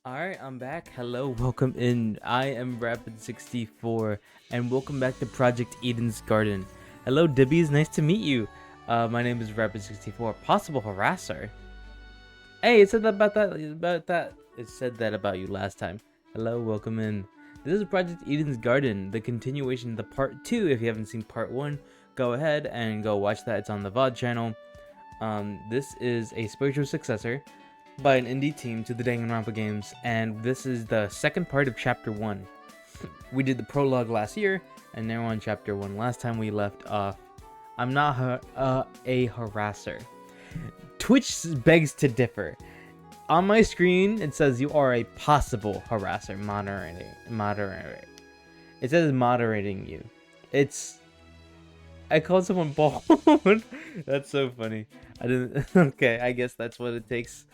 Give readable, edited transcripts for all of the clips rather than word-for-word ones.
Alright, I'm back. Hello, welcome in. I am Rapid64, and welcome back to Project Eden's Garden. Hello, Dibbies, nice to meet you. My name is Rapid64, possible harasser. Hey, it said that about that. It said that about you last time. Hello, welcome in. This is Project Eden's Garden, the continuation of the part 2. If you haven't seen part 1, go ahead and go watch that. It's on the VOD channel. This is a spiritual successor by an indie team to the Danganronpa games, and this is the second part of Chapter 1. We did the prologue last year, and now we're on Chapter 1. Last time we left off, I'm not a harasser. Twitch begs to differ. On my screen, it says you are a possible harasser, moderating. It says moderating you. I called someone bald. That's so funny. I didn't. Okay, I guess that's what it takes.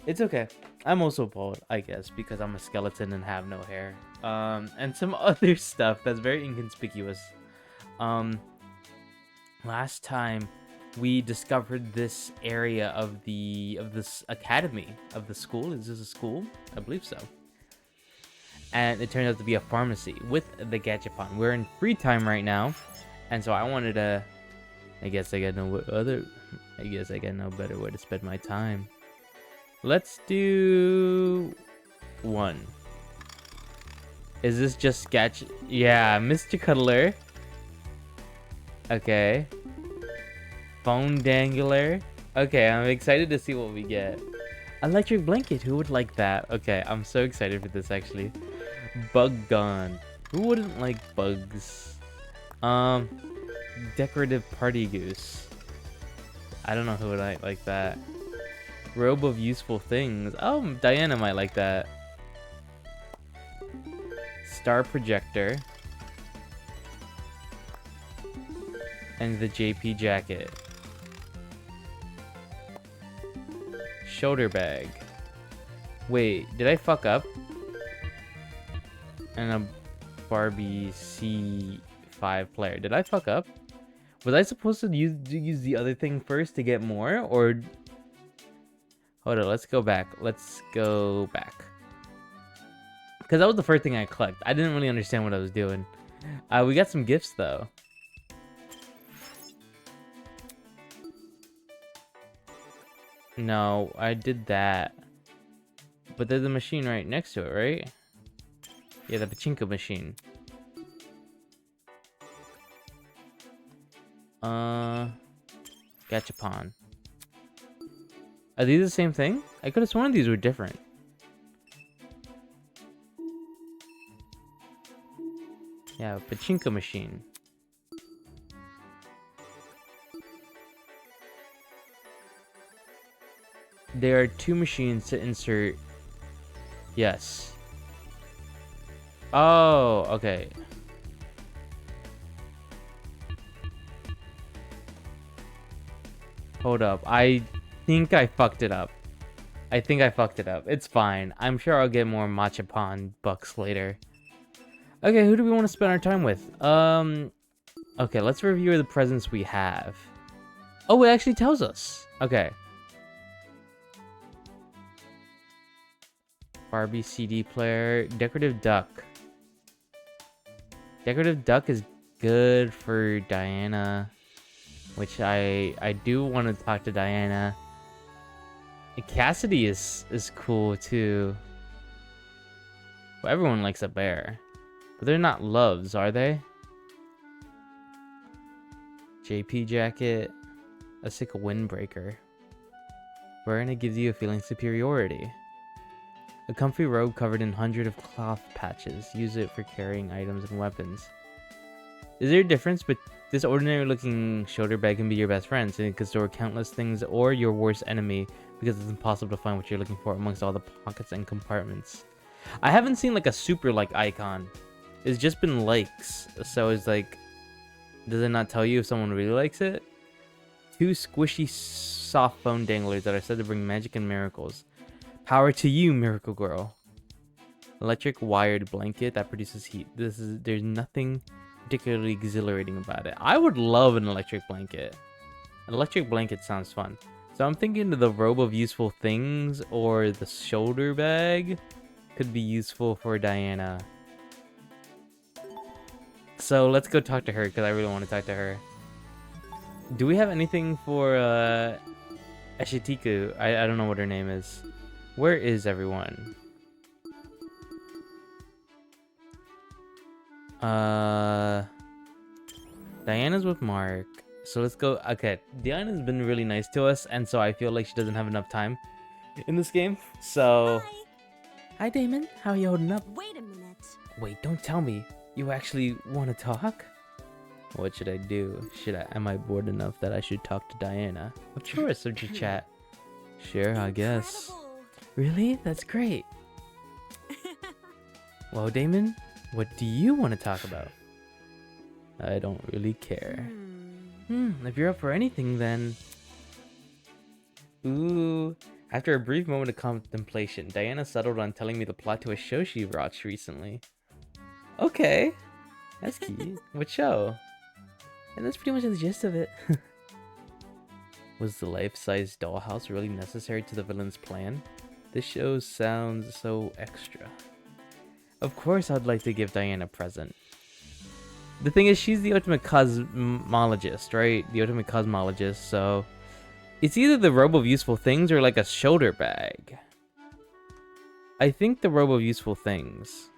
It's okay. I'm also bald, I guess, because I'm a skeleton and have no hair. And some other stuff that's very inconspicuous. Last time we discovered this area of this academy of the school. Is this a school? I believe so. And it turned out to be a pharmacy with the Gachapon. We're in free time right now, and so I wanted to. I guess I got no better way to spend my time. Let's do one. Is this just sketch? Yeah, Mr. Cuddler. Okay. Phone Dangler. Okay, I'm excited to see what we get. Electric blanket. Who would like that? Okay, I'm so excited for this actually. Bug gun. Who wouldn't like bugs? Decorative party goose. I don't know who would like that. Robe of useful things. Oh, Diana might like that. Star projector. And the JP jacket. Shoulder bag. Wait, did I fuck up? And a Barbie C5 player. Did I fuck up? Was I supposed to use the other thing first to get more, or... Hold on, let's go back. Let's go back. Because that was the first thing I clicked. I didn't really understand what I was doing. We got some gifts, though. No, I did that. But there's a machine right next to it, right? Yeah, the pachinko machine. Gachapon. Are these the same thing? I could have sworn these were different. Yeah, pachinko machine. There are two machines to insert. Yes. Oh, okay. Hold up. I think I fucked it up. It's fine. I'm sure I'll get more Machapon bucks later. Okay, who do we want to spend our time with? Okay, let's review the presents we have. Oh, it actually tells us. Okay. Barbie CD player. Decorative duck. Decorative duck is good for Diana. Which I do want to talk to Diana. Cassidy is cool too. Well, everyone likes a bear. But they're not loves, are they? JP jacket. A sick windbreaker. Wearing it gives you a feeling of superiority. A comfy robe covered in hundreds of cloth patches. Use it for carrying items and weapons. Is there a difference? But this ordinary looking shoulder bag can be your best friend, so it can store countless things, or your worst enemy, because it's impossible to find what you're looking for amongst all the pockets and compartments. I haven't seen like a super like icon. It's just been likes, so it's like, does it not tell you if someone really likes it? Two squishy soft phone danglers that are said to bring magic and miracles. Power to you, miracle girl. Electric wired blanket that produces heat. There's nothing particularly exhilarating about it. I would love an electric blanket. An electric blanket sounds fun. So I'm thinking the robe of useful things or the shoulder bag could be useful for Diana. So let's go talk to her because I really want to talk to her. Do we have anything for Ashitiku? I don't know what her name is. Where is everyone? Diana's with Mark. So let's go. Okay, Diana's been really nice to us, and so I feel like she doesn't have enough time in this game. So, hi Damon, how are you holding up? Wait a minute. Wait, don't tell me you actually want to talk. What should I do? Am I bored enough that I should talk to Diana? Of course, or just chat. Sure, I guess. Incredible. Really? That's great. Well, Damon, what do you want to talk about? I don't really care. If you're up for anything, then... Ooh. After a brief moment of contemplation, Diana settled on telling me the plot to a show she watched recently. Okay. That's cute. What show? And that's pretty much the gist of it. Was the life-size dollhouse really necessary to the villain's plan? This show sounds so extra. Of course I'd like to give Diana a present. The thing is, she's the ultimate cosmologist, right? The ultimate cosmologist, so... It's either the robe of useful things or like a shoulder bag. I think the robe of useful things.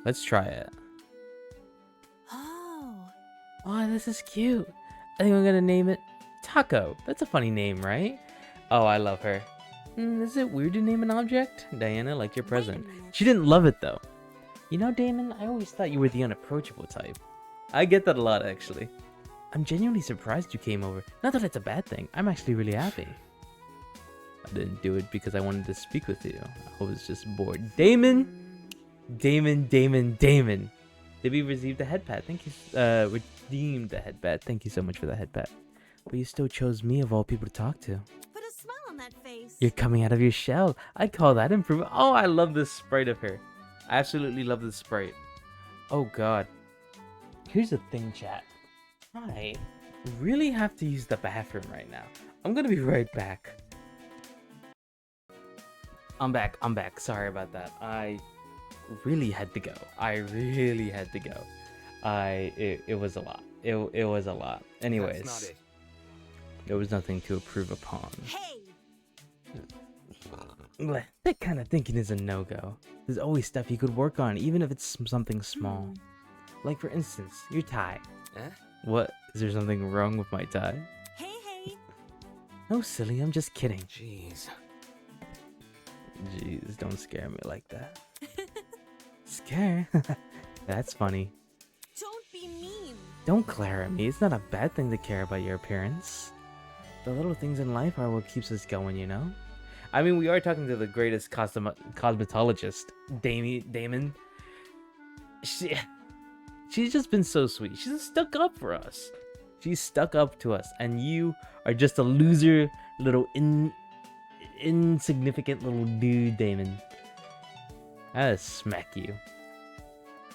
Let's try it. Oh, this is cute. I think I'm gonna name it Taco. That's a funny name, right? Oh, I love her. Is it weird to name an object? Diana, like your present. She didn't love it though. You know, Damon, I always thought you were the unapproachable type. I get that a lot, actually. I'm genuinely surprised you came over. Not that it's a bad thing. I'm actually really happy. I didn't do it because I wanted to speak with you. I was just bored. Damon! Damon. Did we receive the head pat? Thank you. Redeemed the head pat. Thank you so much for the head pat. But you still chose me of all people to talk to. Put a smile on that face. You're coming out of your shell. I'd call that improvement. Oh, I love this sprite of her. I absolutely love this sprite. Oh god. Here's the thing, chat. I really have to use the bathroom right now. I'm gonna be right back. I'm back. Sorry about that. I really had to go. It was a lot. It was a lot. Anyways. That's not it. There was nothing to approve upon. Hey! Bleh, that kind of thinking is a no-go. There's always stuff you could work on, even if it's something small. Like for instance, your tie. Eh? What? Is there something wrong with my tie? Hey! No, silly, I'm just kidding. Jeez. Jeez, don't scare me like that. Scare? That's funny. Don't be mean. Don't glare at me. It's not a bad thing to care about your appearance. The little things in life are what keeps us going, you know? I mean, we are talking to the greatest cosmetologist, Damon. She's just been so sweet. She's stuck up for us. She's stuck up to us, and you are just a loser, little insignificant little dude, Damon. I gotta smack you.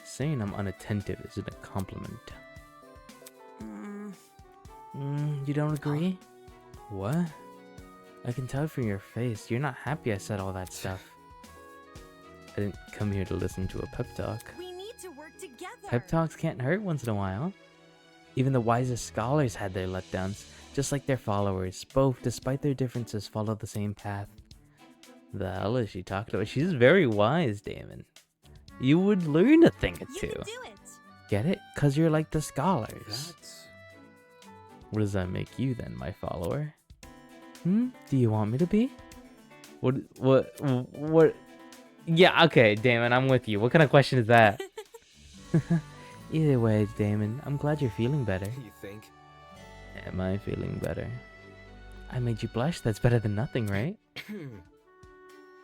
Saying I'm unattentive isn't a compliment. You don't agree? What? I can tell from your face. You're not happy I said all that stuff. I didn't come here to listen to a pep talk. We need to work together. Pep talks can't hurt once in a while. Even the wisest scholars had their letdowns, just like their followers. Both, despite their differences, follow the same path. The hell is she talking about? She's very wise, Damon. You would learn a thing or You two. can do it. Get it? 'Cause you're like the scholars. That's... What does that make you then, my follower? Do you want me to be? What? Yeah, okay, Damon, I'm with you. What kind of question is that? Either way, Damon, I'm glad you're feeling better. You think? Am I feeling better? I made you blush. That's better than nothing, right?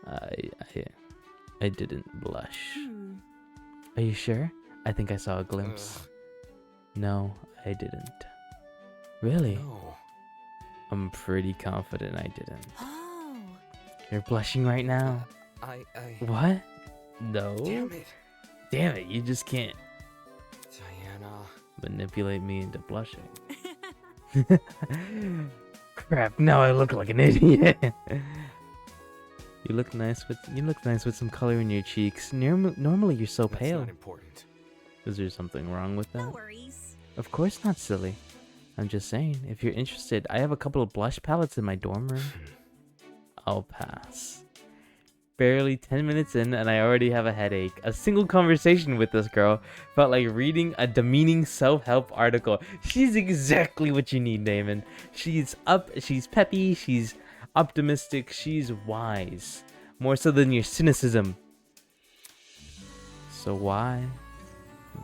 I didn't blush. Are you sure? I think I saw a glimpse. No, I didn't. Really? No. I'm pretty confident I didn't. Oh. You're blushing right now. I... What? No. Damn it. Damn it, you just can't Diana. manipulate me into blushing. Crap! Now I look like an idiot. You look nice with some color in your cheeks. Normally you're so That's pale. not important. Is there something wrong with No that? worries. Of course not, silly. I'm just saying, if you're interested, I have a couple of blush palettes in my dorm room. I'll pass. Barely 10 minutes in and I already have a headache. A single conversation with this girl felt like reading a demeaning self-help article. She's exactly what you need, Damon. She's peppy, she's optimistic, she's wise. More so than your cynicism. So why,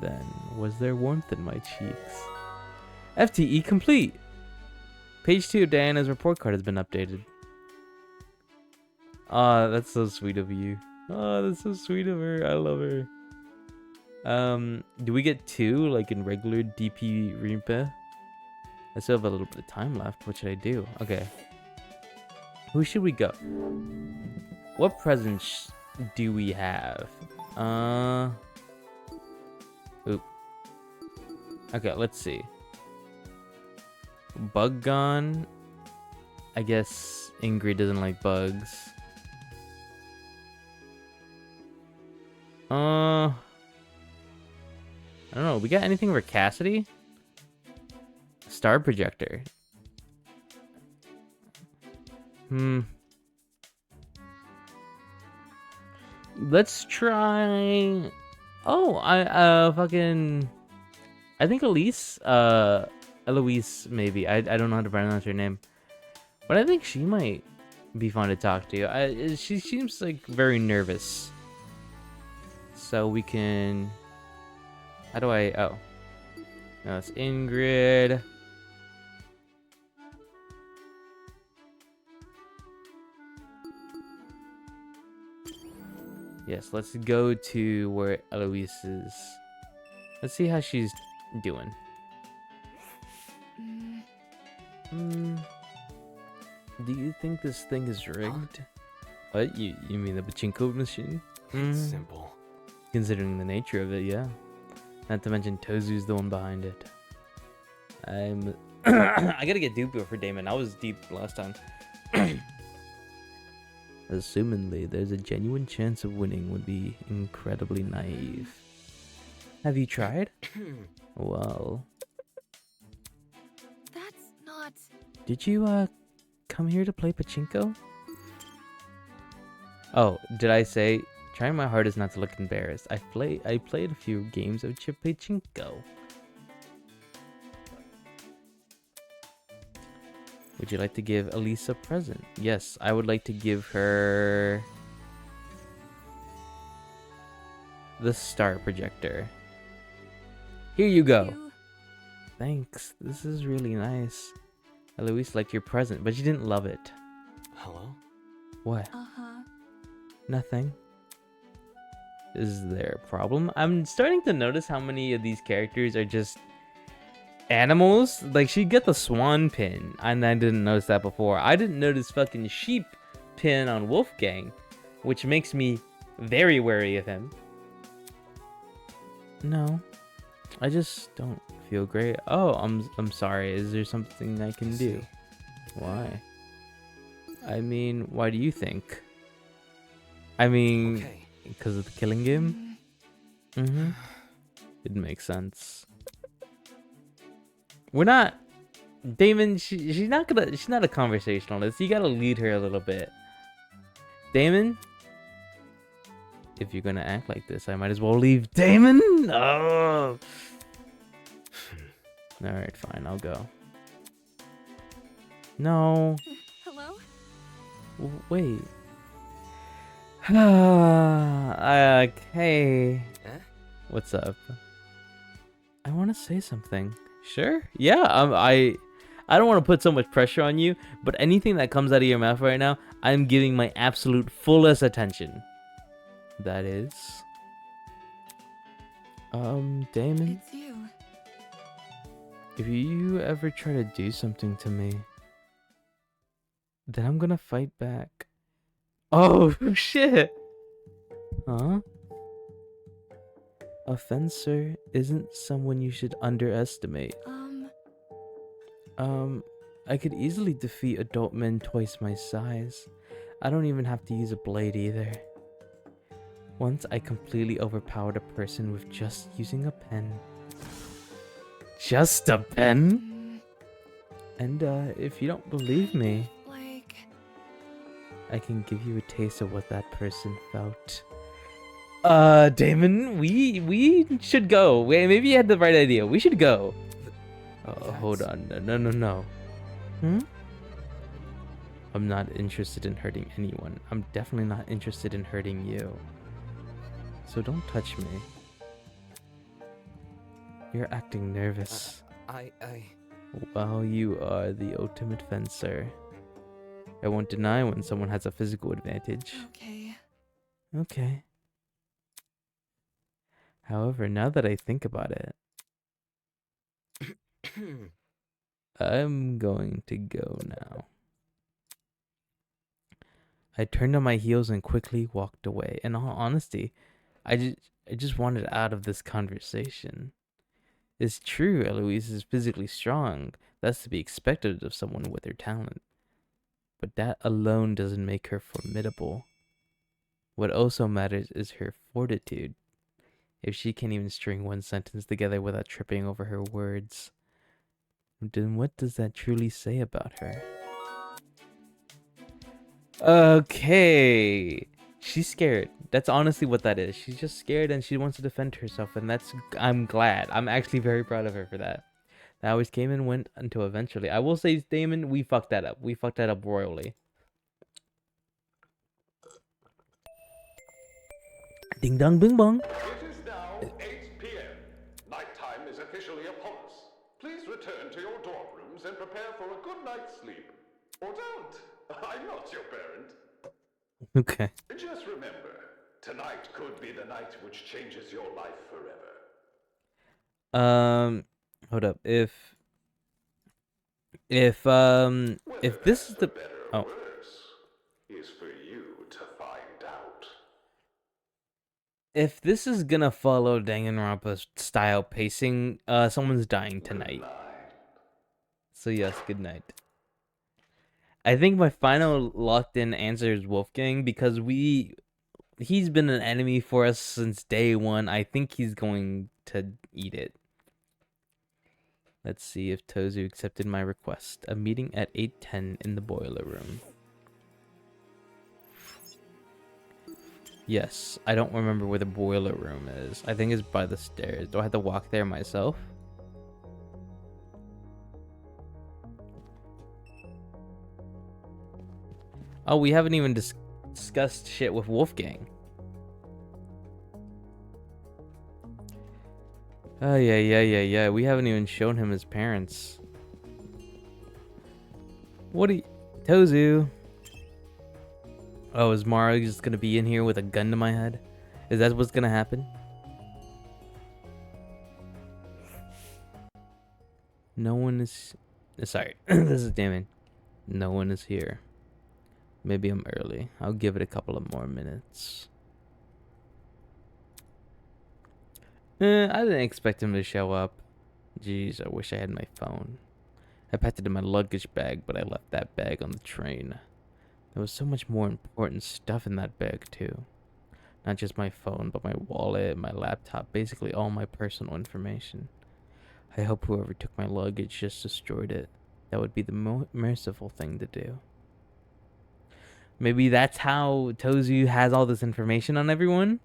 then, was there warmth in my cheeks? FTE complete! Page 2 of Diana's report card has been updated. Ah, that's so sweet of you. Oh, that's so sweet of her. I love her. Do we get 2 like in regular DP Rimpe? I still have a little bit of time left. What should I do? Okay. Who should we go? What presents do we have? Oop. Okay, let's see. Bug gone. I guess Ingrid doesn't like bugs. I don't know. We got anything for Cassidy? Star projector. Let's try. Oh, I think Elise. Eloise, maybe. I don't know how to pronounce her name, but I think she might be fun to talk to. She seems like very nervous. So we can. How do I? Oh, no, it's Ingrid. Yes, let's go to where Eloise is. Let's see how she's doing. Do you think this thing is rigged? What? You mean the pachinko machine? It's simple. Considering the nature of it, yeah. Not to mention Tozu's the one behind it. I gotta get Duper for Damon. I was deep last time. Assumingly, there's a genuine chance of winning would be incredibly naive. Have you tried? Well. That's not... Did you, come here to play pachinko? Oh, did I say... Trying my hardest not to look embarrassed. I played a few games of chip pachinko. Would you like to give Elise a present? Yes, I would like to give her the star projector. Here you go. Thanks. This is really nice. Eloise liked your present, but she didn't love it. Hello? What? Uh-huh. Nothing. Is there a problem? I'm starting to notice how many of these characters are just animals. Like, she'd get the swan pin, and I didn't notice that before. I didn't notice fucking sheep pin on Wolfgang, which makes me very wary of him. No, I just don't feel great. Oh, I'm sorry. Is there something I can do? Why? I mean, why do you think? I mean, Okay. because of the killing game? Mm-hmm. It makes sense. We're not... Damon, she's not a conversationalist. You gotta lead her a little bit. Damon? If you're gonna act like this, I might as well leave Damon? Oh! Alright, fine, I'll go. No. Hello? Wait. Okay. Eh? What's up? I want to say something. Sure. Yeah. I don't want to put so much pressure on you, but anything that comes out of your mouth right now, I'm giving my absolute fullest attention. That is. Damon. It's you. If you ever try to do something to me, then I'm gonna fight back. Oh, shit! Huh? A fencer isn't someone you should underestimate. I could easily defeat adult men twice my size. I don't even have to use a blade either. Once I completely overpowered a person with just using a pen. Just a pen? And if you don't believe me, Like, I can give you a taste of what that person felt. Damon, we should go. Wait, maybe you had the right idea. We should go. Oh, hold on. No. Hmm? I'm not interested in hurting anyone. I'm definitely not interested in hurting you. So don't touch me. You're acting nervous. I Well, you are the ultimate fencer. I won't deny when someone has a physical advantage. okay. Okay. However, now that I think about it, I'm going to go now. I turned on my heels and quickly walked away. In all honesty, I just wanted out of this conversation. It's true Eloise is physically strong. That's to be expected of someone with her talent. But that alone doesn't make her formidable. What also matters is her fortitude. If she can't even string one sentence together without tripping over her words, then what does that truly say about her? Okay. She's scared. That's honestly what that is. She's just scared and she wants to defend herself, and I'm glad. I'm actually very proud of her for that. That always came and went until eventually. I will say, Damon, we fucked that up. We fucked that up royally. Ding dong bing bong. It is now 8 p.m. Nighttime is officially upon us. Please return to your dorm rooms and prepare for a good night's sleep. Or don't. I'm not your parent. Okay. Just remember, tonight could be the night which changes your life forever. Hold up. If Whether this is that's the better oh. or worse is for you to find out. If this is gonna follow Danganronpa style pacing, someone's dying tonight. So yes, good night. I think my final locked in answer is Wolfgang, because he's been an enemy for us since day one. I think he's going to eat it. Let's see if Tozu accepted my request. A meeting at 8:10 in the boiler room. Yes, I don't remember where the boiler room is. I think it's by the stairs. Do I have to walk there myself? Oh, we haven't even discussed shit with Wolfgang. Oh, yeah. We haven't even shown him his parents. What do you... Tozu. Oh, is Mario just gonna be in here with a gun to my head? Is that what's gonna happen? No one is... Sorry, this is Damon. No one is here. Maybe I'm early. I'll give it a couple of more minutes. I didn't expect him to show up. Jeez, I wish I had my phone. I packed it in my luggage bag, but I left that bag on the train. There was so much more important stuff in that bag, too. Not just my phone, but my wallet, my laptop, basically all my personal information. I hope whoever took my luggage just destroyed it. That would be the merciful thing to do. Maybe that's how Tozu has all this information on everyone?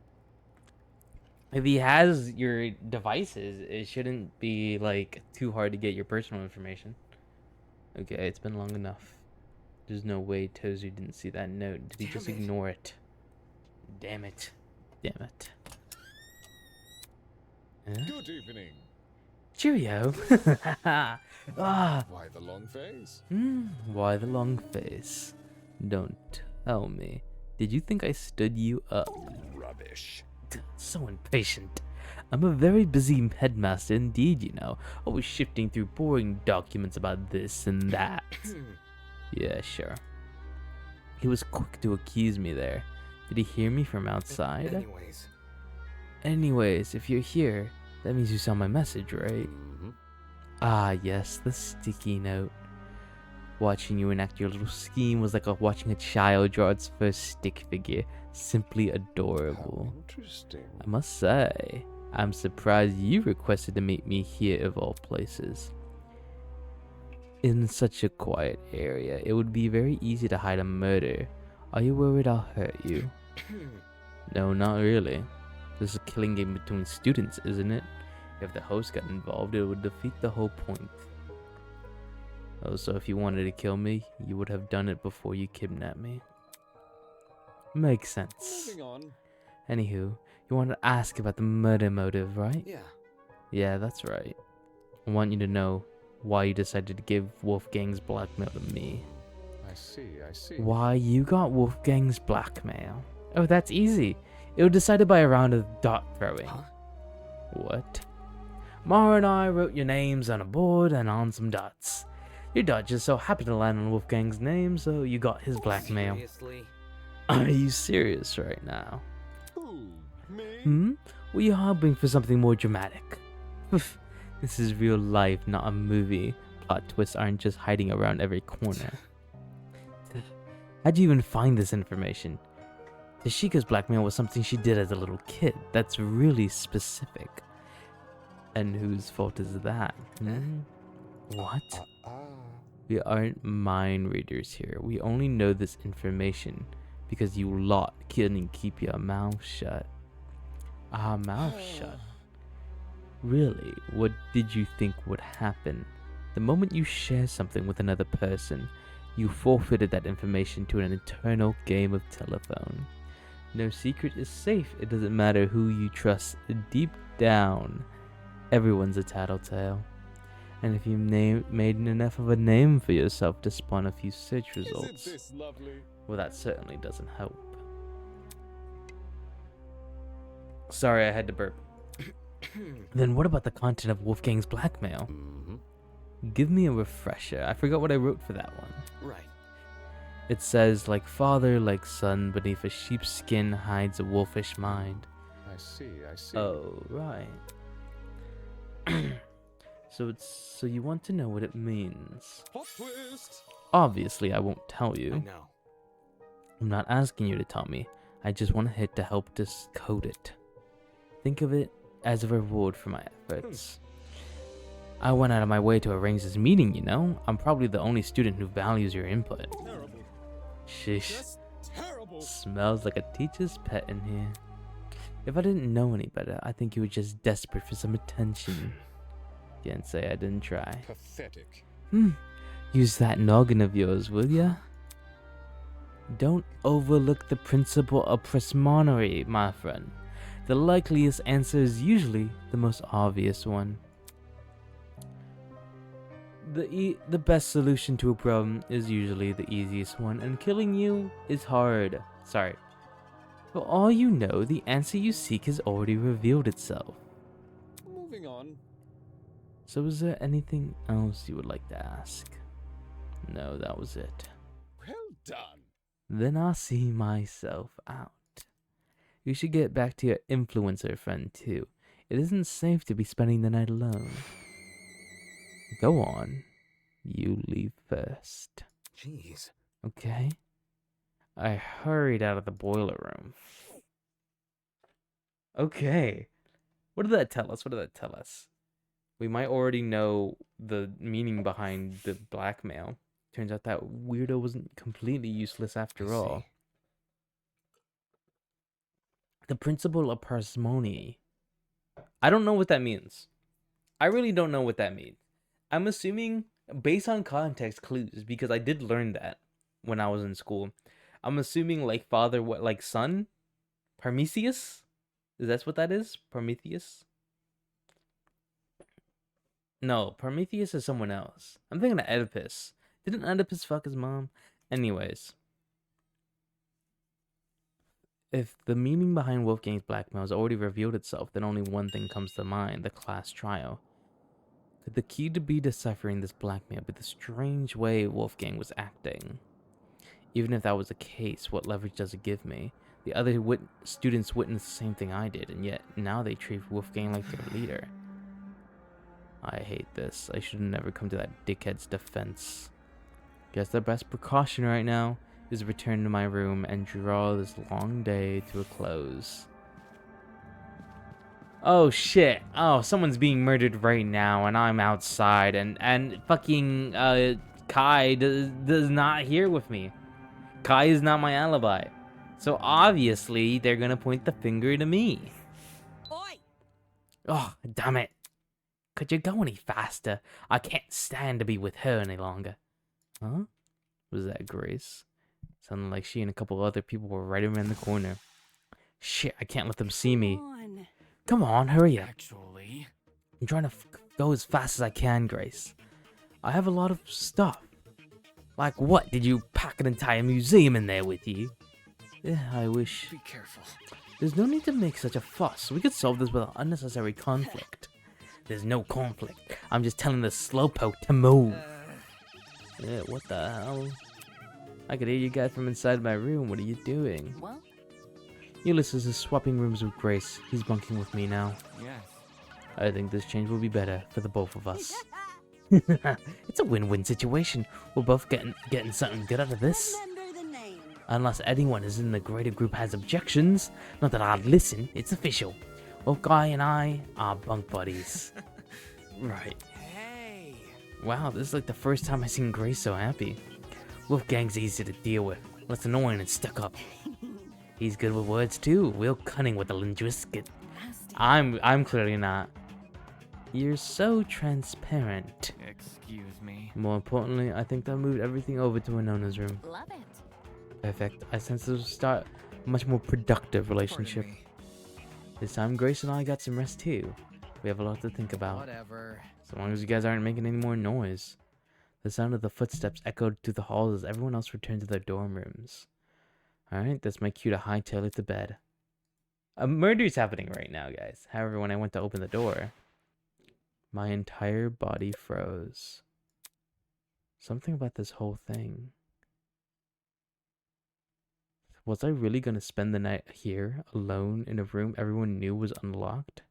If he has your devices, it shouldn't be, like, too hard to get your personal information. Okay, it's been long enough. There's no way Tozu didn't see that note. Did he just ignore it? Damn it. Damn it. Huh? Good evening. Cheerio. Ah. Why the long face? Why the long face? Don't tell me. Did you think I stood you up? Rubbish. So impatient. I'm a very busy headmaster indeed, you know. Always shifting through boring documents about this and that. Yeah, sure. He was quick to accuse me there. Did he hear me from outside? Anyways, if you're here, that means you saw my message, right? Ah, yes, the sticky note. Watching you enact your little scheme was like watching a child draw its first stick figure. Simply adorable. How interesting. I must say, I'm surprised you requested to meet me here of all places. In such a quiet area, it would be very easy to hide a murder. Are you worried I'll hurt you? No, not really. This is a killing game between students, isn't it? If the host got involved, it would defeat the whole point. Oh, so if you wanted to kill me, you would have done it before you kidnapped me. Makes sense. Moving on. Anywho, you wanted to ask about the murder motive, right? Yeah. Yeah, that's right. I want you to know why you decided to give Wolfgang's blackmail to me. I see. Why you got Wolfgang's blackmail? Oh, that's easy. It was decided by a round of dot throwing. Huh? What? Mara and I wrote your names on a board and on some dots. Your dot just so happened to land on Wolfgang's name, so you got his blackmail. Seriously? Are you serious right now? Who? Me? Hmm? Were you hoping for something more dramatic? This is real life, not a movie. Plot twists aren't just hiding around every corner. How'd you even find this information? Tashika's blackmail was something she did as a little kid. That's really specific. And whose fault is that? Hmm? What? We aren't mind readers here. We only know this information because you lot couldn't keep your mouth shut. Our mouth shut? Really? What did you think would happen? The moment you share something with another person, you forfeited that information to an eternal game of telephone. No secret is safe. It doesn't matter who you trust. Deep down, everyone's a tattletale. And if you made enough of a name for yourself to spawn a few search results, Isn't this lovely? well, that certainly doesn't help. Sorry, I had to burp. Then what about the content of Wolfgang's blackmail? Mm-hmm. Give me a refresher. I forgot what I wrote for that one. Right. It says, like father, like son, beneath a sheep's skin hides a wolfish mind. I see. Oh, right. So you want to know what it means. Plot twist. Obviously, I won't tell I you. know. I'm not asking you to tell me. I just want a hit to help decode it. Think of it as a reward for my efforts. I went out of my way to arrange this meeting, you know? I'm probably the only student who values your input. Terrible. Sheesh. Just terrible. Smells like a teacher's pet in here. If I didn't know any better, I think you were just desperate for some attention. Can't say I didn't try. Pathetic. Use that noggin of yours, will ya? Don't overlook the principle of parsimony, my friend. The likeliest answer is usually the most obvious one. The best solution to a problem is usually the easiest one, and killing you is hard. Sorry. For all you know, the answer you seek has already revealed itself. Moving on. So is there anything else you would like to ask? No, that was it. Well done. Then I'll see myself out. You should get back to your influencer friend too. It isn't safe to be spending the night alone. Go on. You leave first. Jeez. Okay? I hurried out of the boiler room. Okay. What did that tell us? We might already know the meaning behind the blackmail. Turns out that weirdo wasn't completely useless after all. The principle of parsimony. I don't know what that means. I really don't know what that means. I'm assuming, based on context clues, because I did learn that when I was in school. I'm assuming like father, what, like son? Prometheus? Is that what that is? Prometheus? No, Prometheus is someone else. I'm thinking of Oedipus. Didn't Oedipus fuck his mom? Anyways. If the meaning behind Wolfgang's blackmail has already revealed itself, then only one thing comes to mind, the class trial. Could the key to be deciphering this blackmail be the strange way Wolfgang was acting? Even if that was the case, what leverage does it give me? The other students witnessed the same thing I did, and yet now they treat Wolfgang like their leader. I hate this. I should have never come to that dickhead's defense. Guess the best precaution right now is return to my room and draw this long day to a close. Oh shit. Oh, someone's being murdered right now and I'm outside and fucking Kai does not here with me. Kai is not my alibi. So obviously they're gonna point the finger to me. Oi! Oh, damn it. Could you go any faster? I can't stand to be with her any longer. Huh? Was that Grace? Sounded like she and a couple other people were right around the corner. Shit, I can't let them see me. On. Come on, hurry up. Actually, I'm trying to go as fast as I can, Grace. I have a lot of stuff. Like what? Did you pack an entire museum in there with you? Yeah, I wish. be careful. There's no need to make such a fuss. We could solve this without unnecessary conflict. There's no conflict. I'm just telling the slowpoke to move. Yeah, what the hell? I could hear you guys from inside my room. What are you doing? Well, Ulysses is swapping rooms with Grace. He's bunking with me now. Yes. I think this change will be better for the both of us. It's a win-win situation. We're both getting something good out of this. remember the name. Unless anyone is in the greater group has objections. Not that I'd listen. It's official. Both Guy and I are bunk buddies. Right. Hey. Wow, this is like the first time I've seen Grace so happy. Wolfgang's easy to deal with. Less annoying and stuck up. He's good with words too. Real cunning with the linguistic. I'm clearly not. You're so transparent. Excuse me. More importantly, I think I moved everything over to Winona's room. Love it. Perfect. I sense this will start a much more productive relationship. Pardon me. This time, Grace and I got some rest too. We have a lot to think about. Whatever. So long as you guys aren't making any more noise. The sound of the footsteps echoed through the halls as everyone else returned to their dorm rooms. Alright, that's my cue to hightail it to bed. A murder's happening right now, guys. However, when I went to open the door, my entire body froze. Something about this whole thing. Was I really gonna spend the night here, alone, in a room everyone knew was unlocked?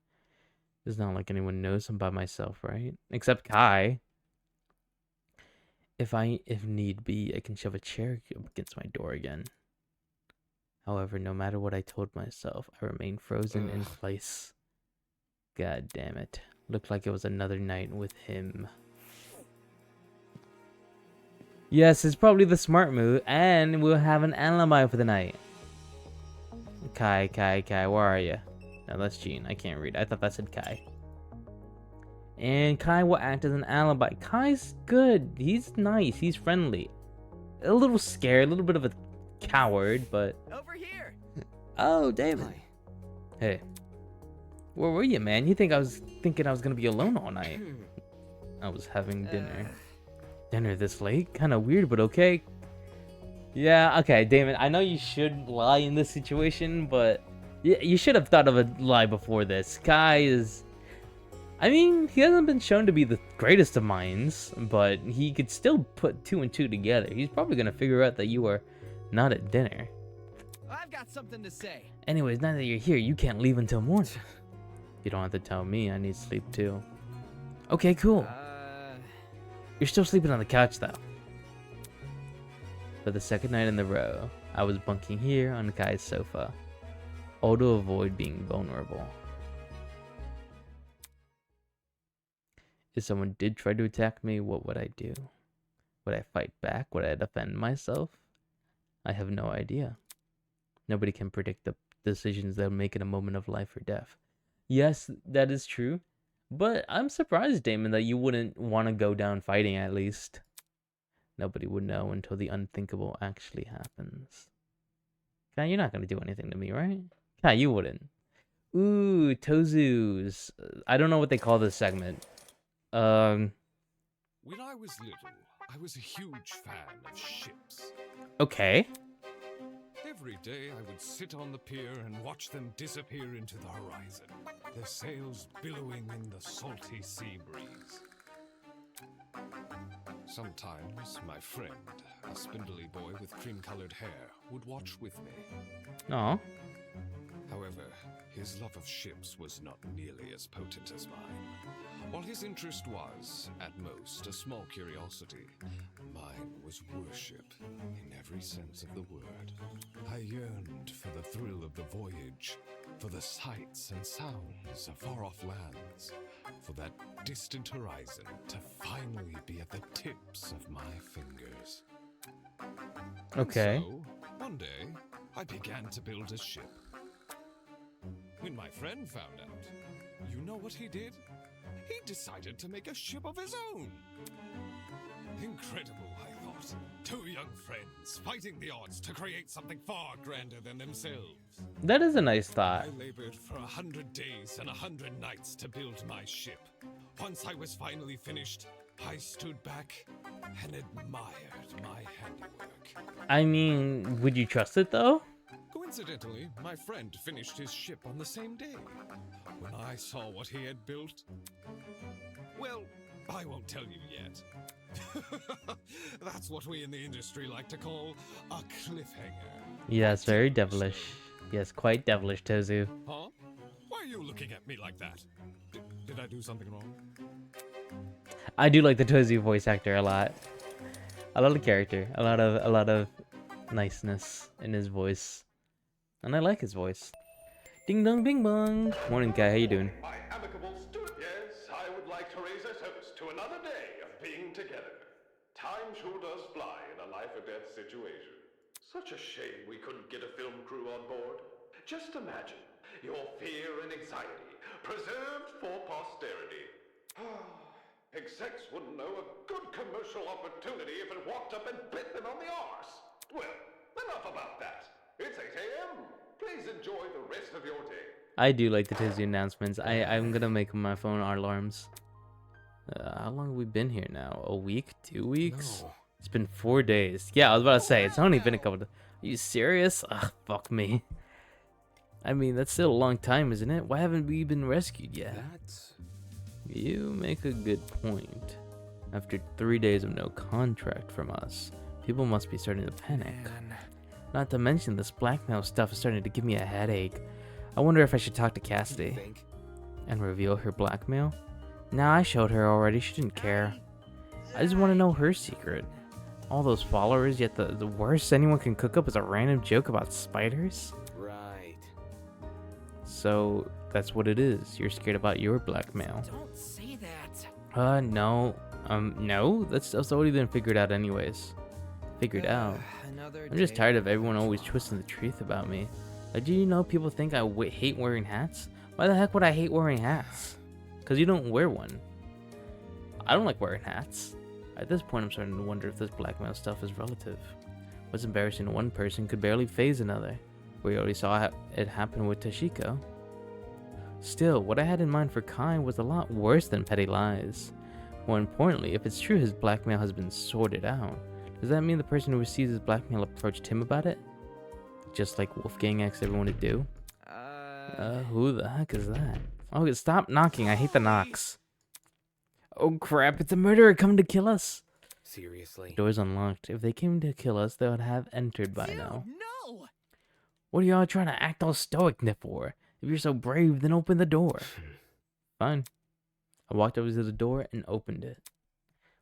It's not like anyone knows I'm by myself, right? Except Kai. If need be, I can shove a chair up against my door again. However, no matter what I told myself, I remained frozen in place. God damn it. Looked like it was another night with him. Yes, it's probably the smart move, and we'll have an alibi for the night. Kai, where are you? No, that's Jean. I can't read. I thought that said Kai. And Kai will act as an alibi. Kai's good. He's nice. He's friendly. A little scared, a little bit of a coward, but... Over here. Oh, David. Hi. Hey. Where were you, man? You think I was thinking I was gonna be alone all night? I was having dinner. Dinner this late? Kinda weird, but okay. Yeah, okay, Damon, I know you should lie in this situation, but you should have thought of a lie before this. Kai is... I mean, he hasn't been shown to be the greatest of minds, but he could still put 2 and 2 together. He's probably gonna figure out that you are not at dinner. I've got something to say. Anyways, now that you're here, you can't leave until morning. You don't have to tell me, I need sleep too. Okay, cool. You're still sleeping on the couch though. For the second night in a row, I was bunking here on Kai's sofa, all to avoid being vulnerable. If someone did try to attack me, what would I do? Would I fight back? Would I defend myself? I have no idea. Nobody can predict the decisions they'll make in a moment of life or death. Yes, that is true. But I'm surprised, Damon, that you wouldn't want to go down fighting at least. Nobody would know until the unthinkable actually happens. Kai, you're not going to do anything to me, right? Kai, you wouldn't. Ooh, Tozus. I don't know what they call this segment. When I was little, I was a huge fan of ships. Okay. Every day I would sit on the pier and watch them disappear into the horizon, their sails billowing in the salty sea breeze. Sometimes my friend, a spindly boy with cream-colored hair, would watch with me. Aw. However, his love of ships was not nearly as potent as mine. While his interest was, at most, a small curiosity, mine was worship in every sense of the word. I yearned for the thrill of the voyage, for the sights and sounds of far-off lands, for that distant horizon to finally be at the tips of my fingers. Okay. So, one day, I began to build a ship. When my friend found out, you know what he did? He decided to make a ship of his own. Incredible, I thought. Two young friends fighting the odds to create something far grander than themselves. That is a nice thought. I labored for 100 days and 100 nights to build my ship. Once I was finally finished, I stood back and admired my handiwork. I mean, would you trust it though? Coincidentally, my friend finished his ship on the same day. When I saw what he had built, well, I won't tell you yet. That's what we in the industry like to call a cliffhanger. Yes, very devilish. Yes, quite devilish, Tozu. Huh? Why are you looking at me like that? Did I do something wrong? I do like the Tozu voice actor a lot. I love the character. A lot of niceness in his voice. And I like his voice. Ding dong bing bong. Morning, Kai. How you doing? My amicable student, yes, I would like to raise a toast to another day of being together. Time sure does fly in a life or death situation. Such a shame we couldn't get a film crew on board. Just imagine your fear and anxiety preserved for posterity. Execs wouldn't know a good commercial opportunity if it walked up and bit them on the arse. Well, enough about that. It's 8 a.m. Please enjoy the rest of your day. I do like the Tozu announcements. I'm gonna make my phone our alarms. How long have we been here now? A week? 2 weeks? No. It's been 4 days. Yeah, I was about to say, it's only been a couple of... Are you serious? Ugh, fuck me. I mean, that's still a long time, isn't it? Why haven't we been rescued yet? That's... You make a good point. After 3 days of no contract from us, people must be starting to panic. Not to mention this blackmail stuff is starting to give me a headache. I wonder if I should talk to Cassidy and reveal her blackmail. Nah, I showed her already. She didn't care. I just want to know her secret. All those followers, yet the worst anyone can cook up is a random joke about spiders? Right. So, that's what it is. You're scared about your blackmail. Don't say that. No. No? That's already been figured out anyways. Figured out. Another I'm just day. tired of everyone always twisting the truth about me. Like, do you know people think I hate wearing hats? Why the heck would I hate wearing hats? Because you don't wear one. I don't like wearing hats. At this point, I'm starting to wonder if this blackmail stuff is relative. What's embarrassing to one person could barely faze another. We already saw it happen with Tashiko. Still, what I had in mind for Kai was a lot worse than petty lies. More importantly, if it's true his blackmail has been sorted out, does that mean the person who receives his blackmail approached him about it? Just like Wolfgang asked everyone to do? Who the heck is that? Oh, stop knocking. I hate the knocks. Oh crap, it's a murderer coming to kill us. Seriously. Door's unlocked. If they came to kill us, they would have entered by now. No! What are y'all trying to act all stoic for? If you're so brave, then open the door. Fine. I walked over to the door and opened it.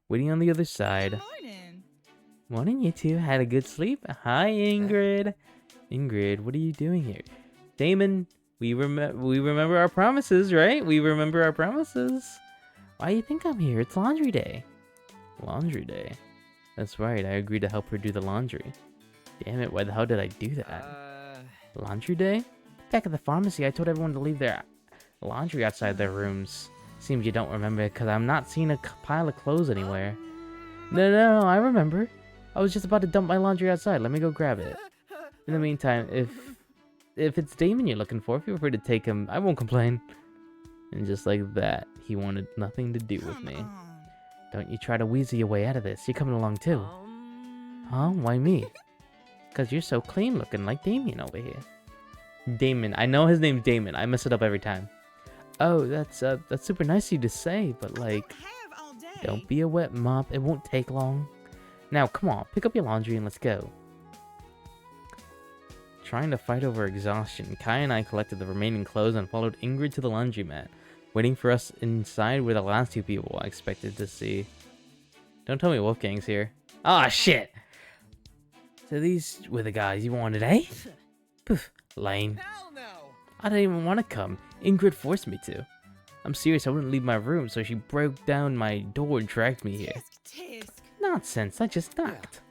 Waiting on the other side. Morning. Morning, you two. Had a good sleep? Hi, Ingrid. Ingrid, what are you doing here? Damon, we remember our promises, right? We remember our promises. Why do you think I'm here? It's laundry day. Laundry day? That's right, I agreed to help her do the laundry. Damn it, why the hell did I do that? Laundry day? Back at the pharmacy, I told everyone to leave their laundry outside their rooms. Seems you don't remember, because I'm not seeing a pile of clothes anywhere. No, I remember. I was just about to dump my laundry outside. Let me go grab it. In the meantime, if it's Damon you're looking for, feel free to take him. I won't complain. And just like that, he wanted nothing to do with me. Don't you try to weasel your way out of this. You're coming along too. Huh? Why me? Because you're so clean looking like Damien over here. Damon. I know his name's Damon. I mess it up every time. Oh, that's super nice of you to say, but like, Have all day. don't be a wet mop. It won't take long. Now, come on. Pick up your laundry and let's go. Trying to fight over exhaustion, Kai and I collected the remaining clothes and followed Ingrid to the laundromat. Waiting for us inside were the last two people I expected to see. Don't tell me Wolfgang's here. Ah, shit! So these were the guys you wanted, eh? Poof, lame. Hell no! I didn't even want to come. Ingrid forced me to. I'm serious, I wouldn't leave my room, so she broke down my door and dragged me here. Tisk, tisk. Nonsense, I just knocked.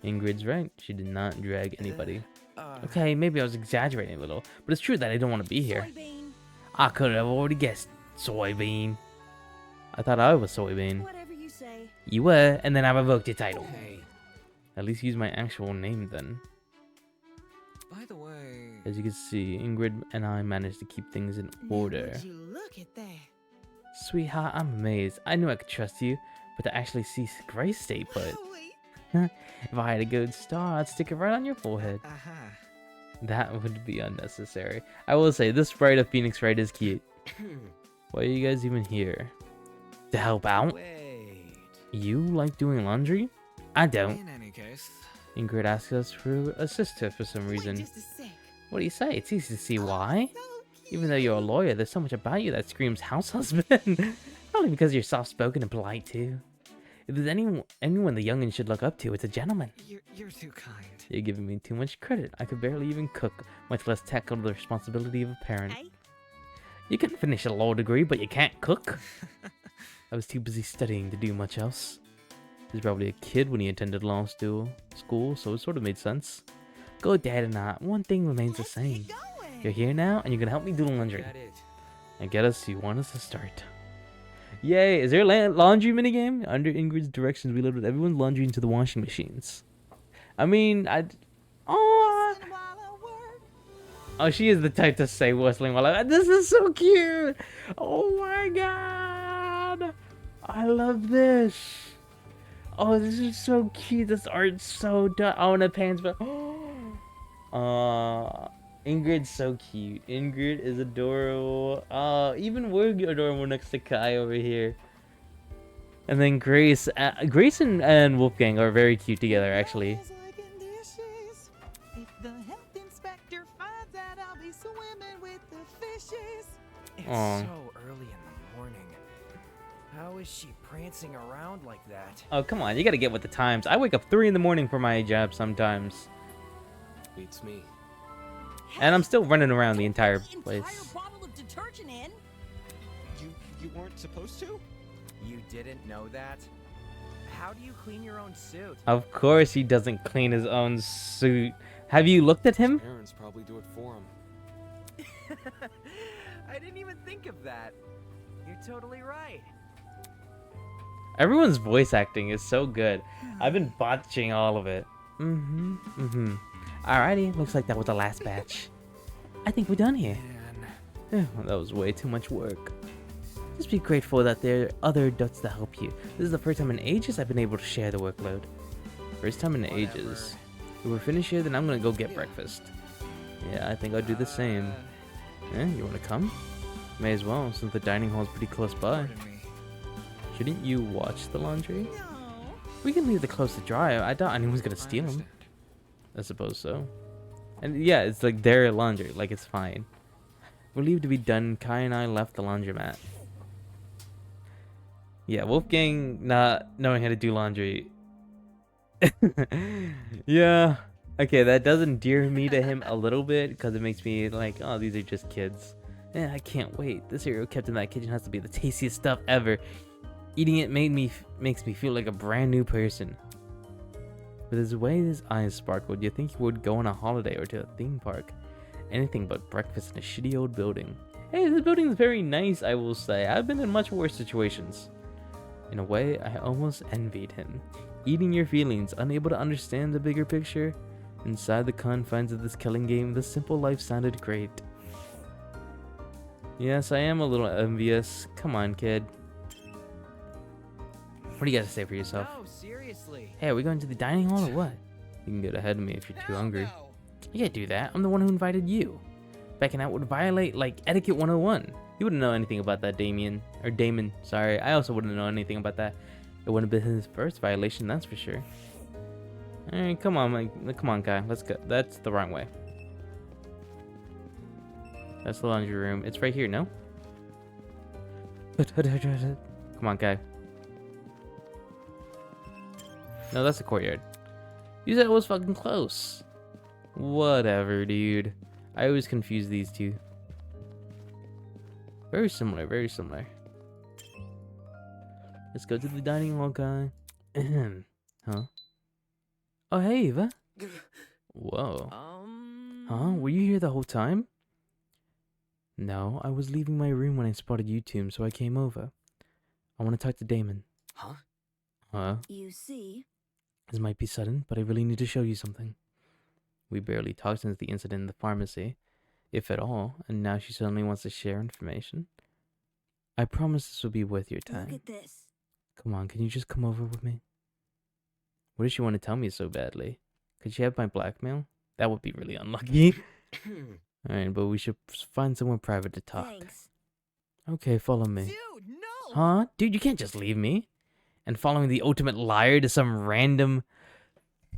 Ingrid's right, she did not drag anybody. Uh, Okay, maybe I was exaggerating a little, but it's true that I don't want to be here. Soybean. I could have already guessed. Soybean. I thought I was Soybean. Whatever you say. You were, and then I revoked your title. hey, At least use my actual name then. by the way, As you can see, Ingrid and I managed to keep things in order. Would you look at that? Sweetheart, I'm amazed. I knew I could trust you, but to actually see Grace stay put. Wait. If I had a good star, I'd stick it right on your forehead. aha. That would be unnecessary. I will say, this sprite of Phoenix Wright is cute. Why are you guys even here? To help out? Wait. You like doing laundry? I don't. In any case, Ingrid asks us to assist her for some reason. Wait just a sec. What do you say? It's easy to see why. So Even though you're a lawyer, there's so much about you that screams house husband. Only because you're soft-spoken and polite too. If there's anyone the youngin should look up to, it's a gentleman. you're too kind. You're giving me too much credit. I could barely even cook, much less tackle the responsibility of a parent. Hey, You can finish a law degree, but you can't cook. I was too busy studying to do much else. He was probably a kid when he attended law school, so it sort of made sense. Go dad or not, one thing remains the let's same. get going. You're here now, and you're gonna help me do laundry. Got it. I guess you want us to start. Yay! Is there a laundry minigame? Under Ingrid's directions, we loaded everyone's laundry into the washing machines. I mean, oh, Listen while I work. oh, she is the type to say whistling while I. This is so cute. Oh my god, I love this. Oh, this is so cute. This art's so done. Oh, and the pants, but Ingrid's so cute. Ingrid is adorable. Even we're adorable next to Kai over here. And then Grace, Grace and Wolfgang are very cute together, actually. If the health inspector finds out I'll be swimming with the fishes. It's Aw. so early in the morning. How is she prancing around like that? Oh, come on, you gotta get with the times. I wake up 3 in the morning for my job sometimes. Beats me. And I'm still running around the entire Entire place. bottle of detergent in. You weren't supposed to? You didn't know that? How do you clean your own suit? Of course he doesn't clean his own suit. Have you looked at him? Parents probably do it for him. I didn't even think of that. You're totally right. Everyone's voice acting is so good. I've been botching all of it. Alrighty, looks like that was the last batch. I think we're done here. Man. That was way too much work. Just be grateful that there are other adults to help you. This is the first time in ages I've been able to share the workload. First time in ages. If we're finished here, then I'm gonna go get breakfast. Yeah, I think I'll do the same. You wanna come? May as well, since the dining hall is pretty close by. Pardon me. Shouldn't you watch the laundry? No. We can leave the clothes to dry. I doubt anyone's gonna steal them. Understand. I suppose so. And yeah, it's like their laundry, like it's fine. Relieved to be done, Kai and I left the laundromat. Yeah, Wolfgang not knowing how to do laundry. Yeah. Okay, that does endear me to him a little bit, because it makes me like, oh, these are just kids. Yeah, I can't wait. The cereal kept in that kitchen has to be the tastiest stuff ever. Eating it makes me feel like a brand new person. With the way his eyes sparkled, you'd think he would go on a holiday or to a theme park. Anything but breakfast in a shitty old building. Hey, this building is very nice, I will say. I've been in much worse situations. In a way, I almost envied him. Eating your feelings, unable to understand the bigger picture. Inside the confines of this killing game, the simple life sounded great. Yes, I am a little envious. Come on, kid. What do you got to say for yourself? No, seriously. Hey, are we going to the dining hall or what? You can get ahead of me if you're too hungry. You can't do that. I'm the one who invited you. Backing out would violate, like, etiquette 101. You wouldn't know anything about that, Damien. Or Damon, sorry. I also wouldn't know anything about that. It wouldn't have been his first violation, that's for sure. Alright, come on, Kai. Let's go. That's the wrong way. That's the laundry room. It's right here, no? Come on, guy. No, that's the courtyard. You said it was fucking close. Whatever, dude. I always confuse these two. Very similar, very similar. Let's go to the dining hall, guy. Huh? Oh, hey, Eva. Whoa. Huh? Were you here the whole time? No, I was leaving my room when I spotted you two, so I came over. I want to talk to Damon. Huh? Huh? You see? This might be sudden, but I really need to show you something. We barely talked since the incident in the pharmacy, if at all, and now she suddenly wants to share information. I promise this will be worth your time. Look at this. Come on, can you just come over with me? What does she want to tell me so badly? Could she have my blackmail? That would be really unlucky. Alright, but we should find somewhere private to talk. Thanks. Okay, follow me. Dude, no! Huh? Dude, you can't just leave me. And following the ultimate liar to some random...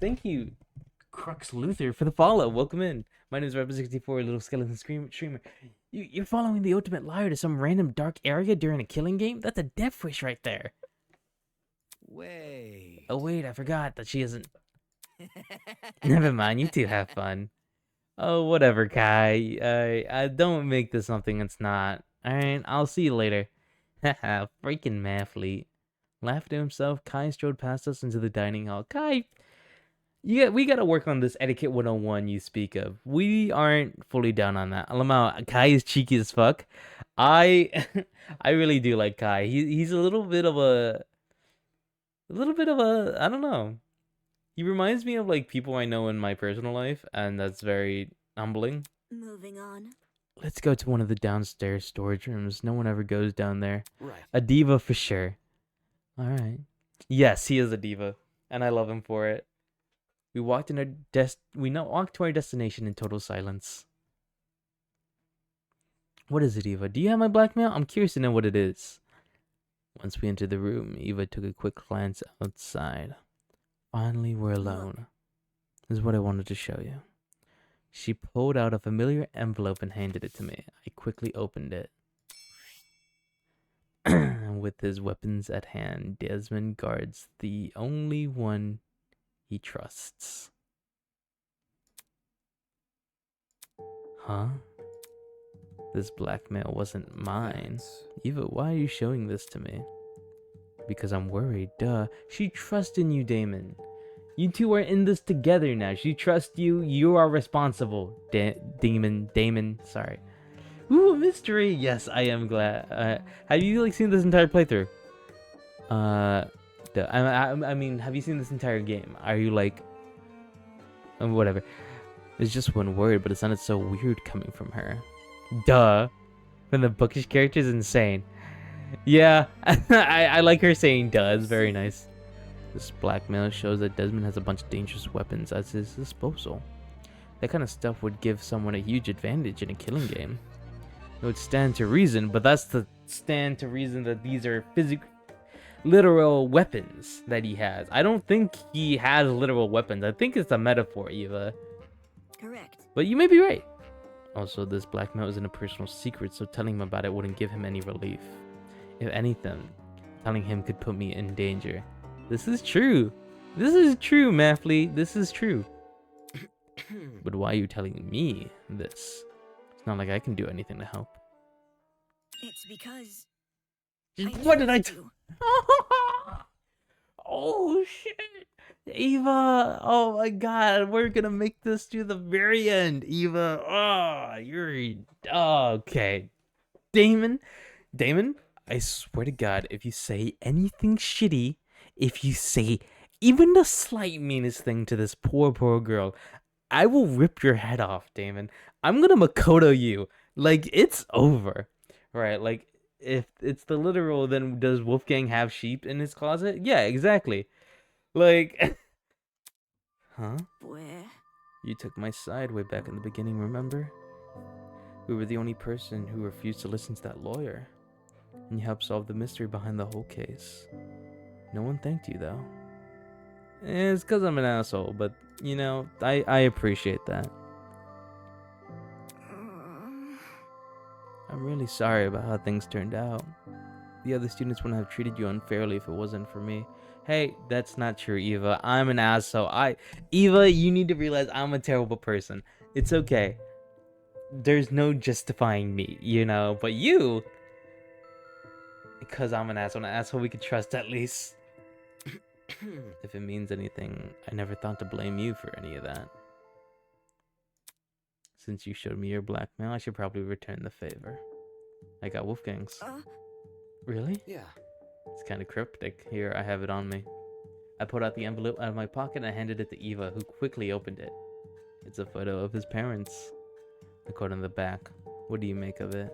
Thank you, Crux Luther, for the follow. Welcome in. My name is Rapid64, little skeleton streamer. You're following the ultimate liar to some random dark area during a killing game? That's a death wish right there. Wait. Oh, wait, I forgot that she isn't... Never mind, you two have fun. Oh, whatever, Kai. I don't make this something it's not. Alright, I'll see you later. Haha, freaking Mathlete. Laughing to himself, Kai strode past us into the dining hall. Kai, we gotta work on this etiquette 101 you speak of. We aren't fully down on that. Lamau, Kai is cheeky as fuck. I really do like Kai. He's a little bit of a I don't know. He reminds me of like people I know in my personal life, and that's very humbling. Moving on. Let's go to one of the downstairs storage rooms. No one ever goes down there. Right. A diva for sure. Alright. Yes, he is a diva. And I love him for it. We walked to our destination in total silence. What is it, Eva? Do you have my blackmail? I'm curious to know what it is. Once we entered the room, Eva took a quick glance outside. Finally, we're alone. This is what I wanted to show you. She pulled out a familiar envelope and handed it to me. I quickly opened it. With his weapons at hand, Desmond guards the only one he trusts. Huh? This blackmail wasn't mine. Eva, why are you showing this to me? Because I'm worried, duh. She trusts in you, Damon. You two are in this together now. She trusts you. You are responsible. Damon, sorry. Ooh, mystery. Yes, I am glad. Have you like seen this entire playthrough? I mean, have you seen this entire game? Are you like, whatever. It's just one word, but it sounded so weird coming from her. Duh. From the bookish character is insane. Yeah, I like her saying duh. It's very nice. This blackmail shows that Desmond has a bunch of dangerous weapons at his disposal. That kind of stuff would give someone a huge advantage in a killing game. It would stand to reason, but that's the stand to reason that these are literal weapons that he has. I don't think he has literal weapons. I think it's a metaphor, Eva. Correct. But you may be right. Also, this blackmail isn't a personal secret, so telling him about it wouldn't give him any relief. If anything, telling him could put me in danger. This is true. This is true, Mathlete. This is true. But why are you telling me this? It's not like I can do anything to help. It's because... What did I do? Oh, shit. Eva. Oh, my God. We're going to make this to the very end, Eva. Oh, you're... okay. Damon, I swear to God, if you say anything shitty, if you say even the slight meanest thing to this poor girl, I will rip your head off, Damon. I'm gonna Makoto you. Like, it's over. Right, like, if it's the literal, then does Wolfgang have sheep in his closet? Yeah, exactly. Like... Huh? Where? You took my side way back in the beginning, remember? We were the only person who refused to listen to that lawyer. And you helped solve the mystery behind the whole case. No one thanked you, though. It's because I'm an asshole, but, you know, I appreciate that. I'm really sorry about how things turned out. The other students wouldn't have treated you unfairly if it wasn't for me. Hey, that's not true, Eva. I'm an asshole. Eva, you need to realize I'm a terrible person. It's okay. There's no justifying me, you know, but you, because I'm an asshole we could trust at least. If it means anything, I never thought to blame you for any of that. Since you showed me your blackmail, I should probably return the favor. I got Wolfgang's. Really? Yeah. It's kind of cryptic. Here, I have it on me. I pulled out the envelope out of my pocket and I handed it to Eva, who quickly opened it. It's a photo of his parents. The quote on the back. What do you make of it?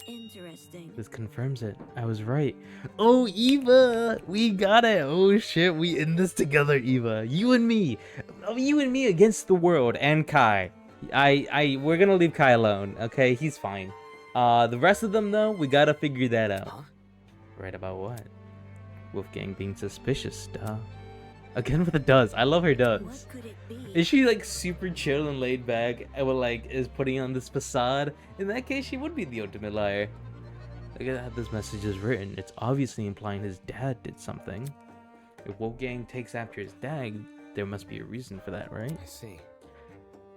Interesting. This confirms it. I was right. Oh, Eva! We got it! Oh shit, we in this together, Eva. You and me! Oh, you and me against the world and Kai. We're gonna leave Kai alone, okay? He's fine. The rest of them, though, we gotta figure that out. Huh? Right about what? Wolfgang being suspicious, duh. Again with the does. I love her does. What could it be? Is she like super chill and laid back and is putting on this facade? In that case, she would be the ultimate liar. Look at how this message is written. It's obviously implying his dad did something. If Wolfgang takes after his dad, there must be a reason for that, right? I see.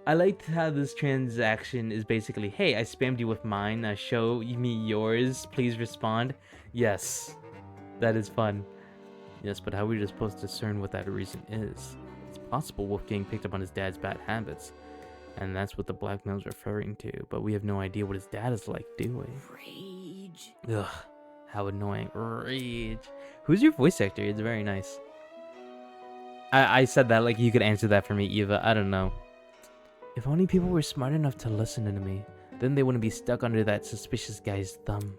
I liked how this transaction is basically, hey, I spammed you with mine, now show me yours, please respond. Yes, that is fun. Yes, but how are we just supposed to discern what that reason is? It's possible Wolfgang picked up on his dad's bad habits, and that's what the blackmail's referring to, but we have no idea what his dad is like doing. Rage. Ugh, how annoying. Rage. Who's your voice actor? It's very nice. I said that like you could answer that for me, Eva. I don't know. If only people were smart enough to listen to me, then they wouldn't be stuck under that suspicious guy's thumb.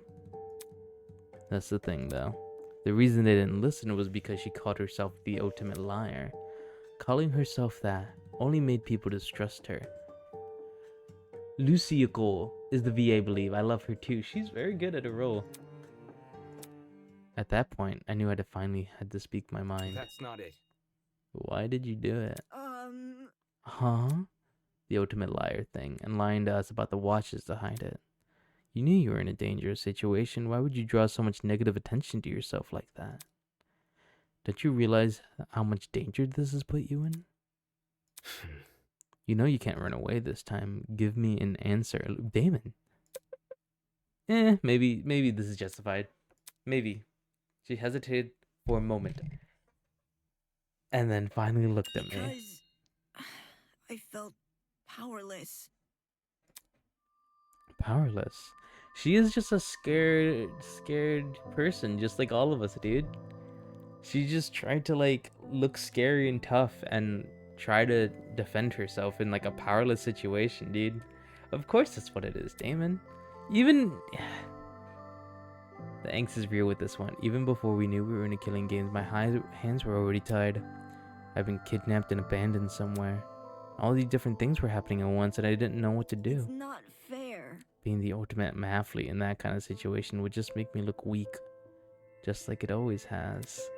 That's the thing, though. The reason they didn't listen was because she called herself the ultimate liar. Calling herself that only made people distrust her. Lucia Cole is the VA, I believe. I love her too. She's very good at her role. At that point, I knew I finally had to speak my mind. That's not it. Why did you do it? Huh? The ultimate liar thing, and lying to us about the watches to hide it. You knew you were in a dangerous situation. Why would you draw so much negative attention to yourself like that? Don't you realize how much danger this has put you in? You know you can't run away this time. Give me an answer. Damon. Maybe this is justified. Maybe. She hesitated for a moment. And then finally looked at me. Because I felt powerless. Powerless. She is just a scared person, just like all of us, dude. She just tried to like look scary and tough and try to defend herself in like a powerless situation, dude. Of course that's what it is, Damon. Even the angst is real with this one. Even before we knew we were in a killing game, my hands were already tied. I've been kidnapped and abandoned somewhere. All these different things were happening at once and I didn't know what to do. It's not fair. Being the ultimate mathlete in that kind of situation would just make me look weak. Just like it always has.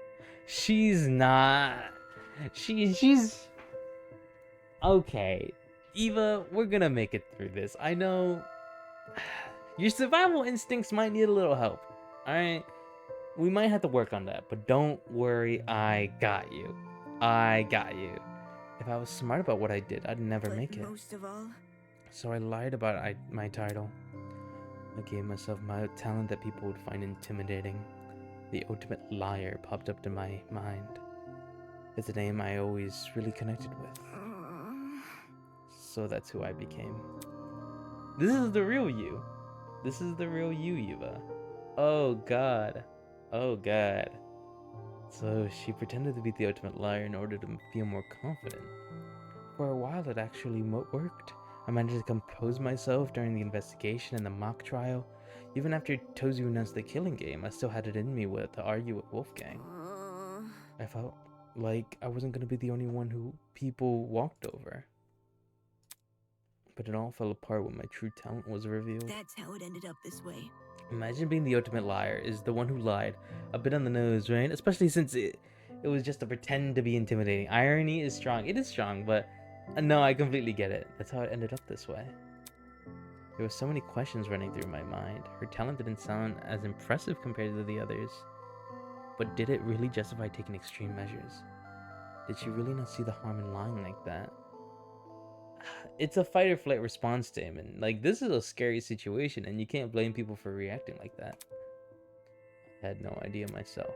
She's not. She's... Okay. Eva, we're gonna make it through this. I know... Your survival instincts might need a little help. Alright? We might have to work on that. But don't worry, I got you. I got you. If I was smart about what I did, I'd never But make it. most of all, So I lied about my title. I gave myself my talent that people would find intimidating. The ultimate liar popped up to my mind. It's a name I always really connected with. So that's who I became. This is the real you. This is the real you, Eva. Oh god. Oh god. So she pretended to be the ultimate liar in order to feel more confident. For a while it actually worked. I managed to compose myself during the investigation and the mock trial. Even after Tozu announced the killing game, I still had it in me to argue with Wolfgang. I felt like I wasn't going to be the only one who people walked over. But it all fell apart when my true talent was revealed. that's how it ended up this way. Imagine being the ultimate liar is the one who lied. A bit on the nose, right? Especially since it was just to pretend to be intimidating. Irony is strong. It is strong, but no, I completely get it. That's how it ended up this way. There were so many questions running through my mind. Her talent didn't sound as impressive compared to the others. But did it really justify taking extreme measures? Did she really not see the harm in lying like that? It's a fight or flight response, Damon. Like, this is a scary situation, and you can't blame people for reacting like that. I had no idea myself.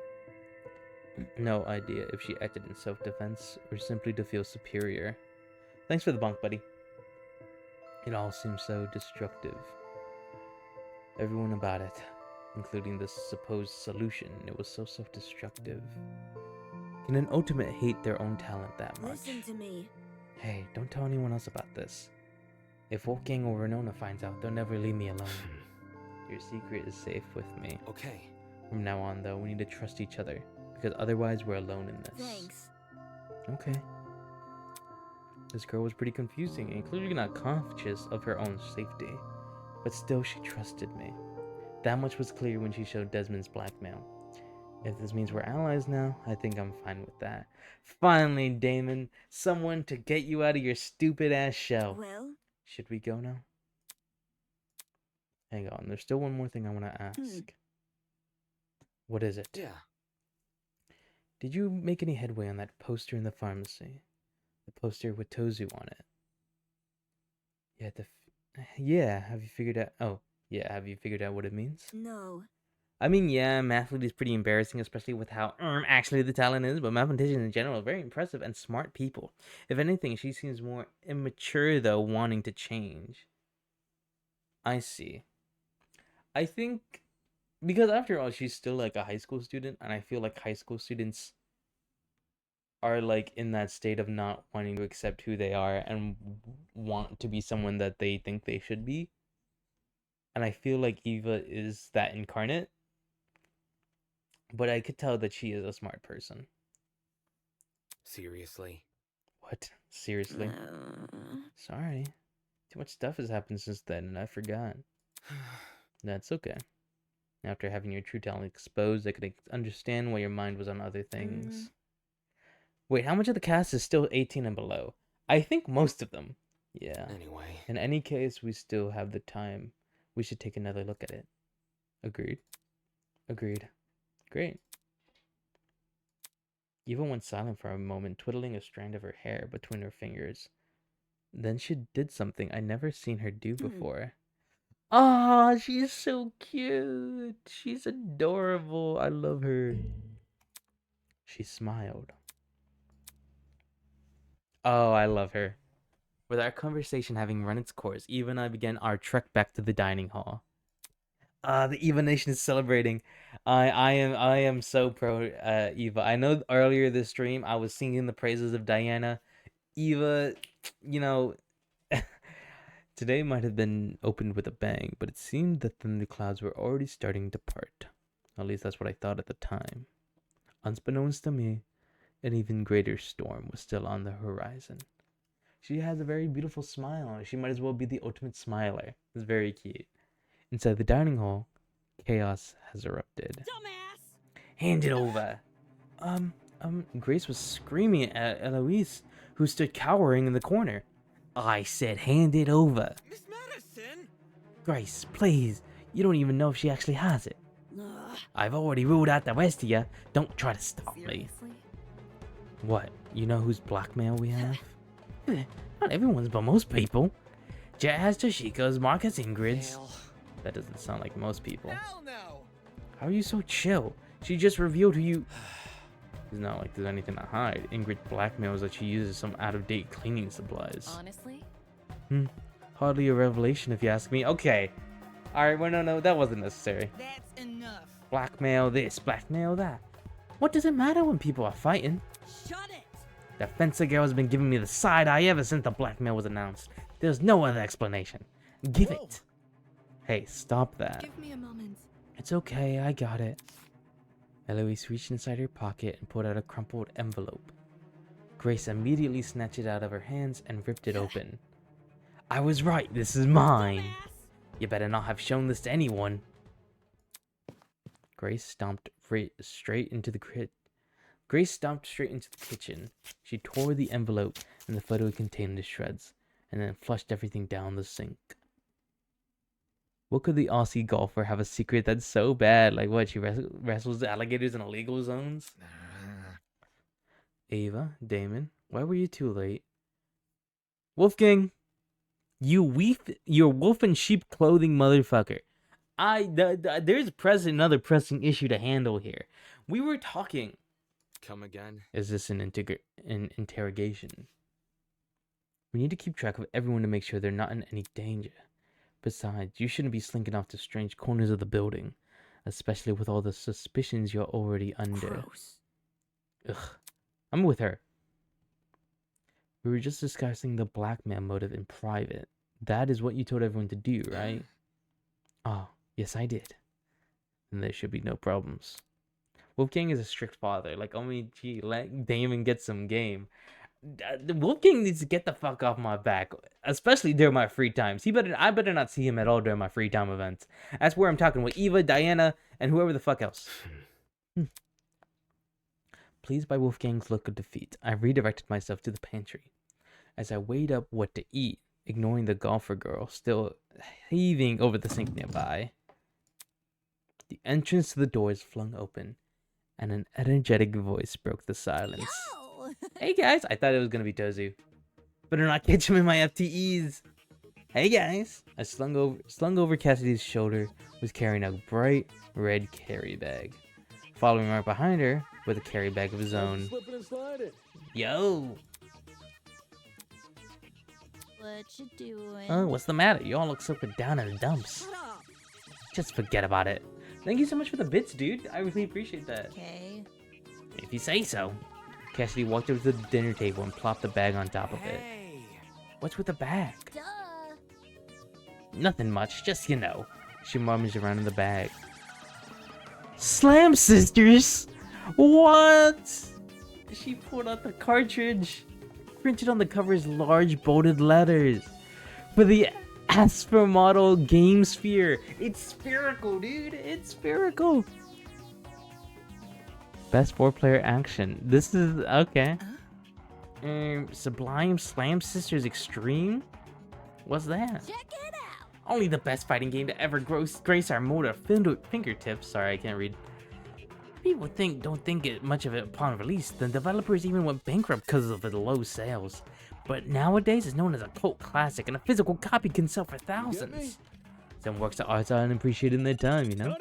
No idea if she acted in self-defense or simply to feel superior. Thanks for the bunk, buddy. It all seems so destructive. Everyone about it, including the supposed solution, it was so self-destructive. Can an ultimate hate their own talent that much? Listen to me. Hey, don't tell anyone else about this. If Wolfgang or Renona finds out, they'll never leave me alone. Your secret is safe with me. Okay. From now on, though, we need to trust each other, because otherwise we're alone in this. Thanks. Okay. This girl was pretty confusing and clearly not conscious of her own safety, but still she trusted me. That much was clear when she showed Desmond's blackmail. If this means we're allies now, I think I'm fine with that. Finally, Damon, someone to get you out of your stupid ass shell. Well? Should we go now? Hang on, there's still one more thing I want to ask. What is it? Yeah. Did you make any headway on that poster in the pharmacy? The poster with Tozu on it. Yeah, have you figured out... Oh, yeah, have you figured out what it means? No. I mean, yeah, Mathlete is pretty embarrassing, especially with how actually the talent is, but mathematicians in general are very impressive and smart people. If anything, she seems more immature, though, wanting to change. I see. I think... Because after all, she's still, like, a high school student, and I feel like high school students are, like, in that state of not wanting to accept who they are and want to be someone that they think they should be. And I feel like Eva is that incarnate. But I could tell that she is a smart person. Seriously? What? Seriously? Sorry. Too much stuff has happened since then, and I forgot. That's okay. After having your true talent exposed, I could understand why your mind was on other things. Wait, how much of the cast is still 18 and below? I think most of them. Yeah. Anyway. In any case, we still have the time. We should take another look at it. Agreed. Agreed. Great. Eva went silent for a moment, twiddling a strand of her hair between her fingers. Then she did something I never seen her do before. Ah, she's so cute. She's adorable. I love her. She smiled. Oh, I love her. With our conversation having run its course, Eva and I began our trek back to the dining hall. The Eva Nation is celebrating. I am so pro Eva. I know earlier this stream I was singing the praises of Diana. Eva, you know, today might have been opened with a bang, but it seemed that then the clouds were already starting to part. At least that's what I thought at the time. Unbeknownst to me, an even greater storm was still on the horizon. She has a very beautiful smile. She might as well be the ultimate smiler. It's very cute. Inside the dining hall, chaos has erupted. Dumbass! Hand it over. Grace was screaming at Eloise, who stood cowering in the corner. I said hand it over. Miss Madison! Grace, please. You don't even know if she actually has it. I've already ruled out the rest of you. Don't try to stop me. What? You know whose blackmail we have? Not everyone's, but most people. Jet has Toshiko's, Mark has Ingrid's. Hell. That doesn't sound like most people. Hell no! How are you so chill? She just revealed who you... It's not like there's anything to hide. Ingrid blackmails that she uses some out-of-date cleaning supplies. Honestly? Hardly a revelation if you ask me. Okay. Alright, well, no, that wasn't necessary. That's enough. Blackmail this, blackmail that. What does it matter when people are fighting? Shut it! The fencer girl has been giving me the side eye ever since the blackmail was announced. There's no other explanation. Give it. Hey, stop that. Give me a moment. It's okay, I got it. Eloise reached inside her pocket and pulled out a crumpled envelope. Grace immediately snatched it out of her hands and ripped it open. I was right, this is mine. You better not have shown this to anyone. Grace stomped straight into the kitchen. She tore the envelope and the photo it contained to shreds, and then flushed everything down the sink. What could the Aussie golfer have a secret that's so bad? Like what? She wrestles alligators in illegal zones? Ava, Damon, why were you too late? Wolfgang, you're wolf in sheep clothing motherfucker. There's another pressing issue to handle here. We were talking. Come again? Is this an interrogation? We need to keep track of everyone to make sure they're not in any danger. Besides, you shouldn't be slinking off to strange corners of the building, especially with all the suspicions you're already under. Gross. Ugh. I'm with her. We were just discussing the blackmail motive in private. That is what you told everyone to do, right? Oh, yes, I did. And there should be no problems. Wolfgang is a strict father. Like, only let Damon get some game. Wolfgang needs to get the fuck off my back, especially during my free times. I better not see him at all during my free time events. That's where I'm talking with Eva, Diana, and whoever the fuck else. Pleased by Wolfgang's look of defeat, I redirected myself to the pantry. As I weighed up what to eat, ignoring the golfer girl still heaving over the sink nearby, the entrance to the doors flung open, and an energetic voice broke the silence. Yo! Hey guys, I thought it was gonna be Tozu. Better not catch him in my FTEs. Hey guys, I slung over Cassidy's shoulder, was carrying a bright red carry bag. Following right behind her with a carry bag of his own. Yo! What you doing? Oh, what's the matter? You all look so put down in the dumps. Shut up. Just forget about it. Thank you so much for the bits, dude. I really appreciate that. Okay. If you say so. Cassidy walked over to the dinner table and plopped the bag on top of it. Hey. What's with the bag? Duh. Nothing much, just you know. She rummaged around in the bag. Slam Sisters! What? She pulled out the cartridge. Printed on the cover's large bolded letters. For the Asper model Game Sphere. It's spherical, dude. It's spherical. Best 4-player action. This is okay. Sublime Slam Sisters Extreme? What's that? Check it out. Only the best fighting game to ever grace our motor fingertips. Sorry, I can't read. People don't think it much of it upon release. The developers even went bankrupt because of the low sales. But nowadays, it's known as a cult classic, and a physical copy can sell for thousands. Some works of art are unappreciated in their time, you know?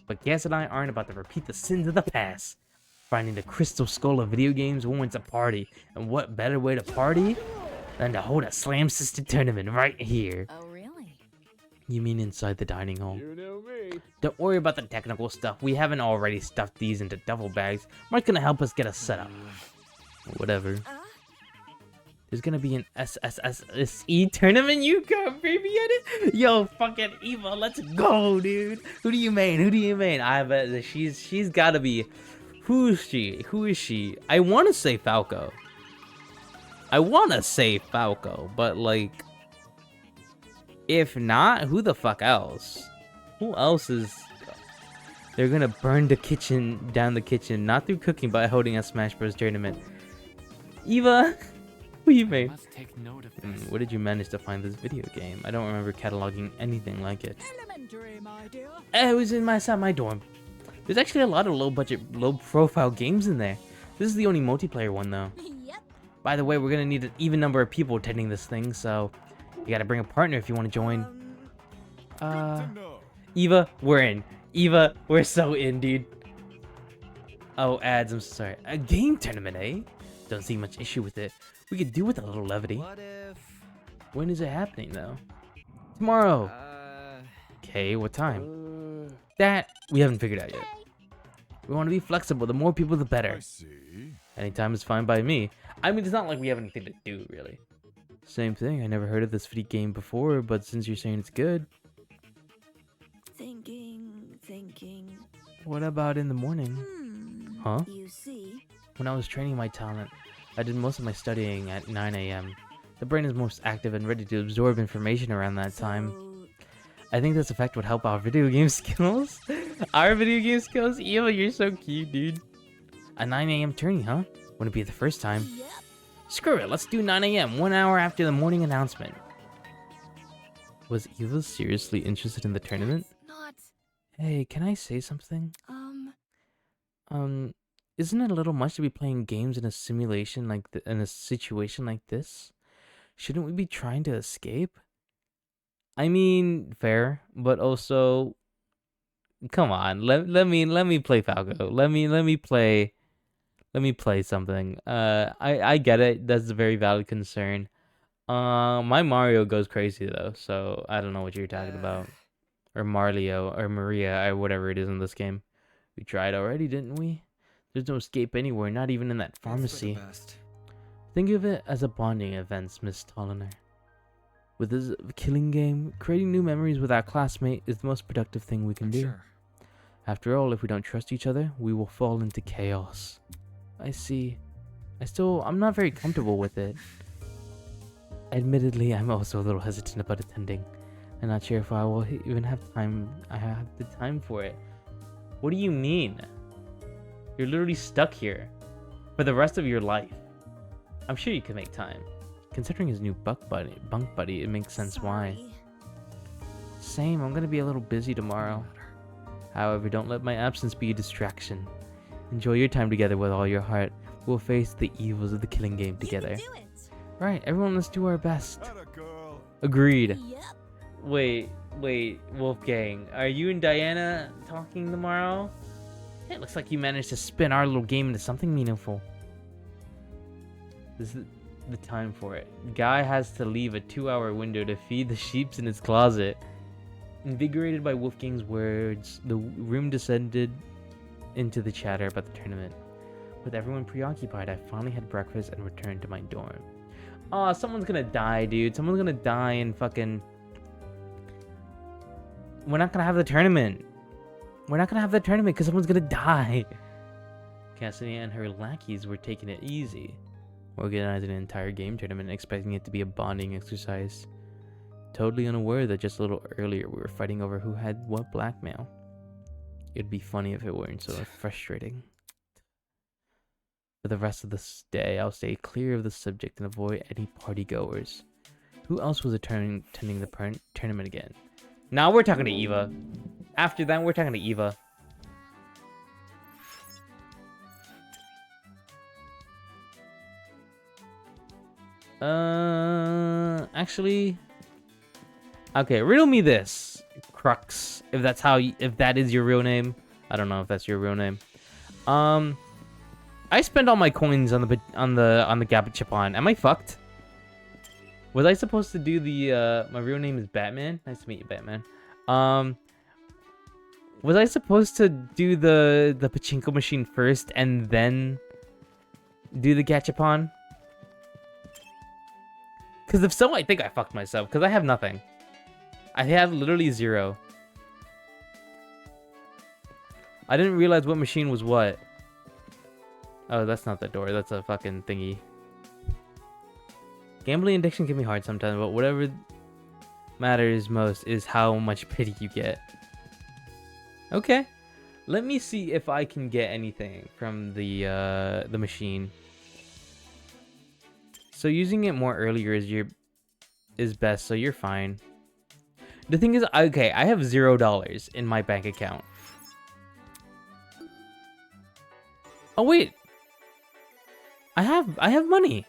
But Gas and I aren't about to repeat the sins of the past. Finding the crystal skull of video games warrants a party, and what better way to party than to hold a Slam Sister tournament right here? Oh, really? You mean inside the dining hall? You know me. Don't worry about the technical stuff. We haven't already stuffed these into duffel bags. Mark's gonna help us get us set up. Whatever. There's gonna be an SSSE tournament. You got baby at it? Yo, fucking Eva, let's go, dude. Who do you mean? Who do you mean? I bet that she's gotta be. Who is she? Who is she? I wanna say Falco. But like, if not, who the fuck else? Who else is? They're gonna burn down the kitchen, not through cooking, but holding a Smash Bros. Tournament. Eva, what do you mean? Must take note of this. Where did you manage to find this video game? I don't remember cataloging anything like it. Elementary, my dear. It was inside my dorm. There's actually a lot of low-budget, low-profile games in there. This is the only multiplayer one, though. Yep. By the way, we're gonna need an even number of people attending this thing, so you gotta bring a partner if you want to join. Eva, we're in. Eva, we're so in, dude. Oh, ads, I'm sorry. A game tournament, eh? Don't see much issue with it. We could do with a little levity. What if... When is it happening, though? Tomorrow. Okay, what time? That we haven't figured out yet. We want to be flexible. The more people, the better. I see. Anytime is fine by me. I mean, it's not like we have anything to do, really. Same thing. I never heard of this video game before, but since you're saying it's good. Thinking. What about in the morning? Huh? You see, When I was training my talent, I did most of my studying at 9 a.m. The brain is most active and ready to absorb information around that time. so I think this effect would help our video game skills. Our video game skills? Eva, you're so cute, dude. A 9 a.m. tourney, huh? Wouldn't be the first time. Yep. Screw it, let's do 9 a.m., 1 hour after the morning announcement. Was Eva seriously interested in the tournament? Not. Hey, can I say something? Isn't it a little much to be playing games in a simulation like in a situation like this? Shouldn't we be trying to escape? I mean, fair, but also, come on. Let me play Falco. Let me play something. I get it. That's a very valid concern. My Mario goes crazy though, so I don't know what you're talking about. Or Marlio or Maria or whatever it is in this game. We tried already, didn't we? There's no escape anywhere, not even in that pharmacy. Think of it as a bonding event, Miss Tolliner. With this killing game, creating new memories with our classmate is the most productive thing we can do. Sure. After all, if we don't trust each other, we will fall into chaos. I see. I'm not very comfortable with it. Admittedly, I'm also a little hesitant about attending. I'm not sure if I will even have time. I have the time for it. What do you mean? You're literally stuck here for the rest of your life. I'm sure you can make time. Considering his new bunk buddy, it makes sense why. Same, I'm gonna be a little busy tomorrow. However, don't let my absence be a distraction. Enjoy your time together with all your heart. We'll face the evils of the killing game together. You can do it. Right, everyone, let's do our best. Agreed. Yep. Wait, Wolfgang, are you and Diana talking tomorrow? It looks like you managed to spin our little game into something meaningful. This is the time for it. Guy has to leave a 2-hour window to feed the sheeps in his closet. Invigorated by Wolfgang's words, the room descended into the chatter about the tournament. With everyone preoccupied, I finally had breakfast and returned to my dorm. Aw, someone's gonna die, dude. Someone's gonna die and fucking... We're not gonna have the tournament. We're not gonna have the tournament because someone's gonna die. Cassidy and her lackeys were taking it easy, organizing an entire game tournament, expecting it to be a bonding exercise. Totally unaware that just a little earlier we were fighting over who had what blackmail. It'd be funny if it weren't so frustrating. For the rest of this day, I'll stay clear of the subject and avoid any party goers. Who else was attending the tournament again? Now we're talking to Eva. After that, we're talking to Eva. Actually, okay. Riddle me this, Crux. If that is your real name, I don't know if that's your real name. I spent all my coins on the Gachapon. Am I fucked? Was I supposed to do the my real name is Batman? Nice to meet you, Batman. Was I supposed to do the pachinko machine first and then do the Gachapon? Because if so, I think I fucked myself because I have nothing. I have literally 0. I didn't realize what machine was what. Oh, that's not the door. That's a fucking thingy. Gambling addiction can be hard sometimes, but whatever matters most is how much pity you get. Okay. Let me see if I can get anything from the machine. So using it more earlier is best, so you're fine. The thing is, okay, I have $0 in my bank account. Oh wait. I have money.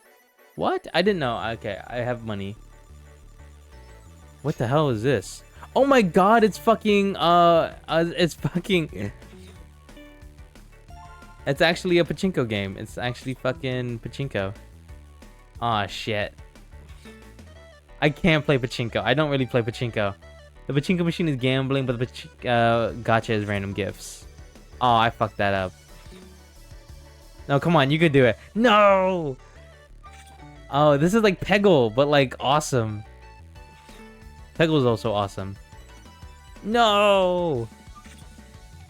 What? I didn't know. Okay, I have money. What the hell is this? Oh my god, it's fucking it's fucking it's actually a pachinko game. It's actually fucking pachinko. Aw, shit. I can't play pachinko. I don't really play pachinko. The pachinko machine is gambling, but the gacha is random gifts. Oh, I fucked that up. No, come on, you could do it. No! Oh, this is like Peggle, but like awesome. Peggle is also awesome. No!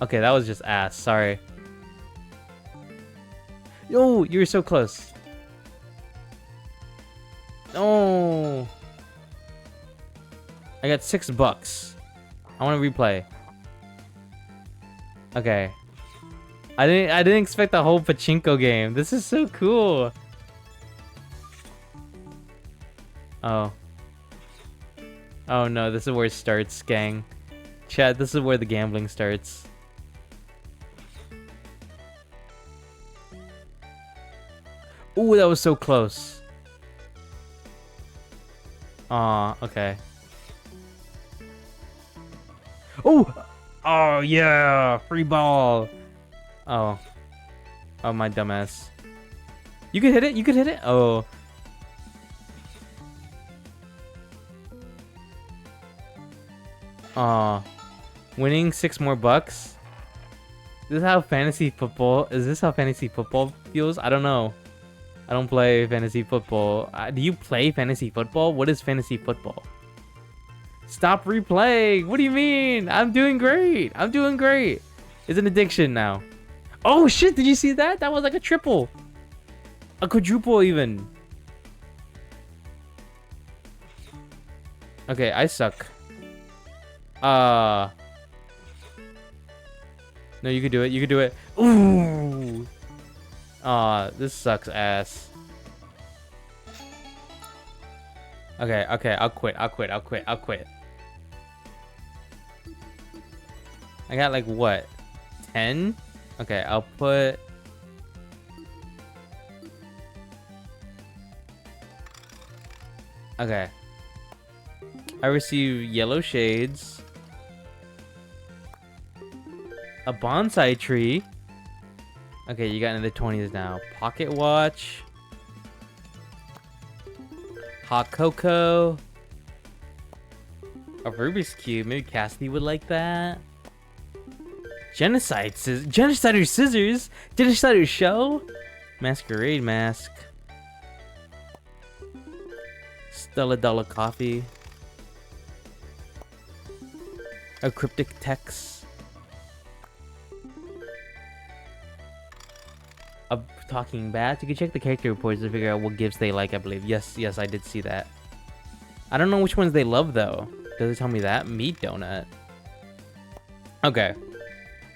Okay, that was just ass. Sorry. Yo, you were so close. No! I got $6. I want to replay. Okay. I didn't expect the whole pachinko game. This is so cool. Oh. Oh no, this is where it starts, gang. Chat, this is where the gambling starts. Ooh, that was so close. Aw, okay. Oh! Oh, yeah! Free ball! Oh. Oh, my dumbass. You could hit it? You could hit it? Oh. Aw. Winning 6 more bucks? This is how fantasy football... Is this how fantasy football feels? I don't know. I don't play fantasy football. Do you play fantasy football? What is fantasy football? Stop replaying! What do you mean? I'm doing great! I'm doing great! It's an addiction now. Oh shit! Did you see that? That was like a triple! A quadruple even! Okay, I suck. No, you could do it. You could do it. Ooh! This sucks ass. Okay, I'll quit. I'll quit. I got like what? 10? Okay, I'll put... Okay. I receive yellow shades. A bonsai tree. Okay, you got into the 20s now. Pocket watch. Hot cocoa. A Rubik's Cube. Maybe Cassidy would like that. Genocider scissors. Genocider show. Masquerade mask. Stella Dollar coffee. A cryptic text. A talking bat. You can check the character reports to figure out what gifts they like, I believe. Yes, I did see that. I don't know which ones they love, though. Does it tell me that? Meat donut. Okay.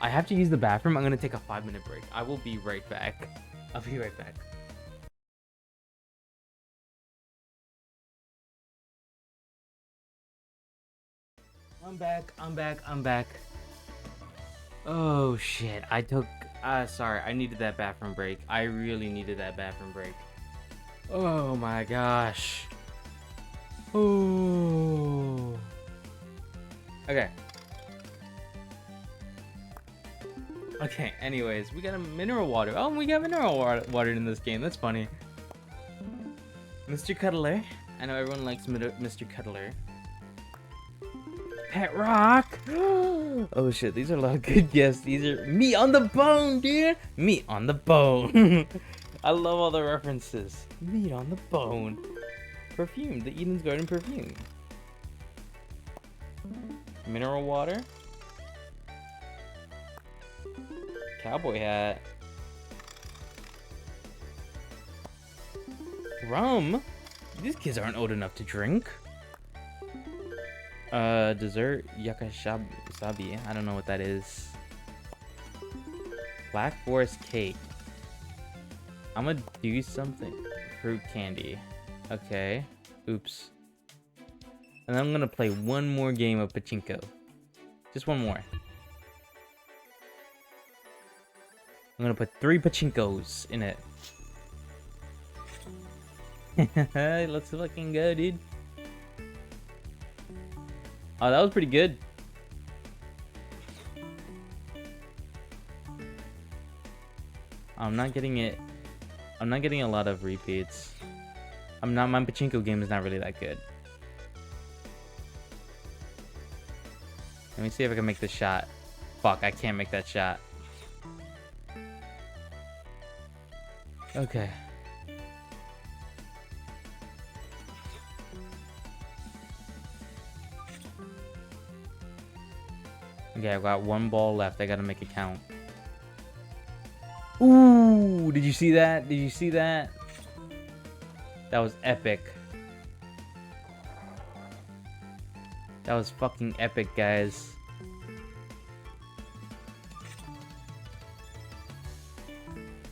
I have to use the bathroom. I'm going to take a 5-minute break. I will be right back. I'll be right back. I'm back. Oh, shit. Sorry, I needed that bathroom break. I really needed that bathroom break. Oh my gosh. Oh. Okay. Okay, anyways, we got a mineral water. Oh, we got mineral water in this game. That's funny. Mr. Cuddler. I know everyone likes Mr. Cuddler. Pet rock. Oh shit, these are a lot of good guests. These are meat on the bone, dude. Meat on the bone. I love all the references. Meat on the bone. Perfume, the Eden's Garden perfume. Mineral water. Cowboy hat. Rum. These kids aren't old enough to drink. Dessert yakashabi. I don't know what that is. Black Forest cake. I'm gonna do something. Fruit candy. Okay. Oops. And then I'm gonna play one more game of pachinko. Just one more. I'm gonna put 3 pachinkos in it. Let's fucking go, dude. Oh, that was pretty good. I'm not getting it. I'm not getting a lot of repeats. My pachinko game is not really that good. Let me see if I can make this shot. Fuck, I can't make that shot. Okay. Okay, I've got 1 ball left. I gotta make it count. Ooh, did you see that? Did you see that? That was epic. That was fucking epic, guys.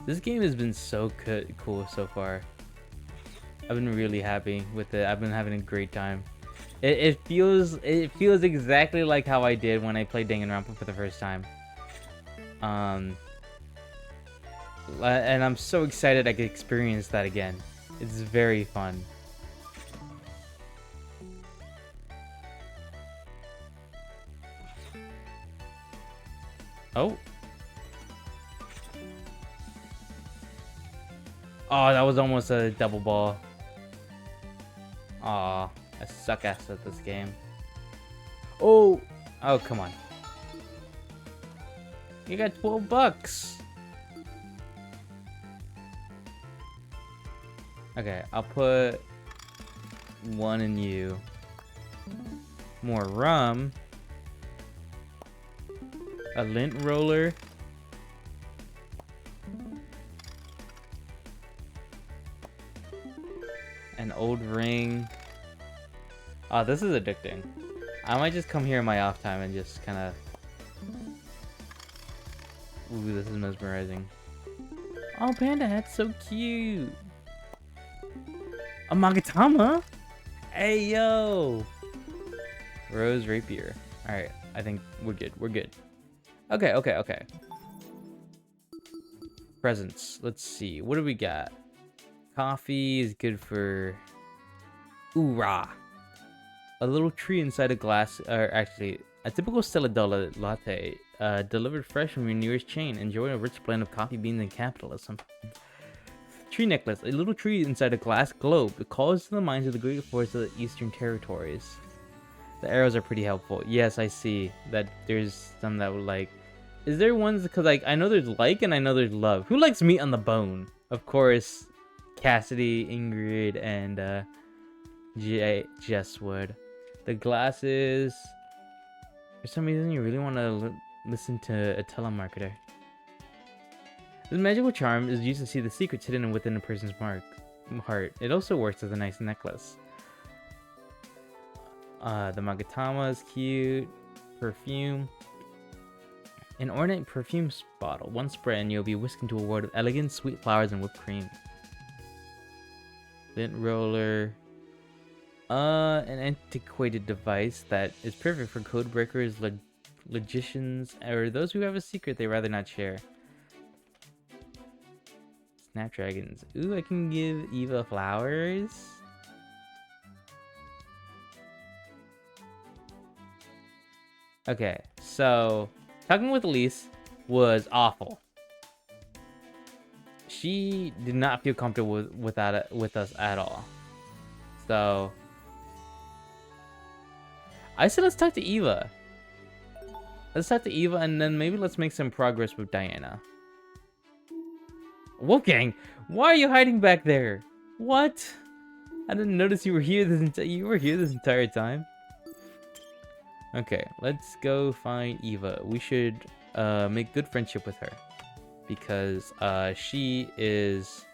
This game has been so cool so far. I've been really happy with it. I've been having a great time. It feels exactly like how I did when I played Danganronpa for the first time. And I'm so excited I could experience that again. It's very fun. Oh. Oh, that was almost a double ball. Aw, I suck ass at this game. Oh! Oh, come on. You got 12 bucks. Okay, I'll put one in you. More rum. A lint roller. An old ring. Oh, this is addicting. I might just come here in my off time and just kind of... Ooh, this is mesmerizing. Oh, Panda, that's so cute. A Magatama? Hey, yo! Rose Rapier. Alright, I think we're good. We're good. Okay, okay, okay. Presents. Let's see. What do we got? Coffee is good for... Oorah! A little tree inside a glass... Or actually, a typical Stella Dolla latte. Delivered fresh from your nearest chain. Enjoy a rich blend of coffee beans and capitalism. Tree necklace. A little tree inside a glass globe. It calls to the minds of the great forests of the Eastern Territories. The arrows are pretty helpful. Yes, I see that there's some that would like... Is there ones... Because like, I know there's like and I know there's love. Who likes meat on the bone? Of course, Cassidy, Ingrid, and Jess would. The glasses... For some reason, you really want to listen to a telemarketer. This magical charm is used to see the secrets hidden within a person's heart. It also works as a nice necklace. The Magatama is cute. Perfume. An ornate perfume bottle. One spray and you'll be whisked into a world of elegant, sweet flowers and whipped cream. Lint roller. An antiquated device that is perfect for code breakers, logicians, or those who have a secret they rather not share. Snapdragons. Ooh, I can give Eva flowers. Okay, so talking with Elise was awful. She did not feel comfortable with us at all. So I said let's talk to Eva. Let's talk to Eva and then maybe let's make some progress with Diana. Wolfgang, why are you hiding back there? What? I didn't notice you were here this entire time. Okay, let's go find Eva. We should make good friendship with her because she is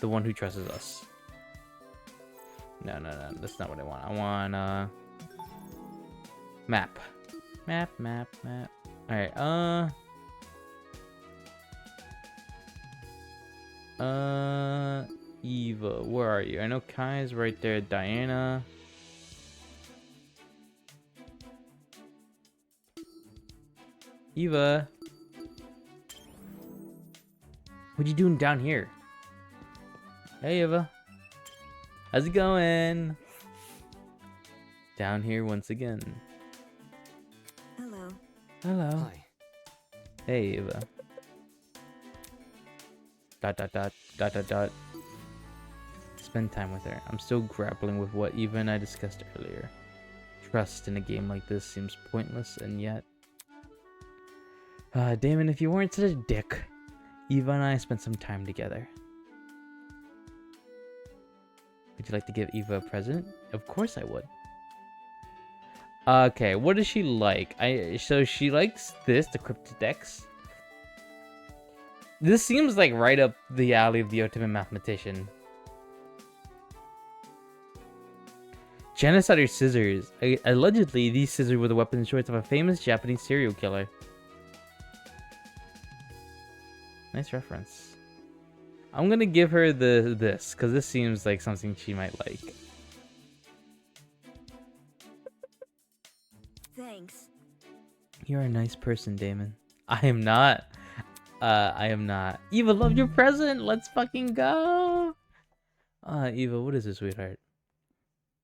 the one who trusts us. No, that's not what I want. I want map. All right, Eva, where are you? I know Kai's right there. Diana. Eva. What you doing down here? Hey, Eva. How's it going? Down here once again. Hello. Hello. Hi. Hey, Eva. ... Spend time with her. I'm still grappling with what Eva and I discussed earlier. Trust in a game like this seems pointless, and yet... Damon, if you weren't such a dick, Eva and I spent some time together. Would you like to give Eva a present? Of course I would. Okay, what does she like? So she likes this, the Cryptodex. This seems like right up the alley of the ultimate mathematician. Genocide scissors. Allegedly, these scissors were the weapon of choice of a famous Japanese serial killer. Nice reference. I'm gonna give her this, because this seems like something she might like. Thanks. You're a nice person, Damon. I am not. I am not. Eva, love your present. Let's fucking go. Eva, what is it, sweetheart?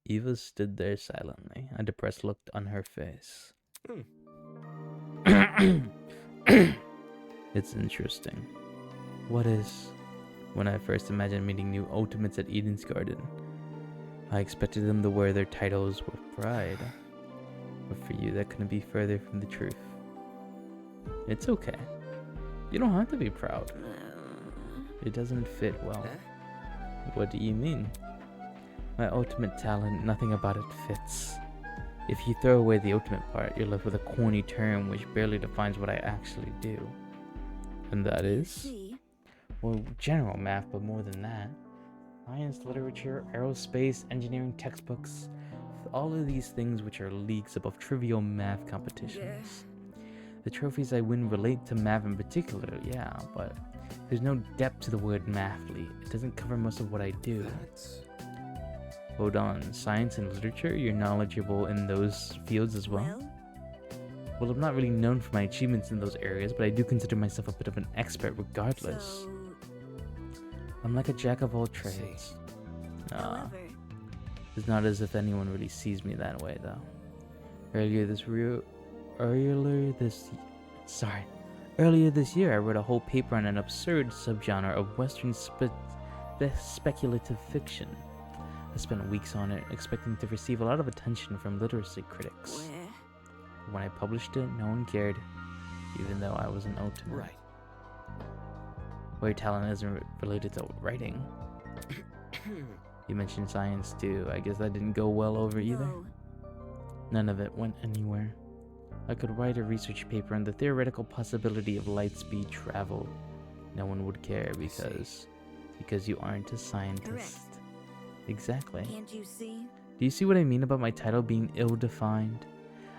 Eva stood there silently, a depressed look on her face. It's interesting. What is? When I first imagined meeting new Ultimates at Eden's Garden, I expected them to wear their titles with pride. But for you, that couldn't be further from the truth. It's okay. You don't have to be proud. It doesn't fit well. What do you mean? My ultimate talent, nothing about it fits. If you throw away the ultimate part, you're left with a corny term which barely defines what I actually do. And that is? See? Well, general math, but more than that. Science, literature, aerospace, engineering textbooks. All of these things which are leagues above trivial math competitions. The trophies I win relate to math in particular, yeah, but there's no depth to the word mathly. It doesn't cover most of what I do. Hold on, science and literature, you're knowledgeable in those fields as well? Well, I'm not really known for my achievements in those areas, but I do consider myself a bit of an expert regardless. So, I'm like a jack of all trades. however, It's not as if anyone really sees me that way, though. Earlier this year, I wrote a whole paper on an absurd subgenre of Western speculative fiction. I spent weeks on it, expecting to receive a lot of attention from literacy critics. where? When I published it, no one cared, even though I was an ultimate. Right. Well, your talent isn't related to writing. You mentioned science too. I guess that didn't go well over either. No. None of it went anywhere. I could write a research paper on the theoretical possibility of light speed travel. No one would care because you aren't a scientist. Correct. Exactly. Can't you see? Do you see what I mean about my title being ill-defined?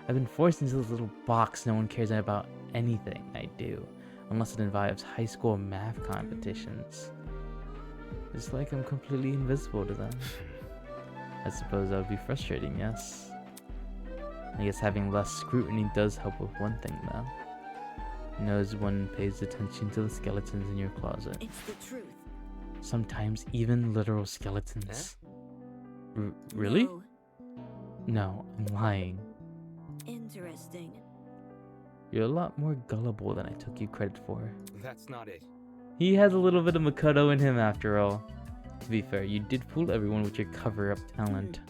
I've been forced into this little box. No one cares about anything I do, unless it involves high school math competitions. It's like I'm completely invisible to them. I suppose that would be frustrating, yes. I guess having less scrutiny does help with one thing, though. No one pays attention to the skeletons in your closet. It's the truth. Sometimes even literal skeletons. Really? No. No, I'm lying. Interesting. You're a lot more gullible than I took you credit for. That's not it. He has a little bit of Makoto in him after all. To be fair, you did fool everyone with your cover-up talent.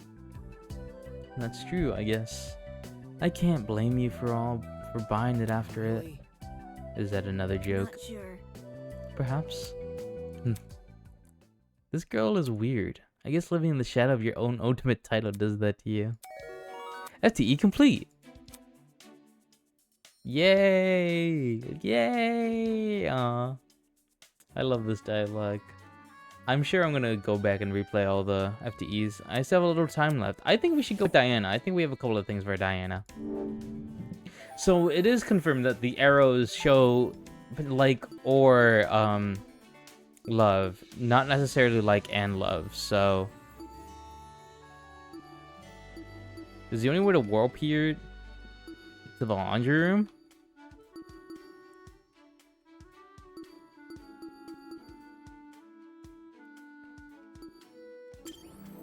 That's true, I guess. I can't blame you for buying it after it. Really? Is that another joke? Not sure. Perhaps? This girl is weird. I guess living in the shadow of your own ultimate title does that to you. FTE complete! Yay! Yay! Aw. I love this dialogue. I'm sure I'm gonna go back and replay all the FTEs. I still have a little time left. I think we should go with Diana. I think we have a couple of things for Diana. So it is confirmed that the arrows show like or love, not necessarily like and love. So is the only way to warp here to the laundry room?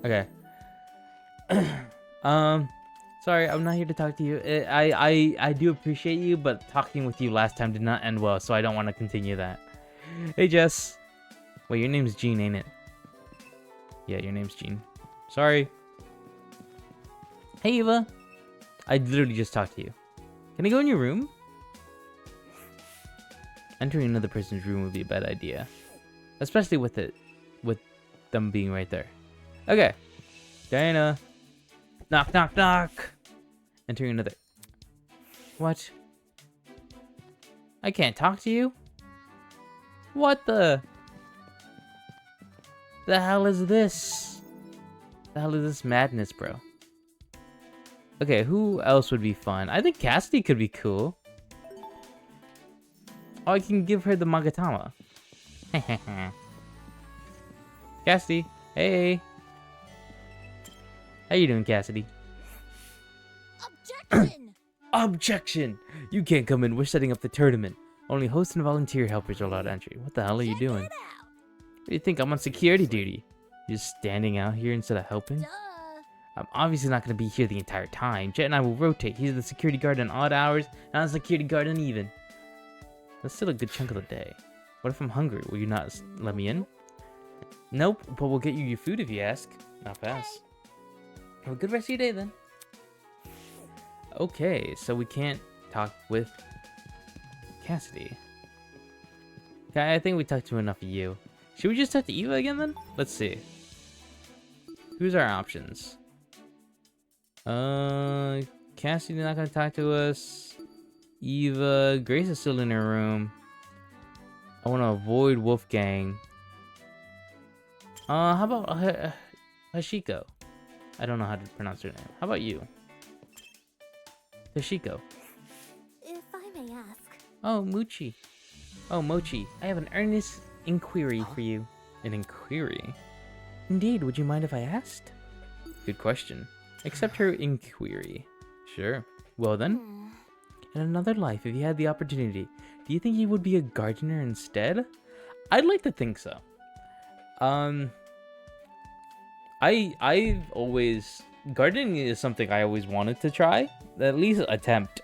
Okay. Sorry, I'm not here to talk to you. I do appreciate you, but talking with you last time did not end well, so I don't want to continue that. Hey, Jess. Wait, your name's Jean, ain't it? Yeah, your name's Jean. Sorry. Hey, Eva. I literally just talked to you. Can I go in your room? Entering another person's room would be a bad idea, especially with them being right there. Okay, Diana. Knock, knock, knock. Entering another. What? I can't talk to you? What the hell is this? The hell is this madness, bro? Okay, who else would be fun? I think Cassidy could be cool. Oh, I can give her the Magatama. Cassidy, hey. How you doing, Cassidy? Objection! Objection! You can't come in. We're setting up the tournament. Only hosts and volunteer helpers are allowed entry. What the hell are you doing? What do you think? I'm on security duty. You're just standing out here instead of helping? Duh. I'm obviously not going to be here the entire time. Jet and I will rotate. He's the security guard on odd hours, and I'm the security guard on even. That's still a good chunk of the day. What if I'm hungry? Will you not let me in? Nope, but we'll get you your food if you ask. Not pass. Have a good rest of your day then. Okay, so we can't talk with Cassidy. Okay, I think we talked to enough of you. Should we just talk to Eva again then? Let's see. Who's our options? Cassidy not gonna talk to us. Eva, Grace is still in her room. I want to avoid Wolfgang. How about Hashiko? I don't know how to pronounce her name. How about you? Hashiko. If I may ask. Oh, Mochi. Oh, Mochi. I have an earnest inquiry for you. An inquiry? Indeed. Would you mind if I asked? Good question. Accept her inquiry. Sure. Well then. In another life, if you had the opportunity, do you think you would be a gardener instead? I'd like to think so. I've always... Gardening is something I always wanted to try. At least attempt.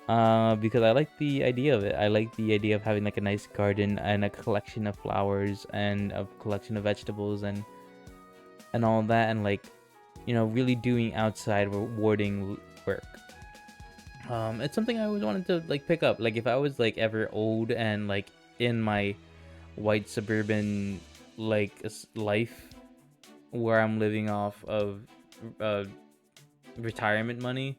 Because I like the idea of it. I like the idea of having like a nice garden and a collection of flowers and a collection of vegetables and all that, and like, you know, really doing outside rewarding work. It's something I always wanted to like pick up. Like if I was like ever old and like in my white suburban like life where I'm living off of retirement money,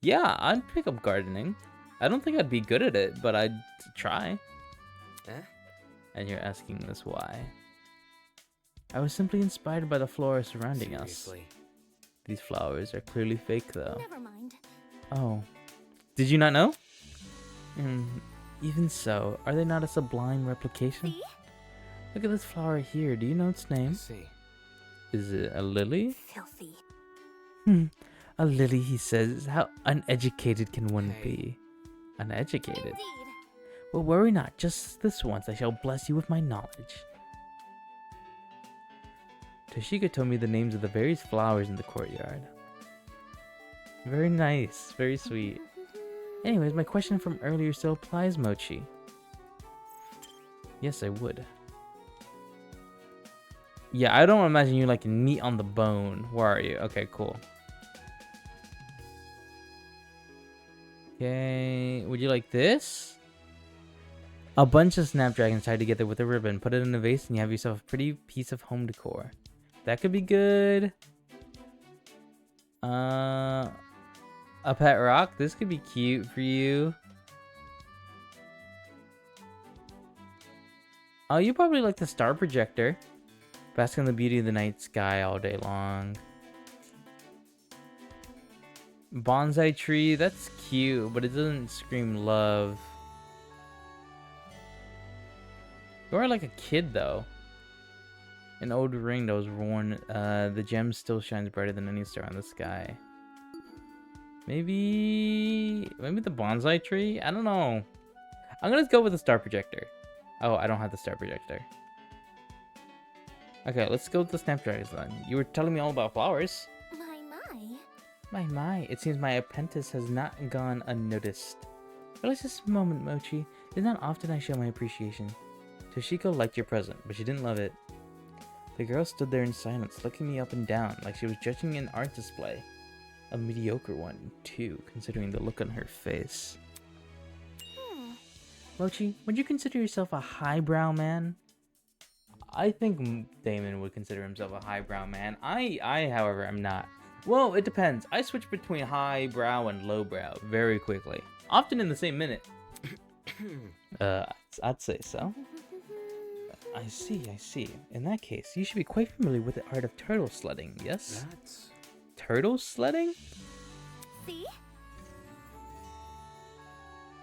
yeah, I'd pick up gardening. I don't think I'd be good at it, but I'd try. And you're asking this why? I was simply inspired by the flora surrounding us. These flowers are clearly fake though. Never mind. Oh. Did you not know? Even so, are they not a sublime replication? See? Look at this flower here. Do you know its name? See. Is it a lily? Filthy. A lily, he says. How uneducated can one Hey. be? Uneducated? Indeed. Well, worry not. Just this once I shall bless you with my knowledge. Toshika told me the names of the various flowers in the courtyard. Very nice. Very sweet. Anyways, my question from earlier still applies, Mochi. Yes, I would. Yeah, I don't imagine you like meat on the bone. Where are you? Okay, cool. Okay, would you like this? A bunch of snapdragons tied together with a ribbon. Put it in a vase and you have yourself a pretty piece of home decor. That could be good. A pet rock. This could be cute for you. Oh, you probably like the star projector. Bask in the beauty of the night sky all day long. Bonsai tree. That's cute, but it doesn't scream love. You are like a kid, though. An old ring that was worn. The gem still shines brighter than any star in the sky. Maybe the bonsai tree? I don't know. I'm gonna go with the star projector. Oh, I don't have the star projector. Okay, let's go with the snapdragons then. You were telling me all about flowers. My. It seems my apprentice has not gone unnoticed. Relax just a moment, Mochi. It's not often I show my appreciation. Toshiko liked your present, but she didn't love it. The girl stood there in silence, looking me up and down, like she was judging an art display. A mediocre one, too, considering the look on her face. Mochi, would you consider yourself a highbrow man? I think Damon would consider himself a highbrow man. I, however, am not. Well, it depends. I switch between highbrow and lowbrow very quickly. Often in the same minute. I'd say so. I see. In that case, you should be quite familiar with the art of turtle sledding, yes? That's... Turtle sledding? See?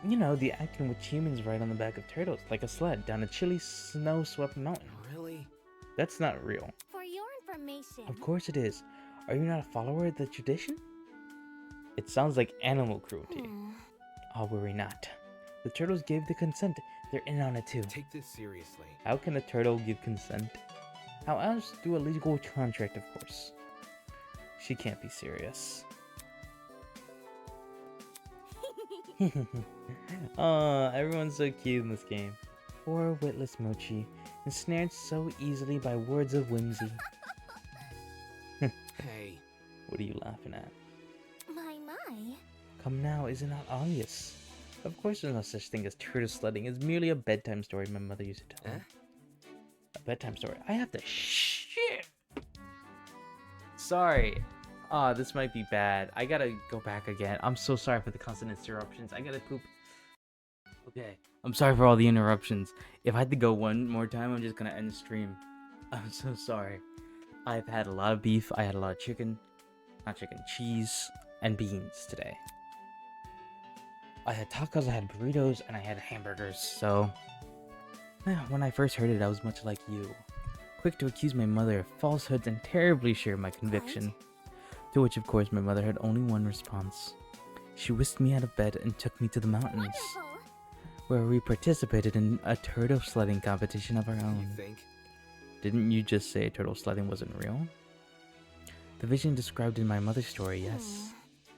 You know, the act in which humans ride on the back of turtles, like a sled, down a chilly, snow-swept mountain. Really? That's not real. For your information. Of course it is. Are you not a follower of the tradition? It sounds like animal cruelty. Hmm. I'll worry not. The turtles gave the consent. They're in on it too. Take this seriously. How can a turtle give consent? How else do a legal contract, of course? She can't be serious. Aw, everyone's so cute in this game. Poor witless Mochi, ensnared so easily by words of whimsy. Hey. What are you laughing at? My. Come now, is it not obvious? Of course there's no such thing as turtle sledding. It's merely a bedtime story my mother used to tell me. A bedtime story. I have to shit. Sorry. This might be bad. I gotta go back again. I'm so sorry for the constant interruptions. I gotta poop. Okay. I'm sorry for all the interruptions. If I had to go one more time, I'm just gonna end the stream. I'm so sorry. I've had a lot of beef. I had a lot of chicken. Not chicken. Cheese. And beans today. I had tacos, I had burritos, and I had hamburgers, so... When I first heard it, I was much like you. Quick to accuse my mother of falsehoods and terribly sure of my conviction. To which, of course, my mother had only one response. She whisked me out of bed and took me to the mountains, Wonderful. where we participated in a turtle sledding competition of our You own. think? Didn't you just say turtle sledding wasn't real? The vision described in my mother's story, yes.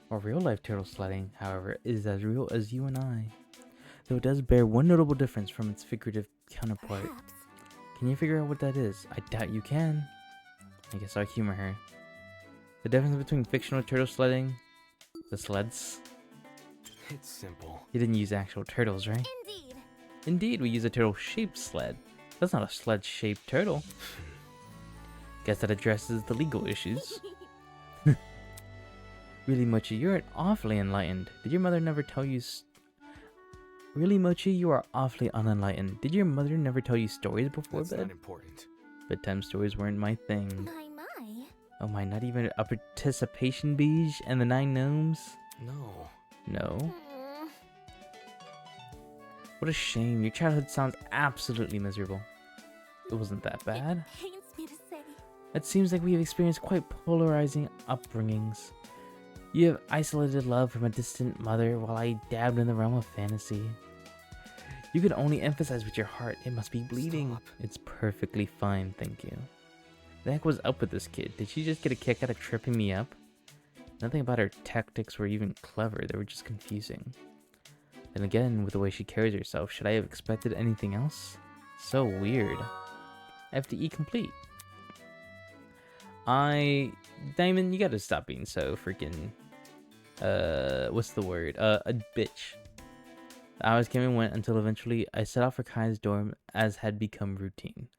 While real-life turtle sledding, however, is as real as you and I, though it does bear one notable difference from its figurative counterpart. Perhaps. Can you figure out what that is? I doubt you can. I guess I'll humor her. The difference between fictional turtle sledding, the sleds. It's simple. You didn't use actual turtles, right? Indeed. Indeed, we use a turtle-shaped sled. That's not a sled-shaped turtle. Guess that addresses the legal issues. Really, Mochi, you're awfully enlightened. Did your mother never tell you... Really, Mochi, you are awfully unenlightened. Did your mother never tell you stories before That's bed? not important. Bedtime stories weren't my thing. My. Oh my, not even a participation beige and the 9 gnomes? No. No. Hmm. What a shame. Your childhood sounds absolutely miserable. It wasn't that bad. It pains me to say. It seems like we have experienced quite polarizing upbringings. You have isolated love from a distant mother, while I dabbed in the realm of fantasy. You could only emphasize with your heart. It must be bleeding. Stop. It's perfectly fine, thank you. The heck was up with this kid? Did she just get a kick out of tripping me up? Nothing about her tactics were even clever. They were just confusing. Then again, with the way she carries herself, should I have expected anything else? So weird. FDE complete. Diamond, you gotta stop being so freaking... what's the word? A bitch. The hours came and went until eventually I set off for Kai's dorm as had become routine.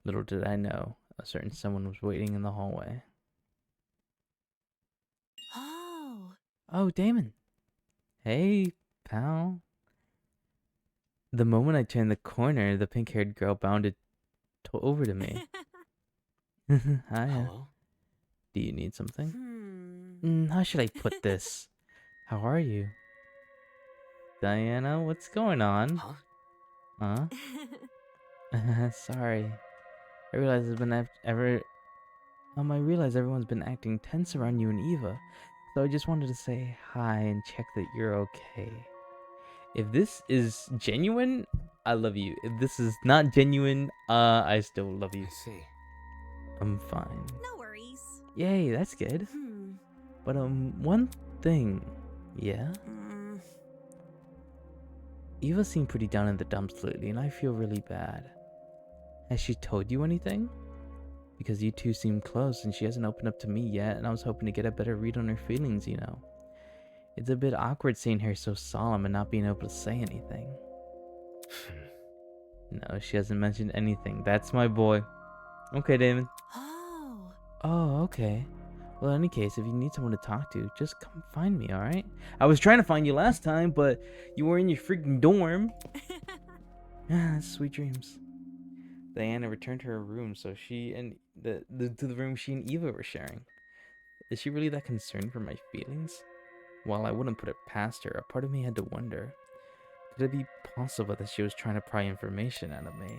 Little did I know, a certain someone was waiting in the hallway. Oh. Oh, Damon. Hey, pal. The moment I turned the corner, the pink-haired girl bounded over to me. Hiya. Hello? Do you need something? Hmm. How should I put this? How are you? Diana, what's going on? Huh? Huh? Sorry. I realize I realize everyone's been acting tense around you and Eva, so I just wanted to say hi and check that you're okay. If this is genuine, I love you. If this is not genuine, I still love you. I see. I'm fine. No worries. Yay, that's good. Hmm. But one thing. Yeah? Mm. Eva seemed pretty down in the dumps lately, and I feel really bad. Has she told you anything? Because you two seem close, and she hasn't opened up to me yet, and I was hoping to get a better read on her feelings, you know. It's a bit awkward seeing her so solemn and not being able to say anything. No, she hasn't mentioned anything. That's my boy. Okay, Damon. Oh. Oh, okay. Well, in any case, if you need someone to talk to, just come find me, alright? I was trying to find you last time, but you were in your freaking dorm. Sweet dreams. Diana returned to her room, so she and to the room she and Eva were sharing. Is she really that concerned for my feelings? While I wouldn't put it past her, a part of me had to wonder, could it be possible that she was trying to pry information out of me?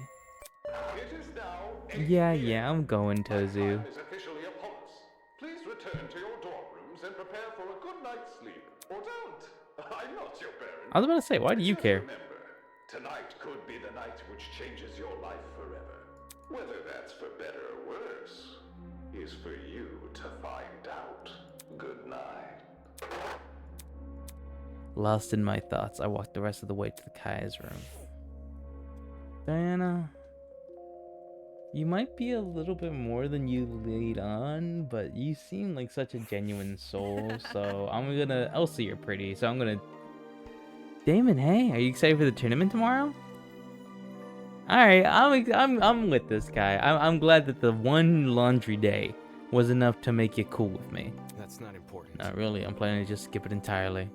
It is now 8 Yeah, I'm going, Tozu. Time is officially upon us. Please return to your dorm rooms and prepare for a good night's sleep. Or don't. I'm not your parent. I was about to say, why do you Just care? Remember, tonight could be the night which changes your life forever. Whether that's for better or worse is for you to find out. Good night. Lost in my thoughts, I walked the rest of the way to the Kaya's room. Diana, you might be a little bit more than you laid on, but you seem like such a genuine soul, so Elsa, you're pretty, so I'm gonna... Damon, hey, are you excited for the tournament tomorrow? Alright, I'm with this guy. I'm glad that the one laundry day was enough to make you cool with me. That's not important. Not really, I'm planning to just skip it entirely.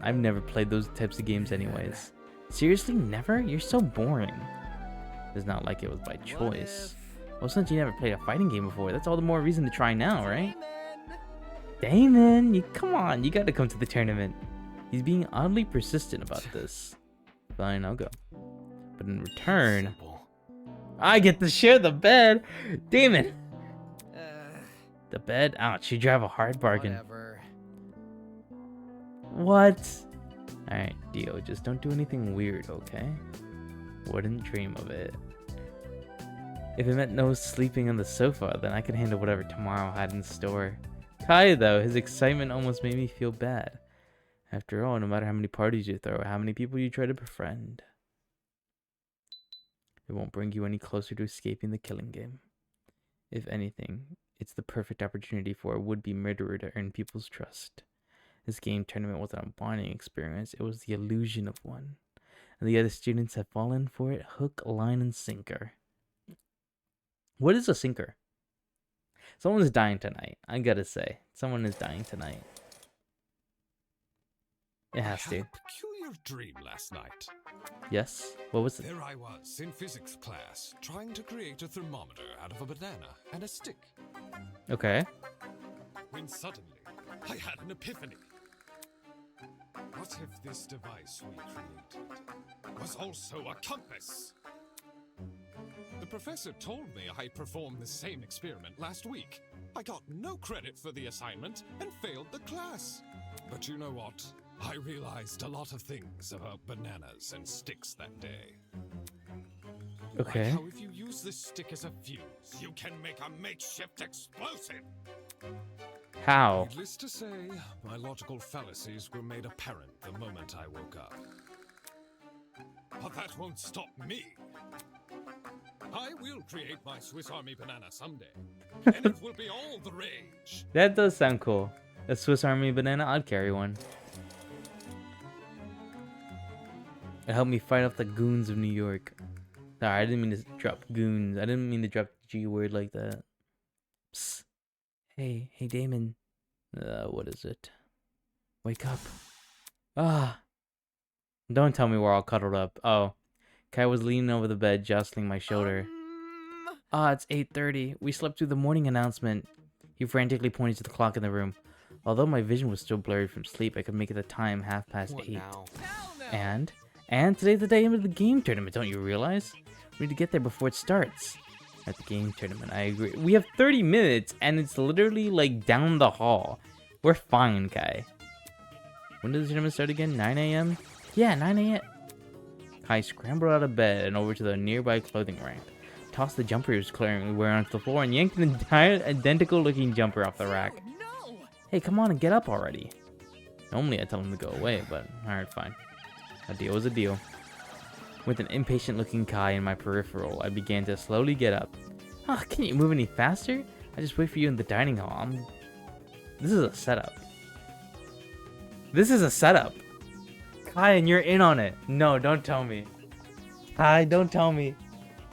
I've never played those types of games anyways. Seriously, never? You're so boring. It's not like it was by choice. Well, since you never played a fighting game before, that's all the more reason to try now, right? Damon, come on, you gotta come to the tournament. He's being oddly persistent about this. Fine, I'll go. But in return, Simple. I get to share the bed. Damon! The bed? Ouch, you drive a hard bargain. Whatever. What? Alright, Dio, just don't do anything weird, okay? Wouldn't dream of it. If it meant no sleeping on the sofa, then I could handle whatever tomorrow had in store. Kai, though, his excitement almost made me feel bad. After all, no matter how many parties you throw, how many people you try to befriend, it won't bring you any closer to escaping the killing game. If anything, it's the perfect opportunity for a would-be murderer to earn people's trust. This game tournament wasn't a bonding experience, it was the illusion of one. And the other students have fallen for it hook, line, and sinker. What is a sinker? Someone's dying tonight. I gotta say, someone is dying tonight. It has I to. had a peculiar dream last night. Yes? What was it? There I was in physics class, trying to create a thermometer out of a banana and a stick. Okay. When suddenly, I had an epiphany. What if this device we created was also a compass? The professor told me I performed the same experiment last week. I got no credit for the assignment and failed the class. But you know what? I realized a lot of things about bananas and sticks that day. Okay. Like how if you use this stick as a fuse, you can make a makeshift explosive. How? Needless to say, my logical fallacies were made apparent the moment I woke up. But that won't stop me. I will create my Swiss Army banana someday, and it will be all the rage. That does sound cool. A Swiss Army banana, I'd carry one. It helped me fight off the goons of New York. Sorry, I didn't mean to drop goons. I didn't mean to drop the G word like that. Psst. Hey Damon. What is it? Wake up. Ah. Don't tell me we're all cuddled up. Oh. Kai was leaning over the bed, jostling my shoulder. It's 8:30. We slept through the morning announcement. He frantically pointed to the clock in the room. Although my vision was still blurred from sleep, I could make it the time 8:30. Now? And today's the day of the game tournament, don't you realize? We need to get there before it starts. At the game tournament, I agree. We have 30 minutes, and it's literally, like, down the hall. We're fine, Kai. When does the tournament start again? 9 a.m.? Yeah, 9 a.m. Kai scrambled out of bed and over to the nearby clothing rack. Tossed the jumper he was clearly wearing onto the floor and yanked an entire identical-looking jumper off the rack. No! Hey, come on and get up already. Normally I tell him to go away, but alright, fine. A deal is a deal. With an impatient-looking Kai in my peripheral, I began to slowly get up. Can you move any faster? I just wait for you in the dining hall. This is a setup. This is a setup. Kai, and you're in on it. No, don't tell me. Kai, don't tell me.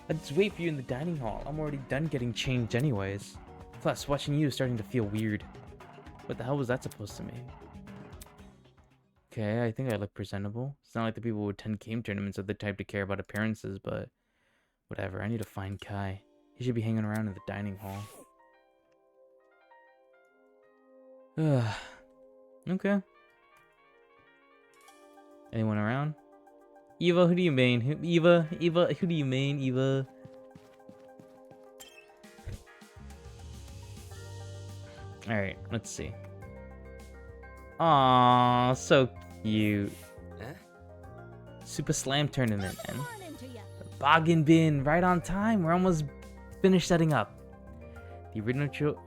I just wait for you in the dining hall. I'm already done getting changed anyways. Plus, watching you is starting to feel weird. What the hell was that supposed to mean? Okay, I think I look presentable. It's not like the people who attend game tournaments are the type to care about appearances, but whatever. I need to find Kai. He should be hanging around in the dining hall. Okay. Anyone around? Eva, who do you mean? Eva, who do you mean, Eva? Alright, let's see. Aww, so cute. Eh? Super Slam Tournament, man. On into ya. Bargain bin, right on time. We're almost finished setting up. The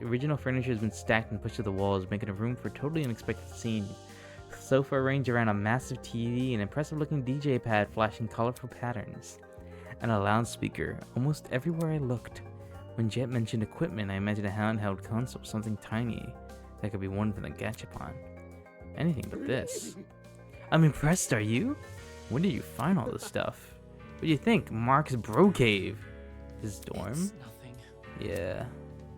original furniture has been stacked and pushed to the walls, making a room for a totally unexpected scene. Sofa arranged around a massive TV, an impressive-looking DJ pad flashing colorful patterns, and a loudspeaker almost everywhere I looked. When Jet mentioned equipment, I imagined a handheld console, something tiny that could be worn from the Gachapon. Anything but this. I'm impressed, are you? When did you find all this stuff? What do you think? Mark's bro cave. His dorm? It's nothing. Yeah.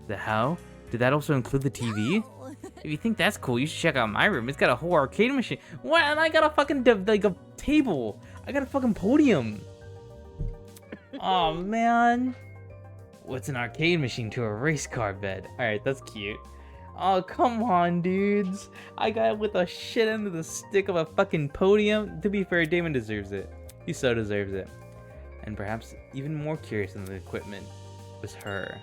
The how? Did that also include the TV? Oh. If you think that's cool, you should check out my room. It's got a whole arcade machine. What? And I got a fucking like a table. I got a fucking podium. Oh man. What's an arcade machine to a race car bed? All right, that's cute. Oh come on, dudes. I got it with a shit end of the stick of a fucking podium. To be fair, Damon deserves it. He so deserves it. And perhaps even more curious than the equipment was her.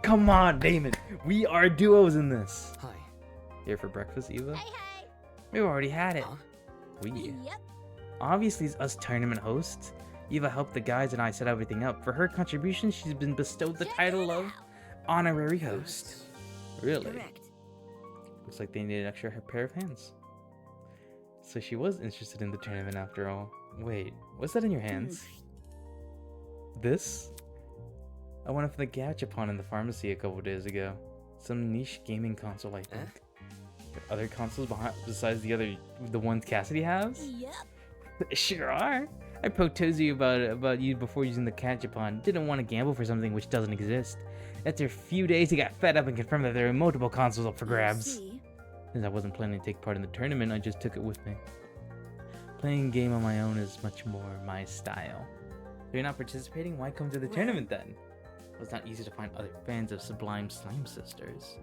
Come on, Damon. We are duos in this. Hi. Here for breakfast, Eva? Hey, hey. We've already had it. Huh? We. Yep. Obviously, it's us tournament hosts. Eva helped the guys and I set everything up. For her contribution, she's been bestowed the Check title it of out. honorary host. Really? Correct. Looks like they need an extra pair of hands. So she was interested in the tournament after all. Wait, what's that in your hands? This? I went up for the Gachapon in the pharmacy a couple days ago. Some niche gaming console, I think. Other consoles besides the ones Cassidy has? Yep. Sure are. I proposed to you about you before using the Gachapon. Didn't want to gamble for something which doesn't exist. After a few days, he got fed up and confirmed that there were multiple consoles up for grabs. See? Since I wasn't planning to take part in the tournament, I just took it with me. Playing a game on my own is much more my style. If you're not participating, why come to the tournament then? Well, it's not easy to find other fans of Sublime Slime Sisters.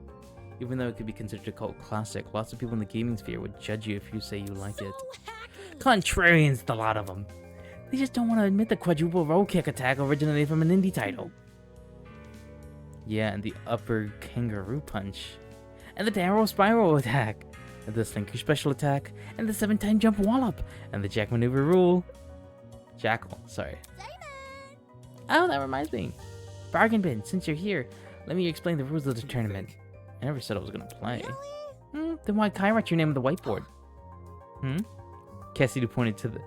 Even though it could be considered a cult classic, lots of people in the gaming sphere would judge you if you say you like it. Hacking. Contrarians, the lot of them. They just don't want to admit the quadruple roll kick attack originated from an indie title. Yeah, and the upper kangaroo punch. And the down roll spiral attack. And the slinker special attack. And the 7-time jump wallop. And the jack maneuver rule. Jackal, sorry. Oh, that reminds me. Bargain bin, since you're here, let me explain the rules of the tournament. I never said I was gonna play. Then why Kai write your name on the whiteboard? Cassidy pointed to the...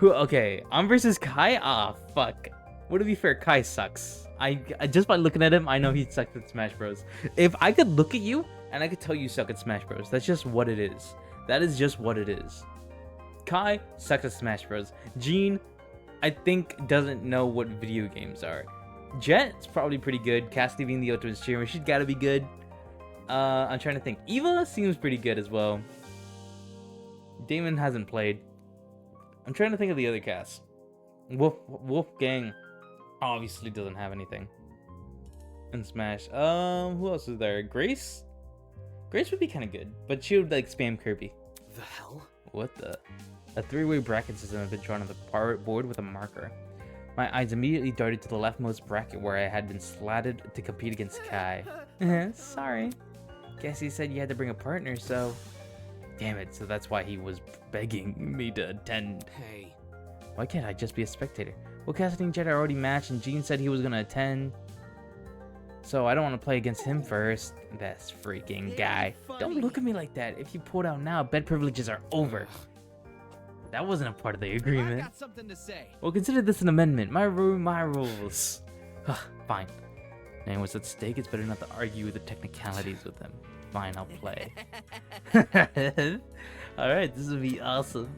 Okay, I'm versus Kai? Ah, fuck. Well, to be fair, Kai sucks. I just by looking at him, I know he sucks at Smash Bros. If I could look at you, and I could tell you suck at Smash Bros. That's just what it is. That is just what it is. Kai sucks at Smash Bros. Jean, I think, doesn't know what video games are. Jet's probably pretty good. Cassidy being the ultimate streamer, she's gotta be good. I'm trying to think. Eva seems pretty good as well. Damon hasn't played. I'm trying to think of the other cast. Wolfgang obviously doesn't have anything in Smash. Who else is there? Grace? Grace would be kind of good, but she would like spam Kirby. The hell? What the? A three-way bracket system had been drawn on the board with a marker. My eyes immediately darted to the leftmost bracket where I had been slatted to compete against Kai. Sorry. Guess he said you had to bring a partner, so... Damn it, so that's why he was begging me to attend. Hey. Why can't I just be a spectator? Well, Cassidy and Jet are already matched, and Gene said he was gonna attend. So I don't want to play against him first. This freaking guy. Don't look at me like that. If you pulled out now, bed privileges are over. That wasn't a part of the I agreement. got something to say. Well, consider this an amendment. My room, my rules. Fine. Knowing what's at stake, it's better not to argue the technicalities with him. Fine, I'll play. Alright, this will be awesome.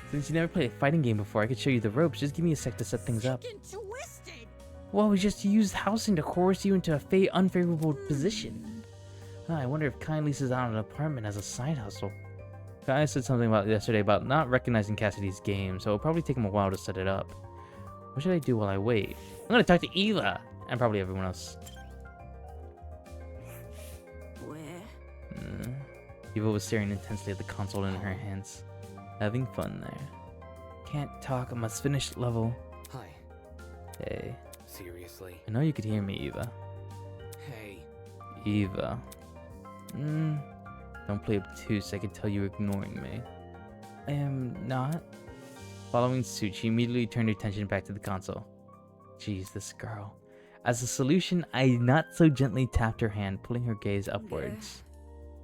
Since you never played a fighting game before, I could show you the ropes. Just give me a sec to set things up. Freaking twisted. Well, we just used housing to coerce you into a unfavorable position. I wonder if Kai leases out an apartment as a side hustle. Kai said something about yesterday about not recognizing Cassidy's game, so it'll probably take him a while to set it up. What should I do while I wait? I'm gonna talk to Eva and probably everyone else. Where? Eva was staring intensely at the console in her hands, having fun there. Can't talk, I must finish level. Hi. Hey, Seriously? I know you could hear me, Eva. Hey. Eva. Don't play obtuse, I can tell you're ignoring me. I am not. Following suit, she immediately turned her attention back to the console. Jeez, this girl. As a solution, I not so gently tapped her hand, pulling her gaze upwards.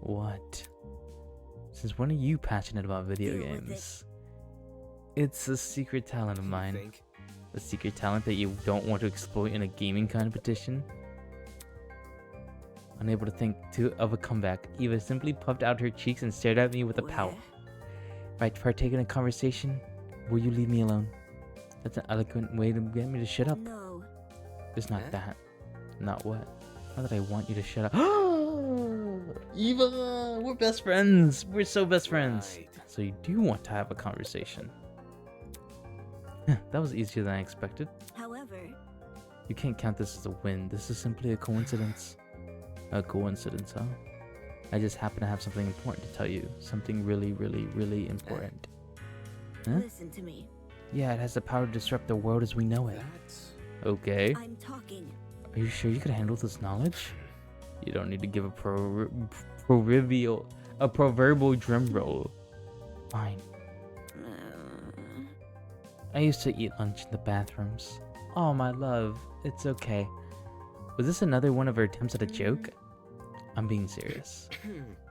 What? Since when are you passionate about video Deal with games? It's a secret talent of You mine. think? A secret talent that you don't want to exploit in a gaming competition? Unable to think of a comeback, Eva simply puffed out her cheeks and stared at me with a pout. If I partake in a conversation, will you leave me alone? That's an eloquent way to get me to shut up. No. It's not Huh? that. Not what? Not that I want you to shut up. Eva! We're best friends! We're so best friends! Right. So you do want to have a conversation. That was easier than I expected. However, You can't count this as a win. This is simply a coincidence. A coincidence, huh? I just happen to have something important to tell you. Something really, really, really important. Huh? listen to me. Yeah, it has the power to disrupt the world as we know it. That's... Okay. I'm talking. Are you sure you can handle this knowledge? You don't need to give a proverbial drum roll. Fine. I used to eat lunch in the bathrooms. Oh, my love. It's okay. Was this another one of her attempts at a joke? I'm being serious.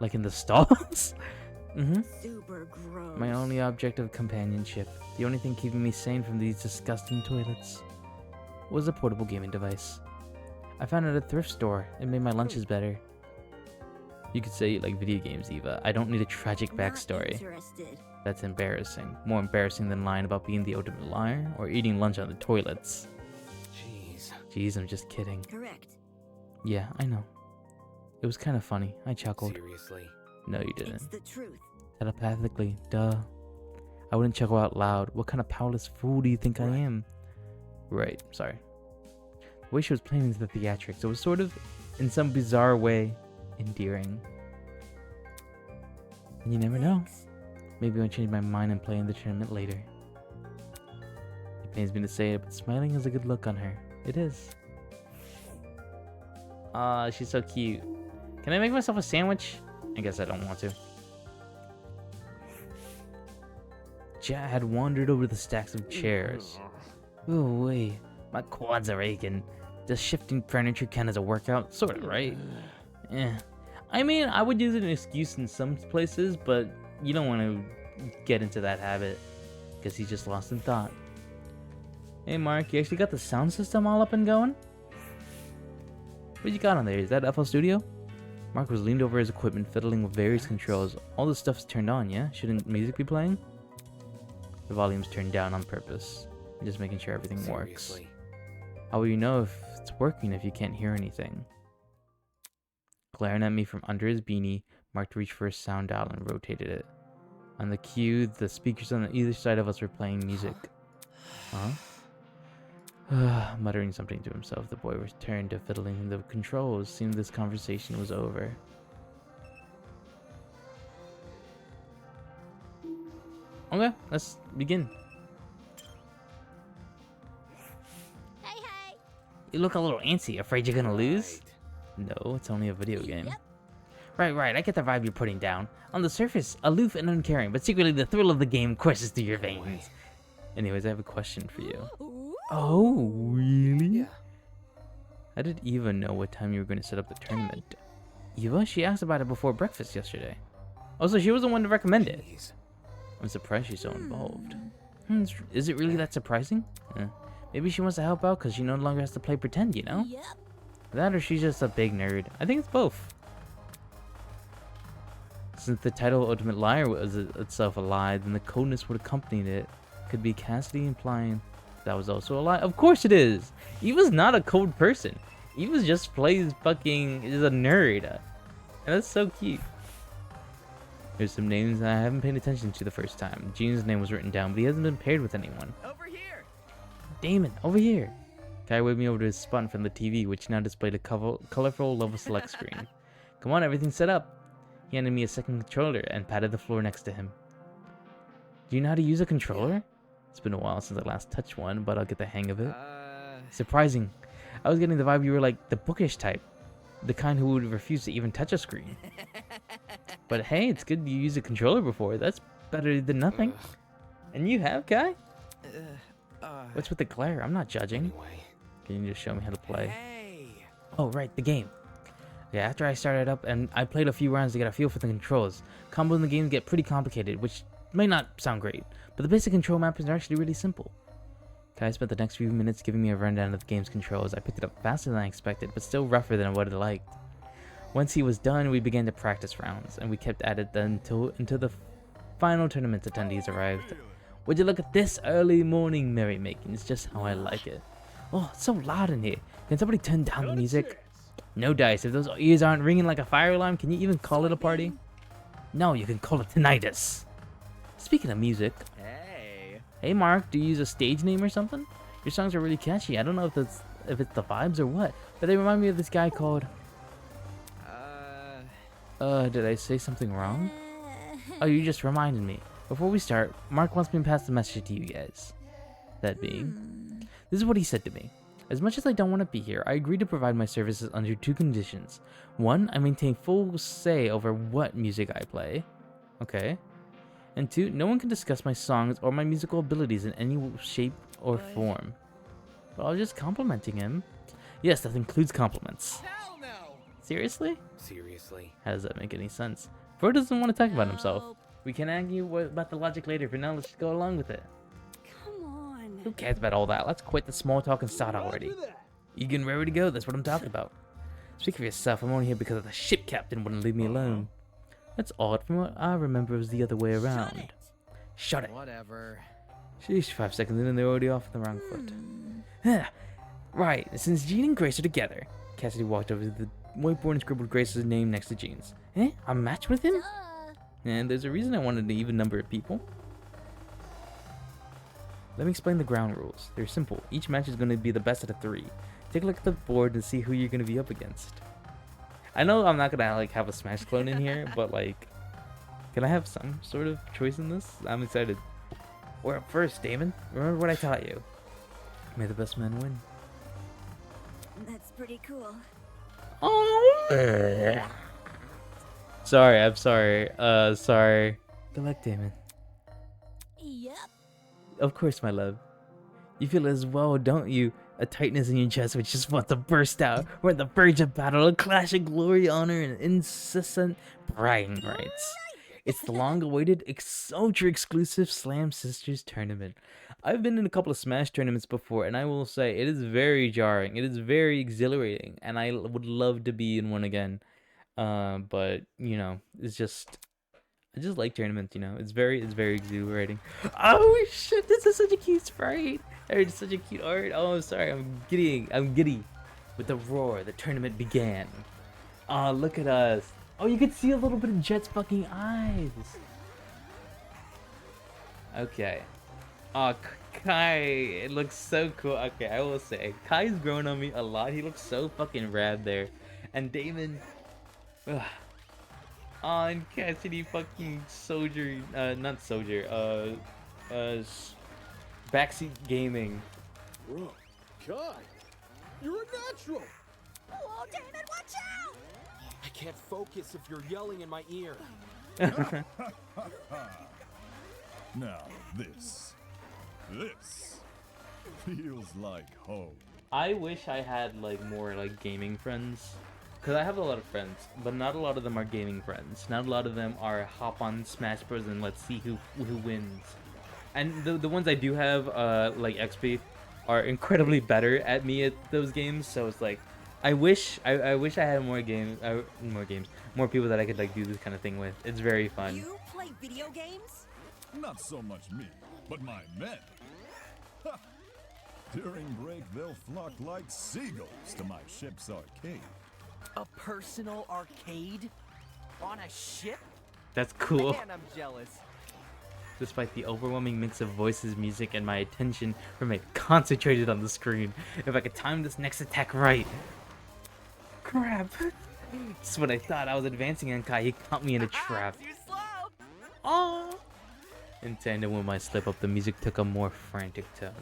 Like in the stalls? Super gross. My only object of companionship, the only thing keeping me sane from these disgusting toilets, was a portable gaming device. I found it at a thrift store. It made my lunches better. You could say you like video games, Eva. I don't need a tragic Not backstory. interested. That's embarrassing. More embarrassing than lying about being the ultimate liar or eating lunch on the toilets. Jeez. Jeez, I'm just kidding. Correct. Yeah, I know. It was kind of funny. I chuckled. Seriously. No, you didn't. It's the truth. Telepathically, duh. I wouldn't chuckle out loud. What kind of powerless fool do you think I Right. am? Right, sorry. The way she was playing into the theatrics, it was sort of, in some bizarre way, endearing. And you never know. Thanks. Maybe I'll change my mind and play in the tournament later. It pains me to say it, but smiling is a good look on her. It is. Ah, she's so cute. Can I make myself a sandwich? I guess I don't want to. Jat had wandered over the stacks of chairs. Oh, wait. My quads are aching. Does shifting furniture count as a workout? Sort of, right? Eh. I mean, I would use it as an excuse in some places, but you don't want to get into that habit because he's just lost in thought. Hey, Mark, you actually got the sound system all up and going? What you got on there? Is that FL Studio? Mark was leaned over his equipment, fiddling with various controls. All the stuff's turned on, yeah? Shouldn't music be playing? The volume's turned down on purpose. I'm just making sure everything works. Seriously. How will you know if it's working if you can't hear anything? Glaring at me from under his beanie, Mark reached for his sound dial and rotated it. On the cue, the speakers on either side of us were playing music. Huh? Muttering something to himself, the boy returned to fiddling the controls, seeing this conversation was over. Okay, let's begin. Hey, hey. You look a little antsy, afraid you're gonna lose? Right. No, it's only a video game. Yep. Right, I get the vibe you're putting down. On the surface, aloof and uncaring, but secretly the thrill of the game courses through your veins. Anyways, I have a question for you. Ooh. Oh, really? Yeah. How did Eva know what time you were going to set up the tournament? Eva? She asked about it before breakfast yesterday. Oh, so she was the one to recommend it. Jeez. I'm surprised she's so involved. Is it really that surprising? Maybe she wants to help out because she no longer has to play pretend, you know? Yep. That or she's just a big nerd. I think it's both. Since the title Ultimate Liar was itself a lie, then the coldness would accompany it. Could be Cassidy implying that was also a lie. Of course it is! Eva's not a cold person. Eva just plays fucking... is a nerd. And that's so cute. There's some names that I haven't paid attention to the first time. Gene's name was written down, but he hasn't been paired with anyone. Over here. Damon, over here. Kai waved me over to his spot in front of the TV, which now displayed a colorful level select screen. Come on, everything's set up. He handed me a second controller and patted the floor next to him. Do you know how to use a controller? It's been a while since I last touched one, but I'll get the hang of it. Surprising. I was getting the vibe you were like the bookish type. The kind who would refuse to even touch a screen. But hey, it's good you used a controller before. That's better than nothing. And you have, Kai? What's with the glare? I'm not judging. Anyway. Can you just show me how to play? Hey. Oh, right, the game. Yeah, after I started up and I played a few rounds to get a feel for the controls, combos in the game get pretty complicated, which may not sound great, but the basic control mappings are actually really simple. Kai spent the next few minutes giving me a rundown of the game's controls. I picked it up faster than I expected, but still rougher than what I liked. Once he was done, we began to practice rounds, and we kept at it until the final tournament attendees arrived. Would you look at this early morning merrymaking? It's just how I like it. Oh, it's so loud in here. Can somebody turn down the music? No dice. If those ears aren't ringing like a fire alarm, can you even call it a party? No, you can call it tinnitus. Speaking of music. Hey Mark, do you use a stage name or something? Your songs are really catchy. I don't know if it's the vibes or what, but they remind me of this guy called... did I say something wrong? Oh, you just reminded me. Before we start, Mark wants me to pass the message to you guys. That being, this is what he said to me. As much as I don't want to be here, I agree to provide my services under 2 conditions. 1, I maintain full say over what music I play. Okay. And 2, no one can discuss my songs or my musical abilities in any shape or form. But I was just complimenting him. Yes, that includes compliments. Hell no. Seriously? Seriously. How does that make any sense? Fro doesn't want to talk about himself. We can argue about the logic later. For now, let's just go along with it. Come on. Who cares about all that? Let's quit the small talk and start already. You getting ready to go? That's what I'm talking about. Speak for yourself. I'm only here because the ship captain wouldn't leave me alone. That's odd. From what I remember, it was the other way around. Shut it. Whatever. Sheesh, 5 seconds in and they're already off on the wrong foot. Right, since Jean and Grace are together. Cassidy walked over to the whiteboard and scribbled Grace's name next to Jean's. A match with him? And there's a reason I wanted an even number of people. Let me explain the ground rules. They're simple. Each match is going to be the best out of 3. Take a look at the board and see who you're going to be up against. I know I'm not going to have a Smash clone in here, but can I have some sort of choice in this? I'm excited. We're up first, Damon. Remember what I taught you. May the best man win. That's pretty cool. Oh. Sorry, I'm sorry. Sorry. Good luck, Damon. Yep. Of course, my love. You feel as well, don't you? A tightness in your chest which just wants to burst out. We're at the verge of battle, a clash of glory, honor, and incessant bragging rights. It's the long-awaited, ultra exclusive Slam Sisters tournament. I've been in a couple of Smash tournaments before, and I will say it is very jarring. It is very exhilarating, and I would love to be in one again. But you know, it's just I just like tournaments. You know, it's very exhilarating. Oh shit! This is such a cute sprite. It's such a cute art. Oh, I'm sorry. I'm giddy. With the roar, the tournament began. Oh, look at us. Oh, you can see a little bit of Jet's fucking eyes. Okay. Oh, Kai, it looks so cool. Okay, I will say, Kai's grown on me a lot. He looks so fucking rad there. And Damon... Ugh. Oh, and Cassidy fucking Soldier... not Soldier, Backseat Gaming. Bro, Kai, you're a natural! Oh, Damon, watch out! I can't focus if you're yelling in my ear. Now, this feels like home. I wish I had more gaming friends, because I have a lot of friends, but not a lot of them are gaming friends. Not a lot of them are hop on Smash Bros and let's see who wins. And the ones I do have, like XP, are incredibly better at me at those games. So it's like, I wish I had more people that I could do this kind of thing with. It's very fun. You play video games? Not so much me, but my men. Ha! During break, they'll flock like seagulls to my ship's arcade. A personal arcade? On a ship? That's cool. Man, I'm jealous. Despite the overwhelming mix of voices, music, and my attention remained concentrated on the screen. If I could time this next attack right. Crap. Just when I thought I was advancing on Kai, he caught me in a trap. Too slow. Oh! In tandem with my slip up, the music took a more frantic tone.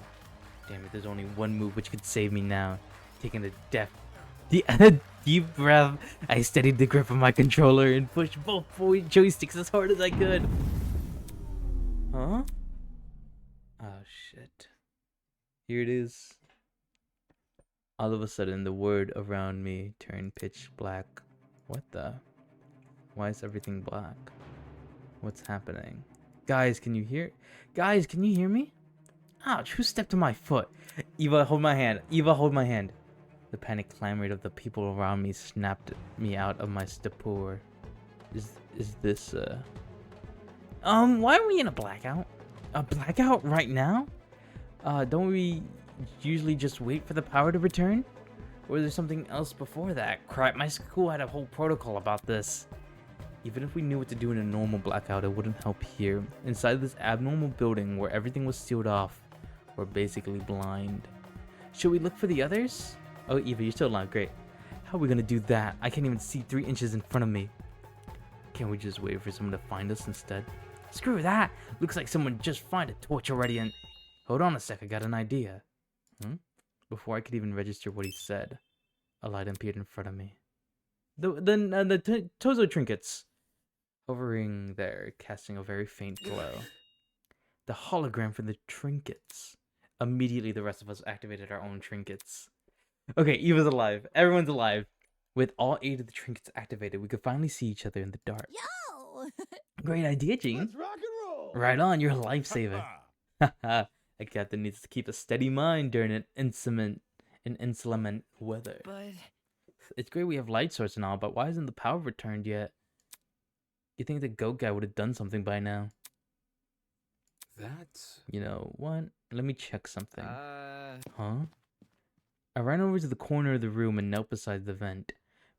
Damn it, there's only one move which could save me now. Taking the A deep breath. I steadied the grip of my controller and pushed both joysticks as hard as I could. Huh? Oh shit. Here it is. All of a sudden, the world around me turned pitch black. What the? Why is everything black? What's happening? Guys, can you hear? Guys, can you hear me? Ouch, who stepped on my foot? Eva, hold my hand. Eva, hold my hand. The panic clamor of the people around me snapped me out of my stupor. Is this, why are we in a blackout? A blackout right now? Don't we usually just wait for the power to return? Or is there something else before that? Crap, my school had a whole protocol about this. Even if we knew what to do in a normal blackout, it wouldn't help here. Inside this abnormal building where everything was sealed off, we're basically blind. Should we look for the others? Oh, Eva, you're still alive. Great. How are we gonna do that? I can't even see 3 inches in front of me. Can't we just wait for someone to find us instead? Screw that! Looks like someone just found a torch already and... Hold on a sec, I got an idea. Before I could even register what he said, a light appeared in front of me. The Tozo trinkets. Hovering there, casting a very faint glow. The hologram for the trinkets. Immediately, the rest of us activated our own trinkets. Okay, Eva's alive. Everyone's alive. With all 8 of the trinkets activated, we could finally see each other in the dark. Yo! Great idea, Gene. Let's rock and roll. Right on, you're a lifesaver. Haha. A captain needs to keep a steady mind during an inclement weather. But It's great we have light source and all, but why isn't the power returned yet? You think the goat guy would have done something by now? That's... You know what? Let me check something. uh, I ran over to the corner of the room and knelt beside the vent.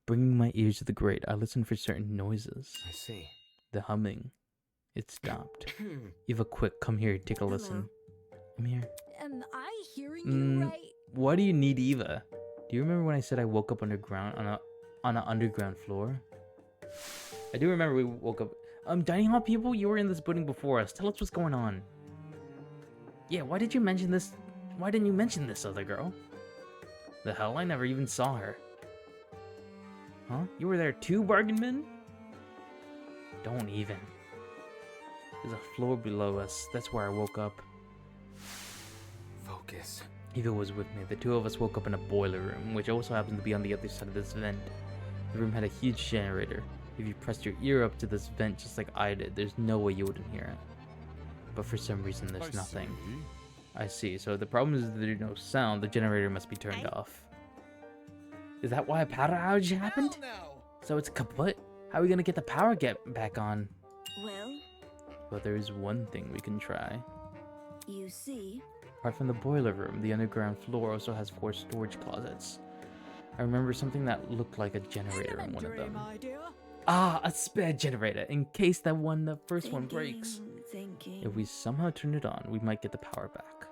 Bringing my ears to the grate, I listened for certain noises. I see. The humming. It stopped. Eva, quick, come here, take a listen. I'm here. Am I hearing you right? Why do you need Eva? Do you remember when I said I woke up underground on an underground floor? I do remember we woke up. Dining hall people, you were in this building before us. Tell us what's going on. Yeah, why did you mention this? Why didn't you mention this other girl? The hell, I never even saw her. Huh? You were there too, bargain bin? Don't even. There's a floor below us. That's where I woke up. Focus. Eva was with me. The 2 of us woke up in a boiler room, which also happened to be on the other side of this vent. The room had a huge generator. If you pressed your ear up to this vent just like I did, there's no way you wouldn't hear it. But for some reason, there's nothing. I see. So the problem is that there's no sound. The generator must be turned off. Is that why a power outage happened? So it's kaput? How are we gonna get the power back on? Well, there is one thing we can try. you see, Apart from the boiler room, the underground floor also has 4 storage closets. I remember something that looked like a generator in one of them. Ah, a spare generator, in case the first one breaks. thinking. If we somehow turn it on, we might get the power back.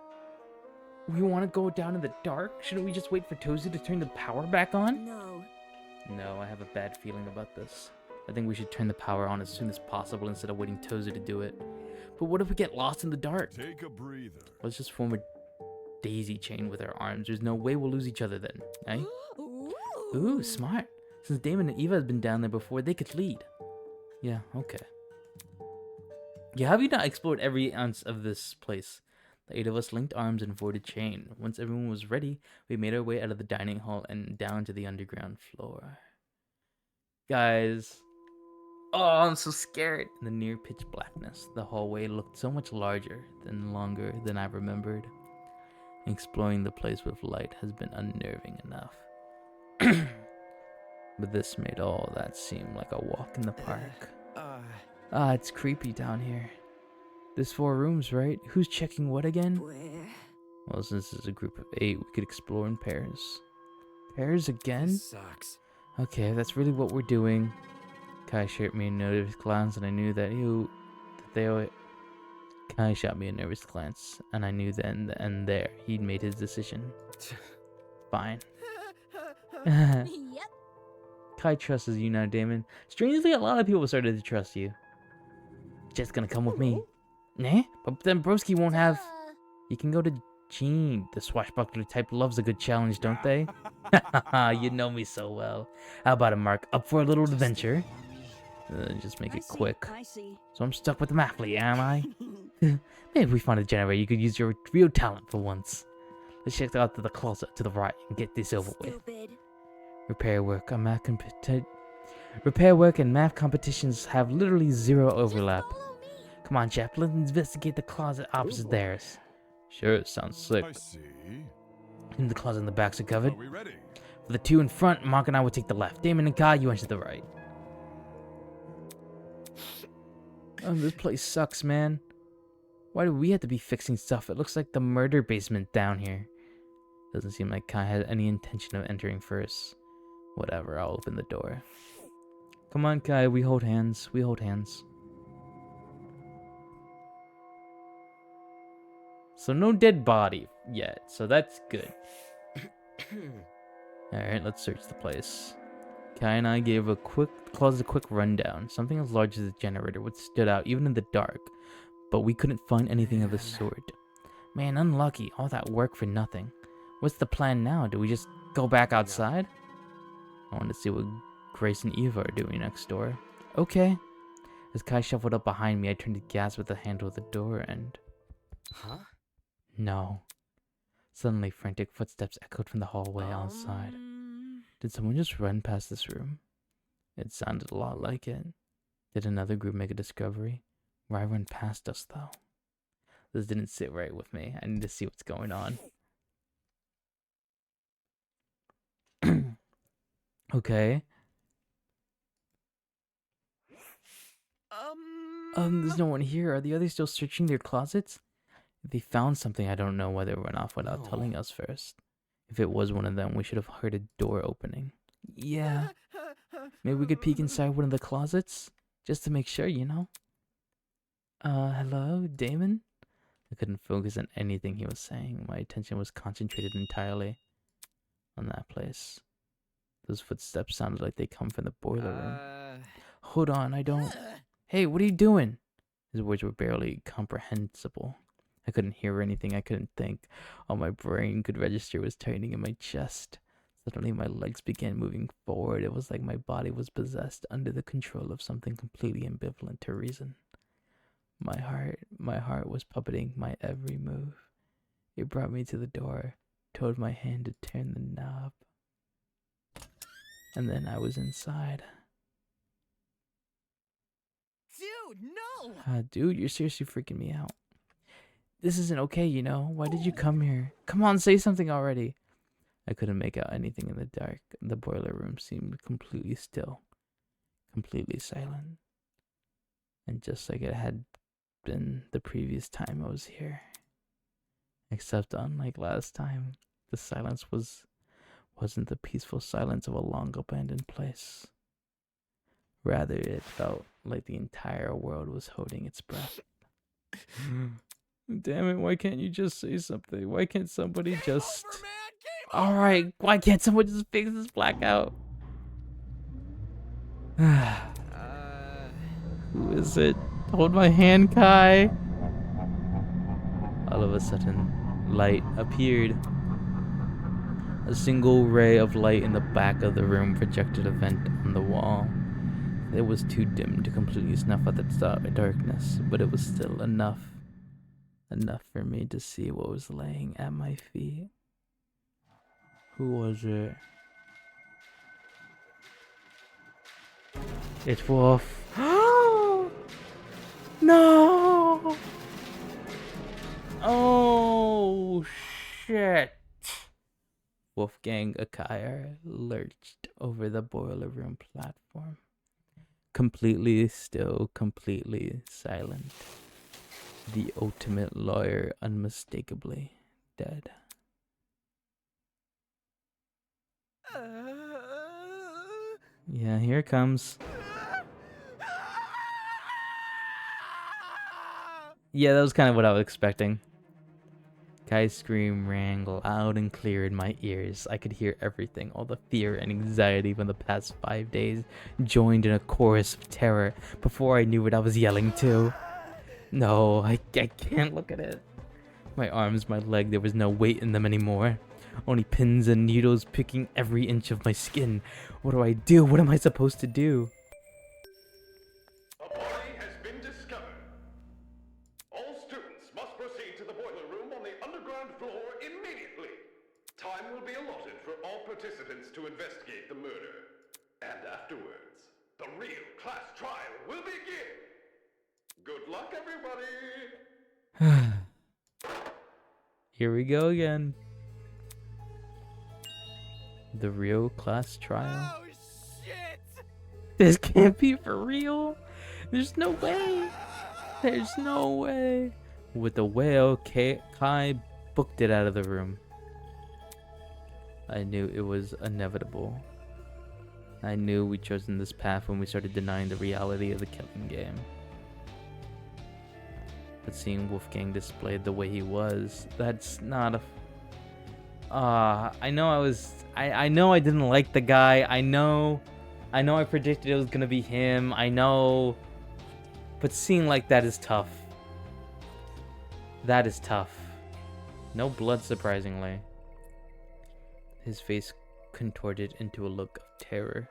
We want to go down in the dark? Shouldn't we just wait for Tozu to turn the power back on? No, No, I have a bad feeling about this. I think we should turn the power on as soon as possible instead of waiting Tozu to do it. But what if we get lost in the dark? Take a breather. Let's just form a daisy chain with our arms. There's no way we'll lose each other then, eh? Ooh, smart. Since Damon and Eva have been down there before, they could lead. Yeah, okay. Yeah, have you not explored every ounce of this place? The 8 of us linked arms and formed a chain. Once everyone was ready, we made our way out of the dining hall and down to the underground floor. Guys. Oh, I'm so scared. In the near pitch blackness, the hallway looked so much larger and longer than I remembered. Exploring the place with light has been unnerving enough. But this made all that seem like a walk in the park. It's creepy down here. There's 4 rooms, right? Who's checking what again? where? Well, since it's a group of 8, we could explore in pairs. Pairs again? Sucks. Okay, if that's really what we're doing. Kai shot me a nervous glance, and I knew that Kai shot me a nervous glance, and I knew then and there he'd made his decision. Fine. Yep. Kai trusts you now, Damon. Strangely, a lot of people started to trust you. Just gonna come with me. Nah, but then Broski won't have... He can go to Gene, the swashbuckler type loves a good challenge, don't they? You know me so well. How about it, Mark? Up for a little adventure? Just make it quick. I see. So I'm stuck with the Maply, am I? Maybe if we find a generator, you could use your real talent for once. Let's check out to the closet to the right and get this over with. Stupid. Repair work and math competitions have literally zero overlap. Come on, chap, let's investigate the closet opposite theirs. Sure, sounds sick. I see. In the closet in the backs are covered. Are we ready? For the two in front, Mark and I will take the left. Damon and Kai, you enter the right. This place sucks, man. Why do we have to be fixing stuff? It looks like the murder basement down here. Doesn't seem like Kai had any intention of entering first. Whatever, I'll open the door. Come on, Kai, we hold hands. We hold hands. So no dead body yet, so that's good. Alright, let's search the place. Kai and I gave a quick rundown. Something as large as a generator would stood out even in the dark, but we couldn't find anything of the sort. Man, unlucky. All that work for nothing. What's the plan now? Do we just go back outside? I want to see what Grace and Eva are doing next door. Okay. As Kai shuffled up behind me, I turned to gasp at the handle of the door and... Huh? No. Suddenly, frantic footsteps echoed from the hallway outside. Did someone just run past this room? It sounded a lot like it. Did another group make a discovery? Why run past us, though? This didn't sit right with me. I need to see what's going on. Okay. There's no one here. Are the others still searching their closets? If they found something, I don't know why they went off without telling us first. If it was one of them, we should have heard a door opening. Yeah. Maybe we could peek inside one of the closets? Just to make sure, you know? Hello, Damon? I couldn't focus on anything he was saying. My attention was concentrated entirely on that place. Those footsteps sounded like they come from the boiler room. Hold on, I don't... Hey, what are you doing? His words were barely comprehensible. I couldn't hear anything, I couldn't think. All my brain could register was tightening in my chest. Suddenly my legs began moving forward. It was like my body was possessed under the control of something completely ambivalent to reason. My heart was puppeting my every move. It brought me to the door, told my hand to turn the knob. And then I was inside. Dude, no! Dude, you're seriously freaking me out. This isn't okay, you know? Why did you come here? Come on, say something already. I couldn't make out anything in the dark. The boiler room seemed completely still. Completely silent. And just like it had been the previous time I was here. Except unlike last time, the silence wasn't the peaceful silence of a long abandoned place. Rather, it felt like the entire world was holding its breath. Damn it, why can't you just say something? Why can't somebody just... Alright, why can't someone just fix this blackout? Who is it? Hold my hand, Kai. All of a sudden, light appeared. A single ray of light in the back of the room projected a vent on the wall. It was too dim to completely snuff out the darkness, but it was still enough for me to see what was laying at my feet. Who was it? It's Wolf. No! Oh, shit. Wolfgang Akire lurched over the boiler room platform. Completely still, completely silent. The ultimate lawyer unmistakably dead. Yeah, here it comes. Yeah, that was kind of what I was expecting. Kai's scream rang loud and clear in my ears. I could hear everything, all the fear and anxiety from the past 5 days joined in a chorus of terror. Before I knew it, I was yelling too. No, I can't look at it. My arms, my leg, there was no weight in them anymore. Only pins and needles picking every inch of my skin. What do I do? What am I supposed to do? A body has been discovered. All students must proceed to the boiler room on the underground floor immediately. Time will be allotted for all participants to investigate the murder. And afterwards, the real class trial will begin. Good luck, everybody! Here we go again. The real class trial. Oh shit! This can't be for real. There's no way. There's no way. With the whale, Kai booked it out of the room. I knew it was inevitable. I knew we'd chosen this path when we started denying the reality of the killing game. But seeing Wolfgang displayed the way he was, that's not a... I know I didn't like the guy. I know I predicted it was gonna be him. I know. But seeing like that is tough. That is tough. No blood, surprisingly. His face contorted into a look of terror.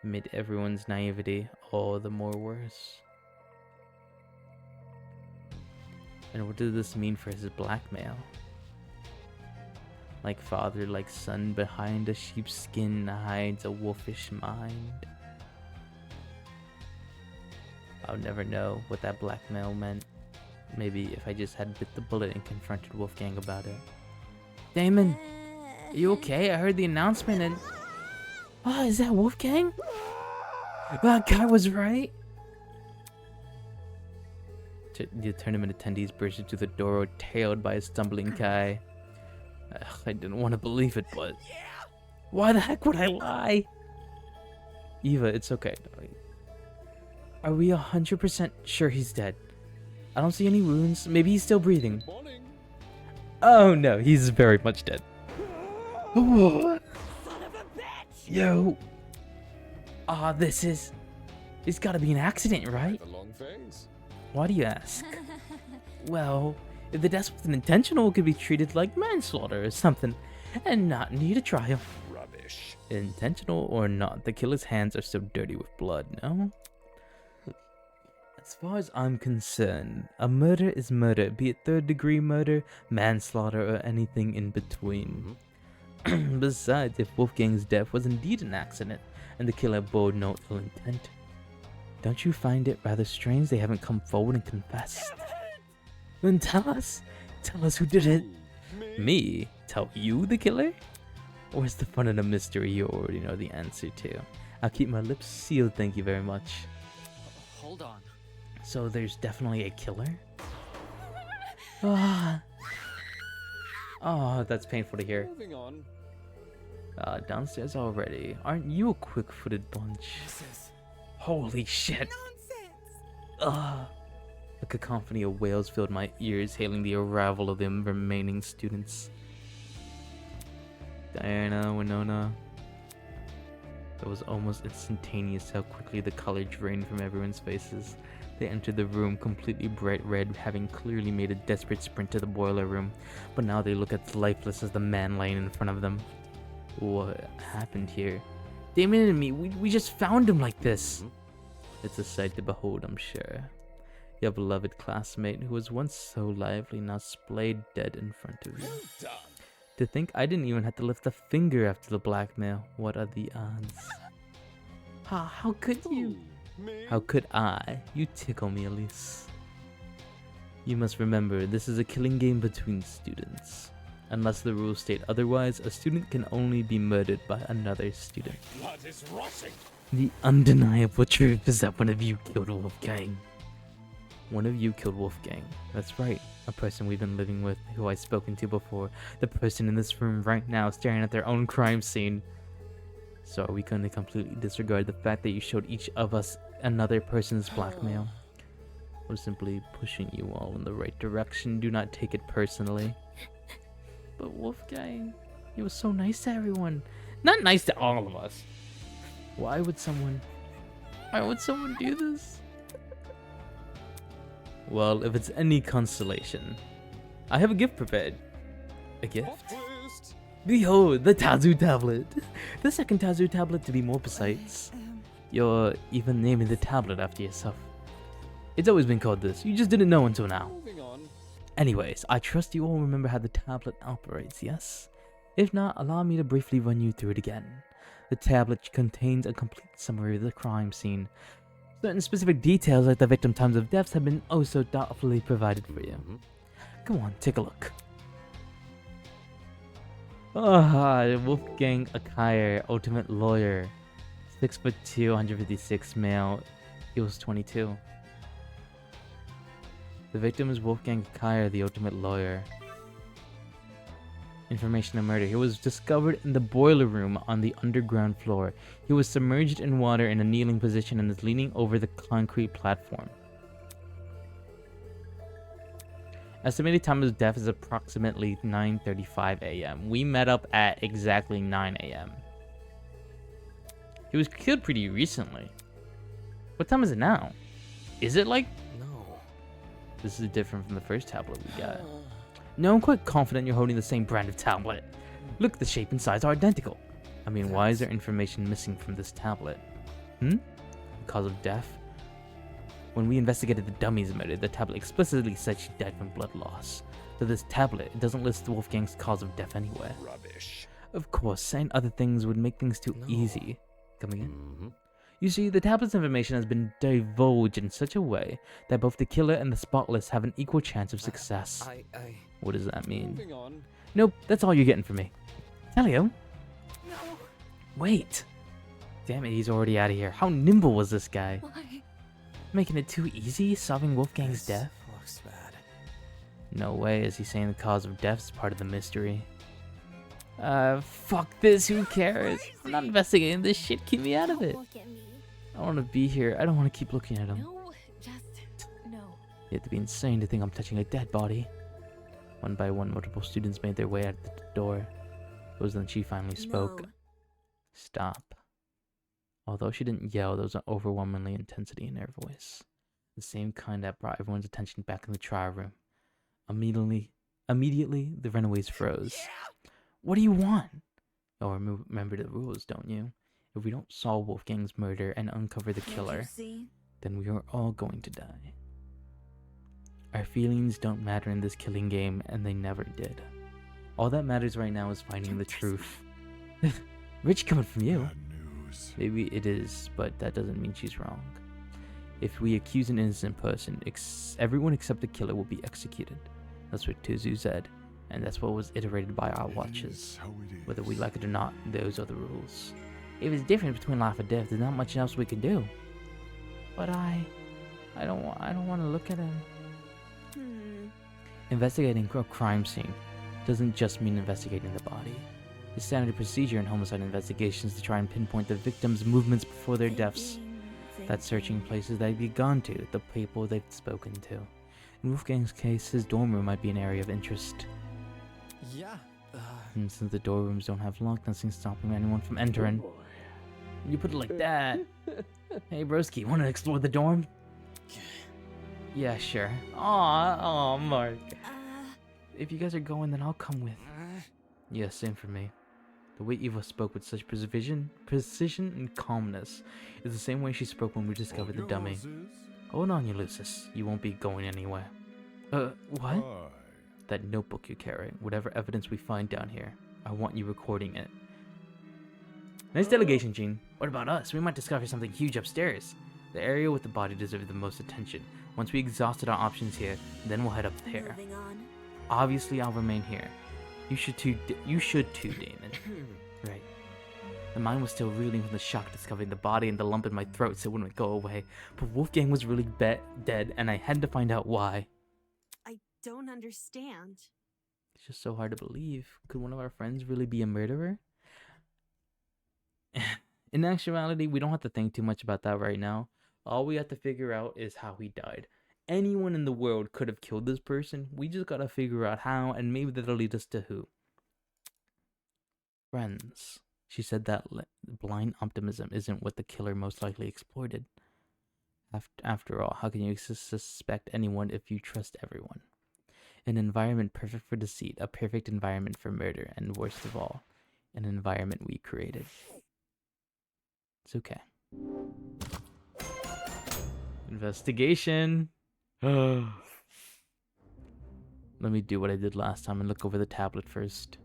Made everyone's naivety all the more worse. And what does this mean for his blackmail? Like father, like son, behind a sheepskin hides a wolfish mind. I'll never know what that blackmail meant. Maybe if I just had bit the bullet and confronted Wolfgang about it. Damon, are you okay? I heard the announcement and... Oh, is that Wolfgang? That guy was right. The tournament attendees burst into the door, tailed by a stumbling Kai. I didn't want to believe it, but... Why the heck would I lie? Eva, it's okay, darling. Are we 100% sure he's dead? I don't see any wounds. Maybe he's still breathing. Oh no, he's very much dead. Oh. Yo. This is... It's gotta be an accident, right? Why do you ask? Well, if the death was intentional, it could be treated like manslaughter or something, and not need a trial. Rubbish. Intentional or not, the killer's hands are so dirty with blood, no? As far as I'm concerned, a murder is murder, be it third-degree murder, manslaughter, or anything in between. Besides, if Wolfgang's death was indeed an accident, and the killer bore no ill intent, don't you find it rather strange they haven't come forward and confessed? Then tell us who did it. Me? Tell you the killer? Or is the fun of the mystery you already know the answer to? I'll keep my lips sealed, thank you very much. Hold on. So there's definitely a killer? Ah. Oh, that's painful to hear. Moving on. Downstairs already. Aren't you a quick-footed bunch? Holy shit. A cacophony of wails filled my ears, hailing the arrival of the remaining students. Diana, Winona. It was almost instantaneous how quickly the color drained from everyone's faces. They entered the room completely bright red, having clearly made a desperate sprint to the boiler room, but now they look as lifeless as the man laying in front of them. What happened here? Damon and me, we just found him like this. It's a sight to behold, I'm sure. Your beloved classmate who was once so lively now splayed dead in front of you. To think I didn't even have to lift a finger after the blackmail. What are the odds? How could you? How could I? You tickle me, Elise. You must remember, this is a killing game between students. Unless the rules state otherwise, a student can only be murdered by another student. Blood is rushing. The undeniable truth is that one of you killed Wolfgang. One of you killed Wolfgang. That's right, a person we've been living with, who I've spoken to before. The person in this room right now staring at their own crime scene. So are we going to completely disregard the fact that you showed each of us another person's blackmail? We're simply pushing you all in the right direction. Do not take it personally. But Wolfgang, he was so nice to everyone. Not nice to all of us. Why would someone do this? Well, if it's any consolation, I have a gift prepared. A gift? Plot twist! Behold, the Tazu tablet. The second Tazu tablet, to be more precise. You're even naming the tablet after yourself. It's always been called this. You just didn't know until now. Moving on. Anyways, I trust you all remember how the tablet operates, yes? If not, allow me to briefly run you through it again. The tablet contains a complete summary of the crime scene. Certain specific details like the victim times of deaths have been oh so thoughtfully provided for you. Come on, take a look. Wolfgang Akire, Ultimate Lawyer. 6'2", 156 male, equals 22. The victim is Wolfgang Akire, the Ultimate Lawyer. Information of murder. He was discovered in the boiler room on the underground floor. He was submerged in water in a kneeling position and is leaning over the concrete platform. Estimated time of death is approximately 9:35 a.m. We met up at exactly 9 a.m. He was killed pretty recently. What time is it now? Is it like... No. This is different from the first tablet we got. No, I'm quite confident you're holding the same brand of tablet. Look, the shape and size are identical. I mean, why is there information missing from this tablet? The cause of death? When we investigated the dummy's murder, the tablet explicitly said she died from blood loss. So this tablet, it doesn't list Wolfgang's cause of death anywhere. Rubbish. Of course, saying other things would make things too easy. Come again? You see, the tablet's information has been divulged in such a way that both the killer and the spotless have an equal chance of success. What does that mean? Moving on. Nope, that's all you're getting from me. Telio? No. Wait. Damn it, he's already out of here. How nimble was this guy? Why? Making it too easy, solving Wolfgang's death? Looks bad. No way is he saying the cause of death is part of the mystery. Fuck this, who cares? I'm not investigating this shit, keep me out of it. Look at me. I want to be here, I don't want to keep looking at him. No, just no. You have to be insane to think I'm touching a dead body. One by one, multiple students made their way out the door. It was then she finally spoke. No. Stop. Although she didn't yell, there was an overwhelmingly intensity in her voice. The same kind that brought everyone's attention back in the trial room. Immediately, the runaways froze. What do you want? Oh, remember the rules, don't you? If we don't solve Wolfgang's murder and uncover the killer, then we are all going to die. Our feelings don't matter in this killing game, and they never did. All that matters right now is finding the truth. Rich coming from you. Bad news. Maybe it is, but that doesn't mean she's wrong. If we accuse an innocent person, everyone except the killer will be executed. That's what Tuzu said, and that's what was iterated by our watches. How it is. Whether we like it or not, those are the rules. If it's different between life and death, there's not much else we can do. But I don't want to look at him. Investigating a crime scene doesn't just mean investigating the body. It's standard procedure in homicide investigations to try and pinpoint the victim's movements before their deaths. That's searching places they've gone to, the people they've spoken to. In Wolfgang's case, his dorm room might be an area of interest. Yeah. And since the dorm rooms don't have lock, nothing's stopping anyone from entering. You put it like that. Hey, broski, wanna explore the dorm? Yeah, sure. Aw, Mark. If you guys are going, then I'll come with. Yeah, same for me. The way Eva spoke with such precision and calmness is the same way she spoke when we discovered the dummy. Hold on, Ulysses. You won't be going anywhere. What? That notebook you're carrying, whatever evidence we find down here, I want you recording it. Nice delegation, Gene. What about us? We might discover something huge upstairs. The area with the body deserves the most attention. Once we exhausted our options here, then we'll head up there. Moving on. Obviously, I'll remain here. You should too, Damon. Right. The mind was still reeling from the shock discovering the body and the lump in my throat, so it wouldn't go away. But Wolfgang was really dead, and I had to find out why. I don't understand. It's just so hard to believe. Could one of our friends really be a murderer? In actuality, we don't have to think too much about that right now. All we have to figure out is how he died. Anyone in the world could have killed this person. We just gotta figure out how, and maybe that'll lead us to who. Friends. She said that blind optimism isn't what the killer most likely exploited. After all, how can you suspect anyone if you trust everyone? An environment perfect for deceit, a perfect environment for murder, and worst of all, an environment we created. It's okay. Investigation. Let me do what I did last time and look over the tablet first.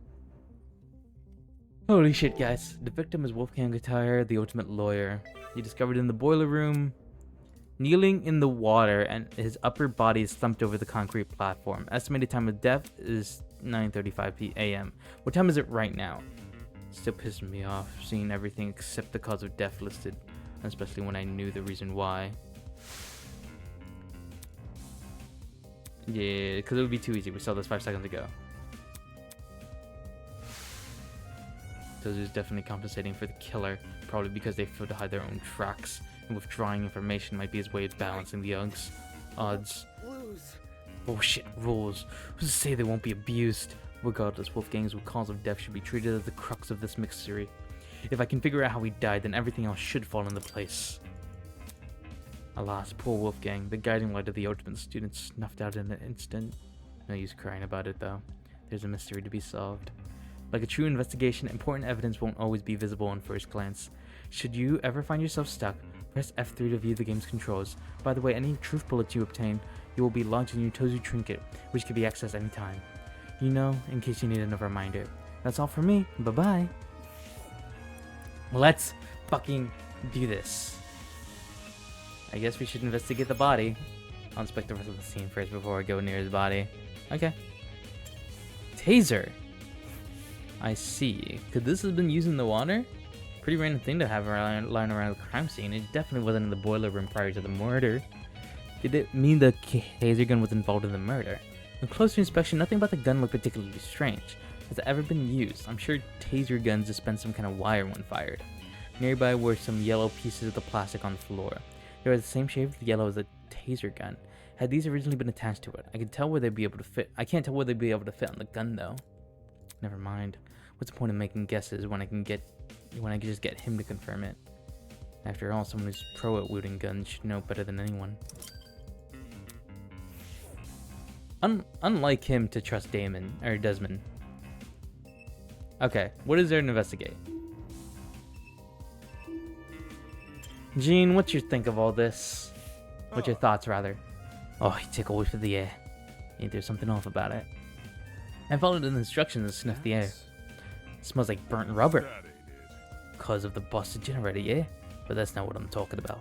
Holy shit, guys. The victim is Wolfgang Guitar, the ultimate lawyer. He discovered in the boiler room, kneeling in the water, and his upper body is slumped over the concrete platform. Estimated time of death is 9:35 a.m. What time is it right now? Still pissing me off, seeing everything except the cause of death listed, especially when I knew the reason why. Yeah, because it would be too easy. We saw this 5 seconds ago. So it was definitely compensating for the killer, probably because they failed to hide their own tracks, and withdrawing information might be his way of balancing the odds. Bullshit rules. Who's to say they won't be abused? Regardless, Wolfgang's cause of death should be treated as the crux of this mystery. If I can figure out how he died, then everything else should fall into place. Alas, poor Wolfgang, the guiding light of the ultimate student, snuffed out in an instant. No use crying about it, though. There's a mystery to be solved. Like a true investigation, important evidence won't always be visible on first glance. Should you ever find yourself stuck, press F3 to view the game's controls. By the way, any truth bullets you obtain, you will be logged in your Tozu trinket, which can be accessed anytime. You know, in case you need another reminder. That's all for me. Bye-bye. Let's fucking do this. I guess we should investigate the body. I'll inspect the rest of the scene first before I go near his body. Okay. Taser. I see. Could this have been used in the water? Pretty random thing to have lying around the crime scene. It definitely wasn't in the boiler room prior to the murder. Did it mean the taser gun was involved in the murder? On closer inspection, nothing about the gun looked particularly strange. Has it ever been used? I'm sure taser guns dispense some kind of wire when fired. Nearby were some yellow pieces of the plastic on the floor. They were the same shade of yellow as a taser gun. Had these originally been attached to it, I can't tell where they'd be able to fit on the gun though. Never mind. What's the point of making guesses when I can just get him to confirm it? After all, someone who's pro at wielding guns should know better than anyone. Unlike him to trust Desmond. Okay, what is there to investigate? Gene, what's your think of all this? What's your thoughts, rather? Oh, he took a whiff of the air. Ain't there something off about it? I followed the instructions and sniffed the air. It smells like burnt rubber. Cause of the busted generator, yeah? But that's not what I'm talking about.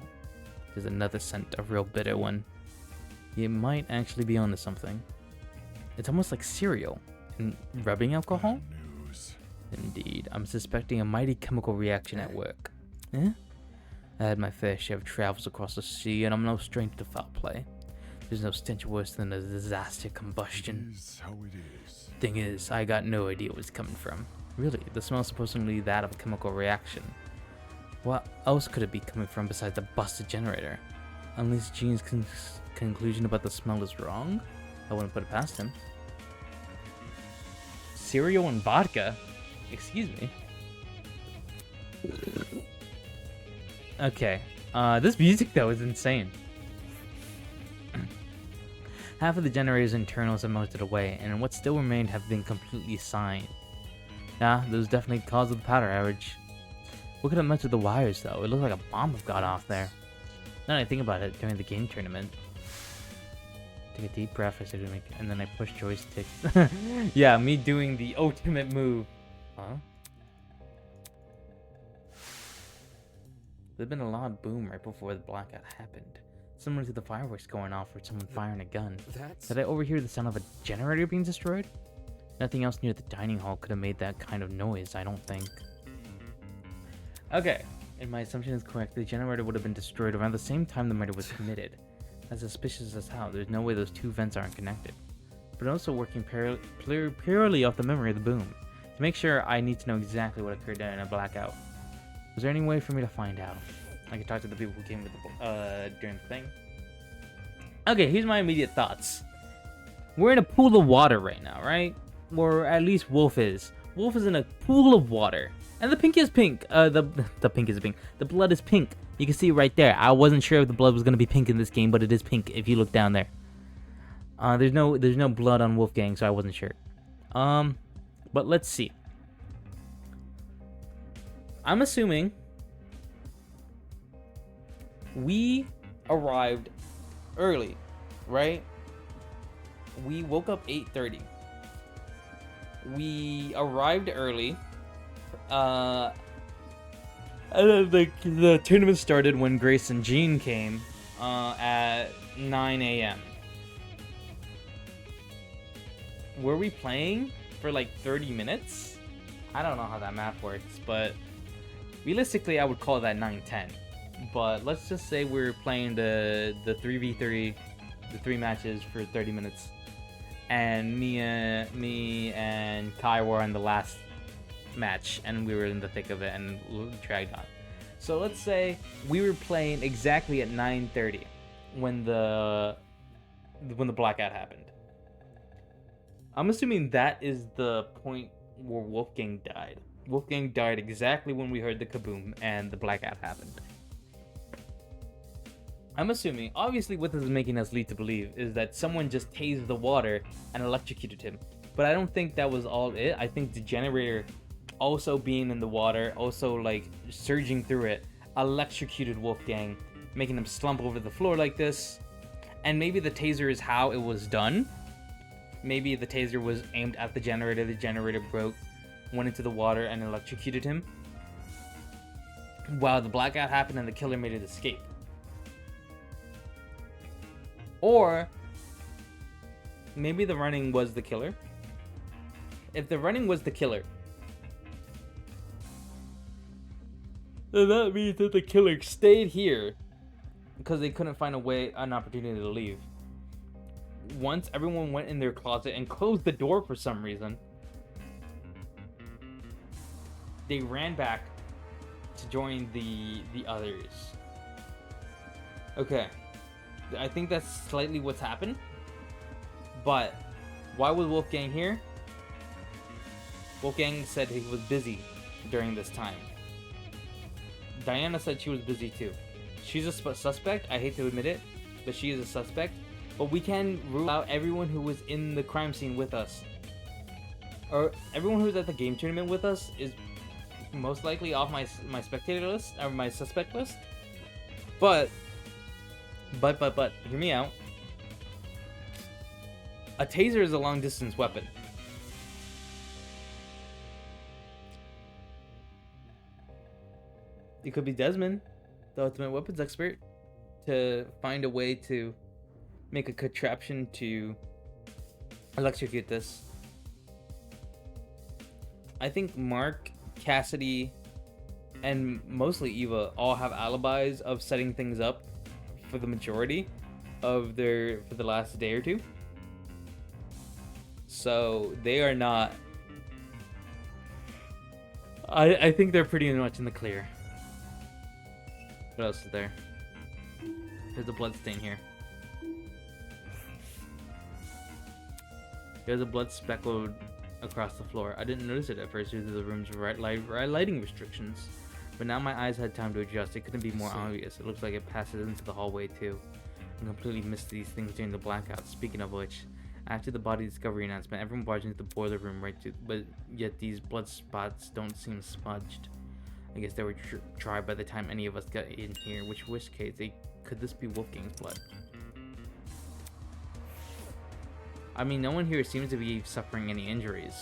There's another scent, a real bitter one. You might actually be onto something. It's almost like cereal. And rubbing alcohol? Indeed, I'm suspecting a mighty chemical reaction at work. Eh? I had my fair share of travels across the sea, and I'm no stranger to foul play. There's no stench worse than a disaster combustion. Thing is, I got no idea where it's coming from. Really, the smell's supposedly that of a chemical reaction. What else could it be coming from besides the busted generator? Unless Gene's conclusion about the smell is wrong? I wouldn't put it past him. Cereal and vodka? Excuse me. Okay. This music though is insane. Half of the generator's internals have melted away, and what still remained have been completely signed. Yeah, that was definitely the cause of the power outage. What could have melted the wires though? It looked like a bomb got off there. Now that I think about it, during the game tournament. Take a deep breath, I said, and then I push joystick. Yeah, me doing the ultimate move. Huh? There'd been a loud boom right before the blackout happened. Similar to the fireworks going off or someone firing a gun. Did I overhear the sound of a generator being destroyed? Nothing else near the dining hall could have made that kind of noise, I don't think. Okay, if my assumption is correct, the generator would have been destroyed around the same time the murder was committed. As suspicious as how, there's no way those two vents aren't connected. But also working purely off the memory of the boom. To make sure, I need to know exactly what occurred during a blackout. Was there any way for me to find out? I could talk to the people who came with during the thing. Okay, here's my immediate thoughts. We're in a pool of water right now, right? Or at least Wolf is. Wolf is in a pool of water. And the pink is pink. The pink is pink. The blood is pink. You can see it right there. I wasn't sure if the blood was going to be pink in this game, but it is pink if you look down there. There's no blood on Wolfgang, so I wasn't sure. But let's see. I'm assuming we arrived early, right? We woke up 8:30. We arrived early. And then the tournament started when Grace and Jean came at 9 a.m. Were we playing for like 30 minutes? I don't know how that math works, but realistically, I would call that 9-10. But let's just say we're playing the 3v3, the 3 matches for 30 minutes. And me and Kai were on the last match, and we were in the thick of it and dragged on. So let's say we were playing exactly at 9:30 when the blackout happened. I'm assuming that is the point where Wolfgang died. Wolfgang died exactly when we heard the kaboom and the blackout happened. I'm assuming, obviously what this is making us lead to believe is that someone just tased the water and electrocuted him. But I don't think that was all it. I think the generator also being in the water, also like surging through it, electrocuted Wolfgang, making him slump over the floor like this. And maybe the taser is how it was done. Maybe the taser was aimed at the generator broke, went into the water and electrocuted him, while the blackout happened and the killer made his escape. Or maybe the running was the killer. If the running was the killer, then that means that the killer stayed here because they couldn't find an opportunity to leave. Once everyone went in their closet and closed the door for some reason, they ran back to join the others. Okay, I think that's slightly what's happened. But why was Wolfgang here? Wolfgang said he was busy during this time. Diana said she was busy too. She's a suspect. I hate to admit it, but she is a suspect. But we can rule out everyone who was in the crime scene with us, or everyone who's at the game tournament with us is most likely off my spectator list or my suspect list. But hear me out. A taser is a long distance weapon. It could be Desmond, the ultimate weapons expert, to find a way to make a contraption to electrocute this. I think Mark, Cassidy, and mostly Eva all have alibis of setting things up for the majority of for the last day or two. So they are not. I think they're pretty much in the clear. What else is there? There's a blood stain here. There's a blood speckled across the floor. I didn't notice it at first due to the room's lighting restrictions, but now my eyes had time to adjust. It couldn't be more obvious. It looks like it passes into the hallway too. I completely missed these things during the blackout. Speaking of which, after the body discovery announcement, everyone barged into the boiler room but yet these blood spots don't seem smudged. I guess they were dry by the time any of us got in here, which case, could this be Wolfgang's blood? I mean, no one here seems to be suffering any injuries.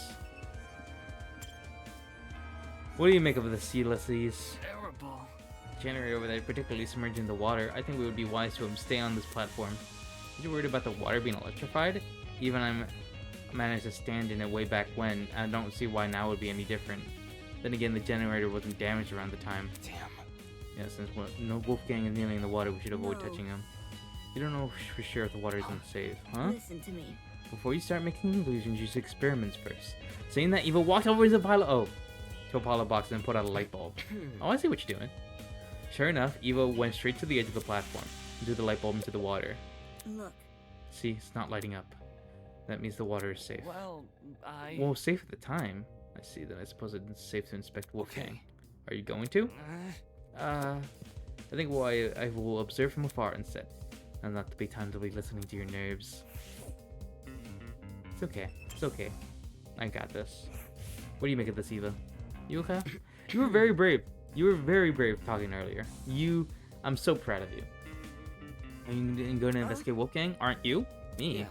What do you make of this, Ulysses? Terrible. Generator over there, particularly submerged in the water. I think we would be wise to stay on this platform. Are you worried about the water being electrified? Even I managed to stand in it way back when. I don't see why now would be any different. Then again, the generator wasn't damaged around the time. Damn. Yeah, since no Wolfgang is kneeling in the water, we should avoid touching him. You don't know for sure if the water isn't safe, huh? Listen to me. Before you start making conclusions, use experiments first. Saying that, Eva walked over to a pile box and put out a light bulb. Oh, I see what you're doing. Sure enough, Eva went straight to the edge of the platform and threw the light bulb into the water. Look. See, it's not lighting up. That means the water is safe. Well, safe at the time. I see. Then I suppose it's safe to inspect Wolfgang. Okay. Are you going to? I think I will observe from afar instead. And not to be time to be listening to your nerves. It's okay. It's okay. I got this. What do you make of this, Eva? You okay? You were very brave. You were very brave talking earlier. I'm so proud of you. Are you going to investigate Wolfgang? Aren't you? Me? Yeah.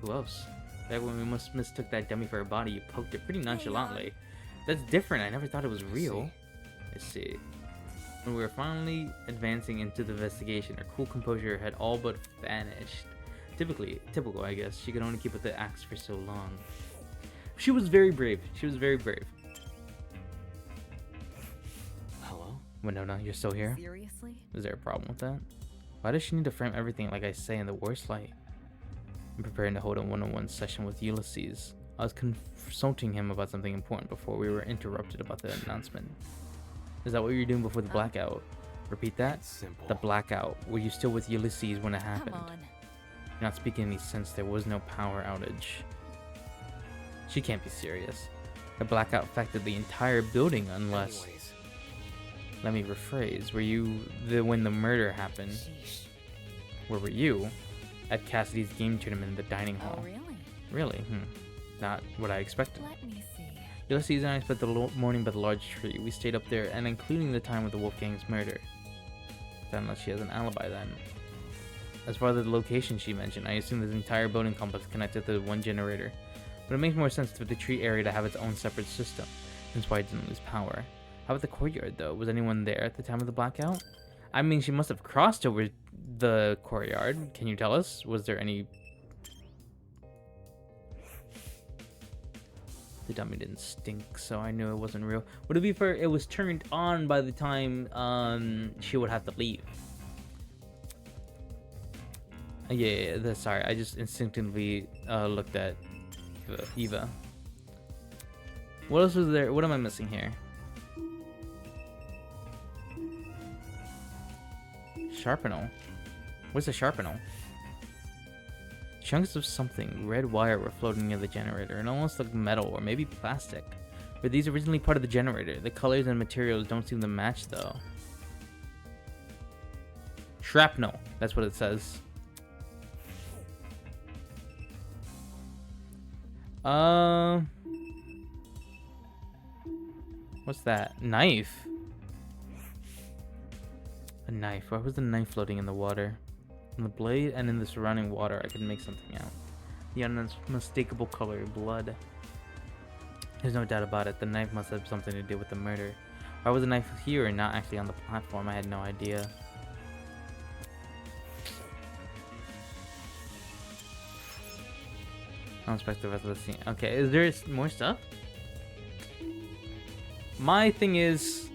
Who else? Back when we mistook that dummy for a body, you poked it pretty nonchalantly. That's different. I never thought it was real. Let's see. When we were finally advancing into the investigation, her cool composure had all but vanished. Typical, I guess. She could only keep with the axe for so long. She was very brave. She was very brave. Hello? Winona, you're still here? Seriously? Is there a problem with that? Why does she need to frame everything like I say in the worst light? I'm preparing to hold a one-on-one session with Ulysses. I was consulting him about something important before we were interrupted about the announcement. Is that what you were doing before the blackout? Repeat that? It's simple. The blackout. Were you still with Ulysses when it happened? Come on. You're not speaking any sense. There was no power outage. She can't be serious. The blackout affected the entire building unless... Anyways. Let me rephrase. Were you when the murder happened? Sheesh. Where were you? At Cassidy's game tournament in the dining hall. Oh, really? Really? Not what I expected. Let me see. Ulysses and I spent the morning by the large tree. We stayed up there, and including the time with the Wolfgang's murder. Unless she has an alibi then. As far as the location she mentioned, I assume this entire building complex connected to one generator. But it makes more sense for the tree area to have its own separate system. That's why it didn't lose power. How about the courtyard though? Was anyone there at the time of the blackout? I mean, she must have crossed over the courtyard. Can you tell us? Was there any... The dummy didn't stink, so I knew it wasn't real. Would it be for it was turned on by the time she would have to leave? Yeah, sorry. I just instinctively looked at Eva. What else was there? What am I missing here? Sharpenal. What's a sharpenal? Chunks of something, red wire, were floating near the generator and almost looked metal or maybe plastic. Were these originally part of the generator? The colors and materials don't seem to match though. Shrapnel, that's what it says. What's that? Knife? A knife. Why was the knife floating in the water? In the blade and in the surrounding water, I could make something out. The unmistakable color, blood. There's no doubt about it. The knife must have something to do with the murder. Why was the knife here and not actually on the platform? I had no idea. I'll inspect the rest of the scene. Okay, is there more stuff? My thing is...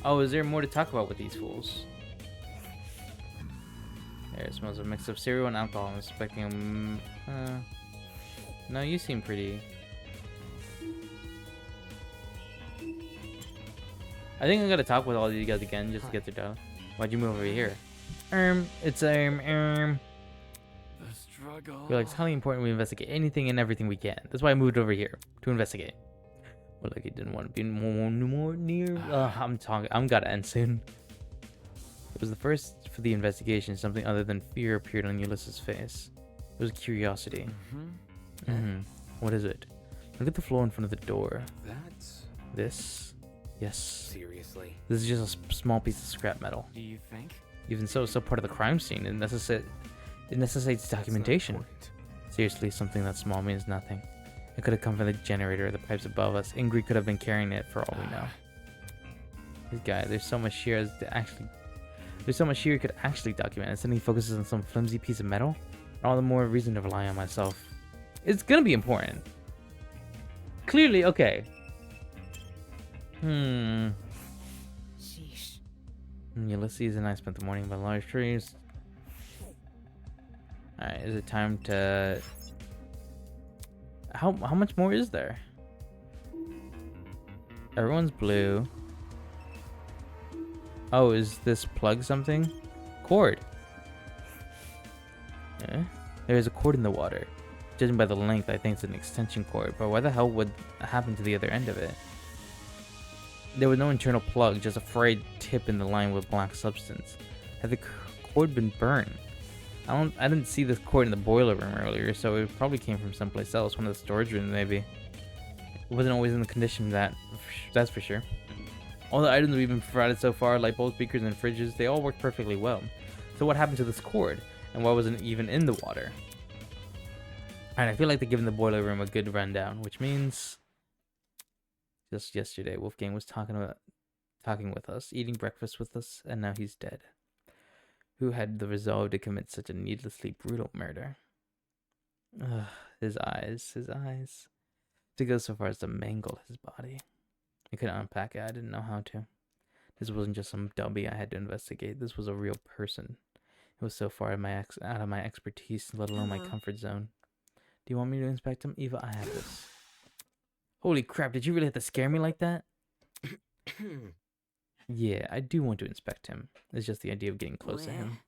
Oh, is there more to talk about with these fools? There, it smells a mix of cereal and alcohol. I'm expecting them. No, you seem pretty. I think I'm gonna talk with all of you guys again just to get to know. Why'd you move over here? It's The struggle. We're like, it's highly important we investigate anything and everything we can. That's why I moved over here to investigate. Well, like, he didn't want to be more near. I'm gotta end soon. It was the first for the investigation. Something other than fear appeared on Ulysses' face. It was curiosity. What is it? Look at the floor in front of the door. That's... This? Yes. Seriously? This is just a small piece of scrap metal. Do you think? Even so, it's still part of the crime scene. It necessitates documentation. Seriously, something that small means nothing. It could have come from the generator or the pipes above us. Ingrid could have been carrying it for all we know. This guy, there's so much here he could actually document. And suddenly he focuses on some flimsy piece of metal. All the more reason to rely on myself. It's gonna be important. Clearly, okay. Sheesh. Ulysses and I spent the morning by large trees. Alright, is it time to... How much more is there? Everyone's blue. Oh, is this plug something? Cord. There's a cord in the water. Judging by the length, I think it's an extension cord, but why the hell would happen to the other end of it? There was no internal plug, just a frayed tip in the line with black substance. Had the cord been burned? I didn't see this cord in the boiler room earlier, so it probably came from someplace else, one of the storage rooms maybe. It wasn't always in the condition that's for sure. All the items we've been provided so far, like both speakers and fridges, they all work perfectly well. So what happened to this cord, and why wasn't it even in the water? Alright, I feel like they're giving the boiler room a good rundown, which means just yesterday Wolfgang was talking with us, eating breakfast with us, and now he's dead. Who had the resolve to commit such a needlessly brutal murder? Ugh, his eyes. To go so far as to mangle his body. I couldn't unpack it, I didn't know how to. This wasn't just some dummy I had to investigate, this was a real person. It was so far out of my expertise, let alone my comfort zone. Do you want me to inspect him? Eva, I have this. Holy crap, did you really have to scare me like that? Yeah, I do want to inspect him. It's just the idea of getting close to him.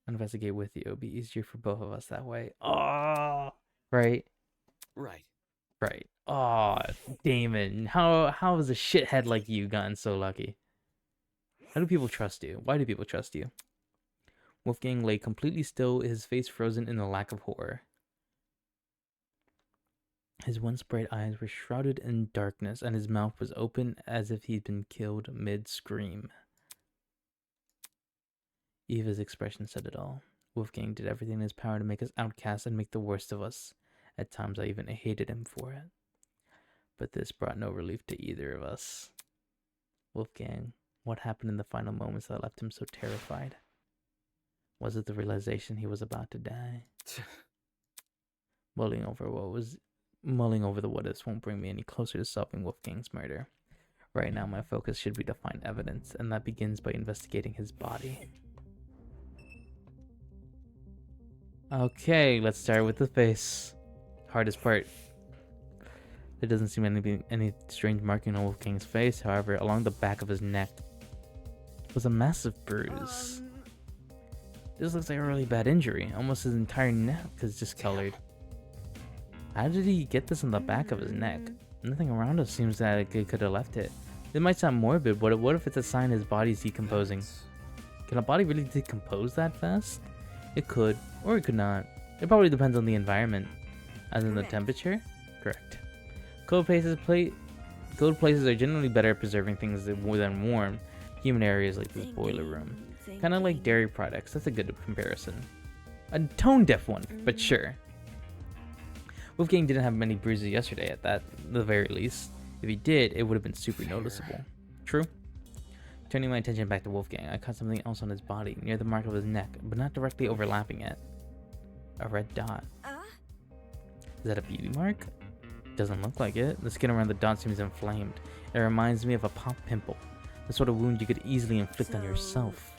Investigate with you. It'll be easier for both of us that way. Oh, right? Right. Oh, Damon. How has a shithead like you gotten so lucky? How do people trust you? Why do people trust you? Wolfgang lay completely still, his face frozen in the lack of horror. His once bright eyes were shrouded in darkness, and his mouth was open as if he'd been killed mid-scream. Eva's expression said it all. Wolfgang did everything in his power to make us outcasts and make the worst of us. At times I even hated him for it. But this brought no relief to either of us. Wolfgang, what happened in the final moments that left him so terrified? Was it the realization he was about to die? Mulling over the what-ifs won't bring me any closer to solving Wolfgang's murder. Right now my focus should be to find evidence, and that begins by investigating his body. Okay, let's start with the face. Hardest part. There doesn't seem any strange marking on Wolfgang's face, however, along the back of his neck was a massive bruise. This looks like a really bad injury. Almost his entire neck is discolored. How did he get this on the back of his neck? Nothing around us seems that it could have left it. It might sound morbid, but what if it's a sign his body's decomposing? Can a body really decompose that fast? It could, or it could not. It probably depends on the environment. As in the temperature? Correct. Cold places are generally better at preserving things than warm. Humid areas like this boiler room. Kind of like dairy products, that's a good comparison. A tone-deaf one, but sure. Wolfgang didn't have many bruises yesterday at the very least. If he did, it would have been super noticeable. True? Turning my attention back to Wolfgang, I caught something else on his body, near the mark of his neck, but not directly overlapping it. A red dot. Is that a beauty mark? Doesn't look like it. The skin around the dot seems inflamed. It reminds me of a pop pimple. The sort of wound you could easily inflict on yourself.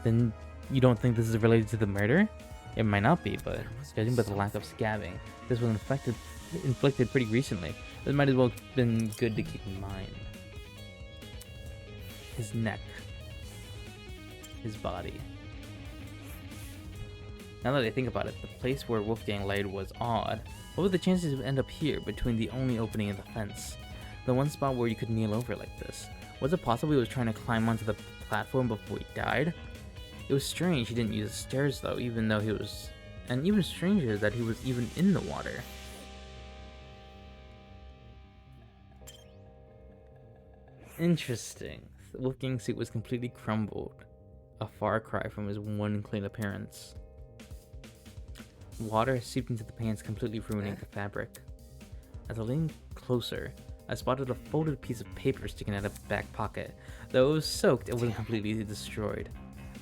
Then you don't think this is related to the murder? It might not be, but judging by the lack of scabbing, this was inflicted pretty recently. This might as well have been good to keep in mind. His neck. His body. Now that I think about it, the place where Wolfgang laid was odd. What were the chances it would end up here, between the only opening in the fence? The one spot where you could kneel over like this. Was it possible he was trying to climb onto the platform before he died? It was strange he didn't use the stairs though, even though he was... And even stranger that he was even in the water. Interesting. Wolfgang's suit was completely crumbled. A far cry from his one clean appearance. Water seeped into the pants, completely ruining the fabric. As I leaned closer, I spotted a folded piece of paper sticking out of the back pocket. Though it was soaked, it wasn't completely destroyed.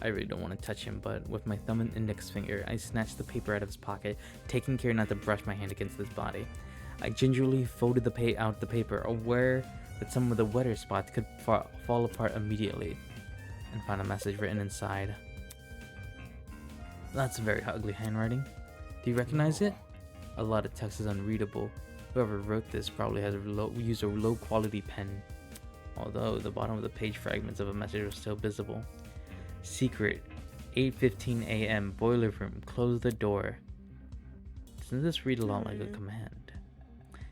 I really don't want to touch him, but with my thumb and index finger, I snatched the paper out of his pocket, taking care not to brush my hand against his body. I gingerly folded out the paper, aware that some of the wetter spots could fall apart immediately, and found a message written inside. That's very ugly handwriting. Do you recognize it? A lot of text is unreadable. Whoever wrote this probably has used a low quality pen. Although the bottom of the page fragments of a message were still visible. Secret, 8:15 a.m. boiler room, close the door. Doesn't this read a lot like a command?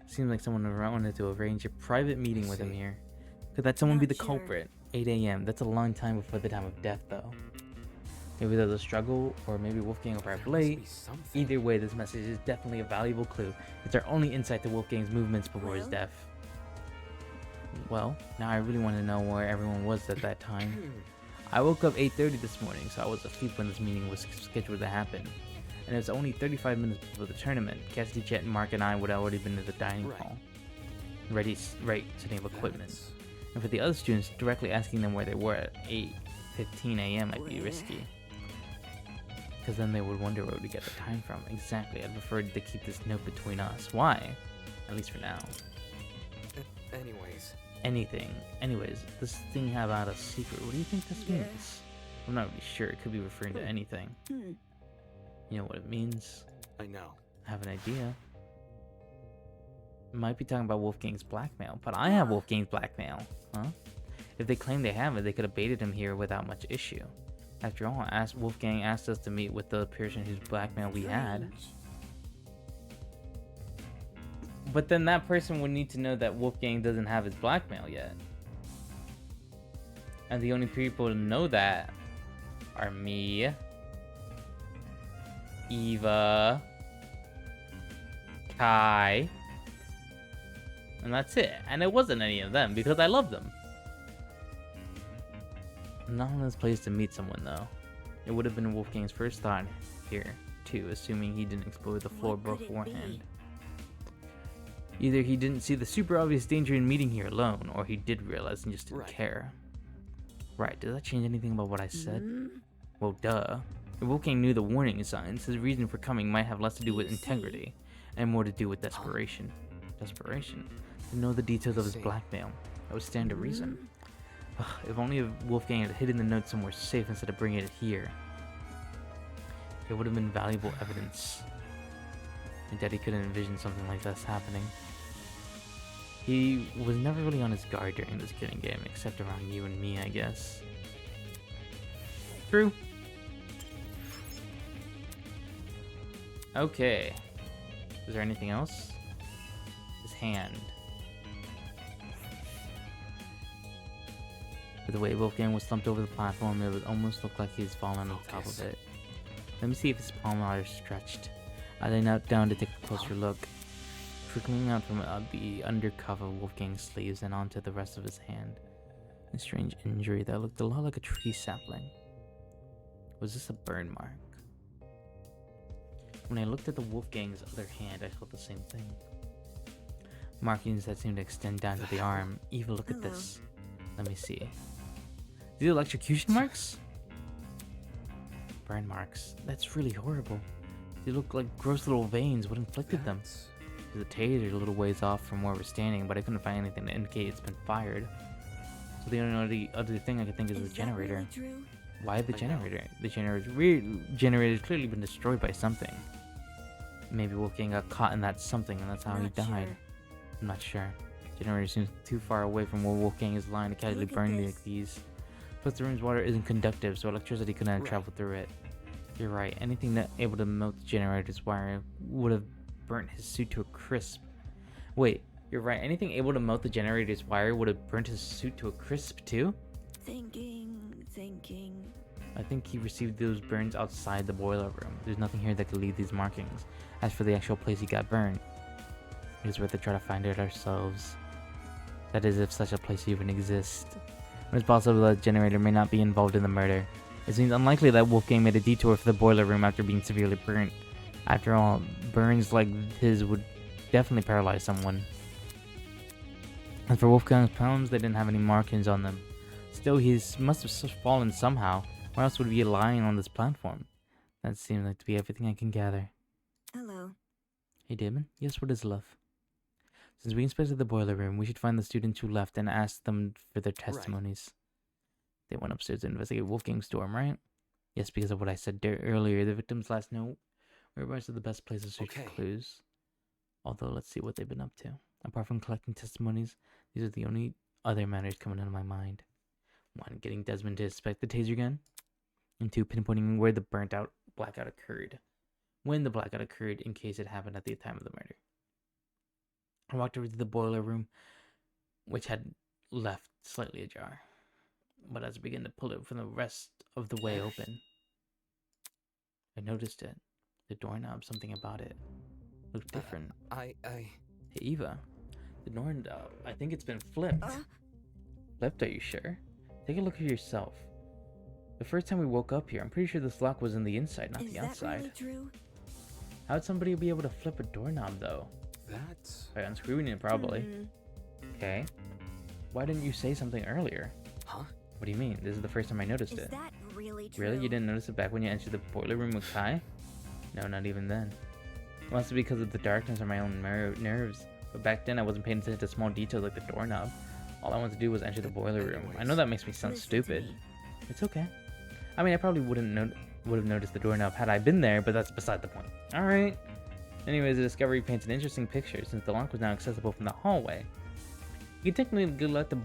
Seems like someone wanted to arrange a private meeting with him here. Could that someone be the culprit? 8 a.m. That's a long time before the time of death though. Maybe there's a struggle, or maybe Wolfgang arrived late. Either way, this message is definitely a valuable clue. It's our only insight to Wolfgang's movements before his death. Well, now I really want to know where everyone was at that time. I woke up 8:30 this morning, so I was asleep when this meeting was scheduled to happen. And it was only 35 minutes before the tournament. Cassidy, Jet, Mark, and I would have already been in the dining hall, ready setting up equipment. And for the other students, directly asking them where they were at 8:15 a.m. might be risky, because then they would wonder where we get the time from. Exactly, I'd prefer to keep this note between us. Why? At least for now. Anyways, this thing about a secret. What do you think this means? I'm not really sure. It could be referring to anything. You know what it means? I know. I have an idea. It might be talking about Wolfgang's blackmail, but I have Wolfgang's blackmail, huh? If they claim they have it, they could have baited him here without much issue. After all, Wolfgang asked us to meet with the person whose blackmail we had. But then that person would need to know that Wolfgang doesn't have his blackmail yet. And the only people to know that are me, Eva, Kai, and that's it. And it wasn't any of them because I love them. Not in this place to meet someone though. It would have been Wolfgang's first thought here too, assuming he didn't explore the floor beforehand. Either he didn't see the super obvious danger in meeting here alone, or he did realize and just didn't care. Right, does that change anything about what I said? Well, duh. If Wolfgang knew the warning signs, his reason for coming might have less to do with integrity, and more to do with desperation. Desperation? To know the details of his blackmail. That would stand to reason. If only Wolfgang had hidden the note somewhere safe instead of bringing it here. It would have been valuable evidence. My daddy couldn't envision something like this happening. He was never really on his guard during this killing game, except around you and me, I guess. True. Okay. Is there anything else? His hand. With the way Wolfgang was slumped over the platform, it would almost look like he was fallen on top of it. Let me see if his palm are stretched. I then knelt down to take a closer look. Trickling out from the undercuff of Wolfgang's sleeves and onto the rest of his hand. A strange injury that looked a lot like a tree sapling. Was this a burn mark? When I looked at the Wolfgang's other hand, I felt the same thing. Markings that seemed to extend down to the arm. Eva, look at this. Let me see. These electrocution marks? Burn marks. That's really horrible. They look like gross little veins. What inflicted them? There's a taser a little ways off from where we're standing, but I couldn't find anything to indicate it's been fired. So the only other thing I could think is the generator. Why the generator? The generator's clearly been destroyed by something. Maybe Wolfgang got caught in that something and that's how he died. I'm not sure. Generator seems too far away from where Wolfgang is lying to casually burn like these. Plus the room's water isn't conductive, so electricity couldn't travel through it. You're right, anything that able to melt the generator's wire would have burnt his suit to a crisp. Wait, you're right, anything able to melt the generator's wire would have burnt his suit to a crisp too? Thinking. I think he received those burns outside the boiler room. There's nothing here that could leave these markings. As for the actual place he got burned, it is worth to try to find it ourselves. That is, if such a place even exists. It's possible that the generator may not be involved in the murder. It seems unlikely that Wolfgang made a detour for the boiler room after being severely burnt. After all, burns like his would definitely paralyze someone. And for Wolfgang's palms, they didn't have any markings on them. Still, he must have fallen somehow. Where else would he be lying on this platform? That seems like to be everything I can gather. Hello. Hey, Damon. Yes, what is love? Since we inspected the boiler room, we should find the students who left and ask them for their testimonies. They went upstairs to investigate Wolfgang's dorm, right? Yes, because of what I said earlier. The victim's last note. Whereabouts are the best place to search for clues. Although, let's see what they've been up to. Apart from collecting testimonies, these are the only other matters coming into my mind. 1. Getting Desmond to inspect the taser gun. And 2. Pinpointing where the burnt-out blackout occurred. When the blackout occurred, in case it happened at the time of the murder. I walked over to the boiler room, which had left slightly ajar. But as I began to pull it from the rest of the way open, I noticed it. The doorknob, something about it looked different. I... Hey, Eva. The doorknob, I think it's been flipped. Flipped, are you sure? Take a look at yourself. The first time we woke up here, I'm pretty sure this lock was in the inside, not the outside. Is that really true? How'd somebody be able to flip a doorknob, though? That's... By unscrewing it, probably. Okay. Why didn't you say something earlier? Huh? What do you mean? This is the first time I noticed Is it. that really true? Really? You didn't notice it back when you entered the boiler room with Kai? No, not even then. Must be because of the darkness or my own nerves. But back then I wasn't paying attention to small details like the doorknob. All I wanted to do was enter the boiler room. I know that makes me sound Listen to stupid. me. It's okay. I mean, I probably would have noticed the doorknob had I been there, but that's beside the point. Alright. Anyways, the discovery paints an interesting picture since the lock was now accessible from the hallway. You can technically let the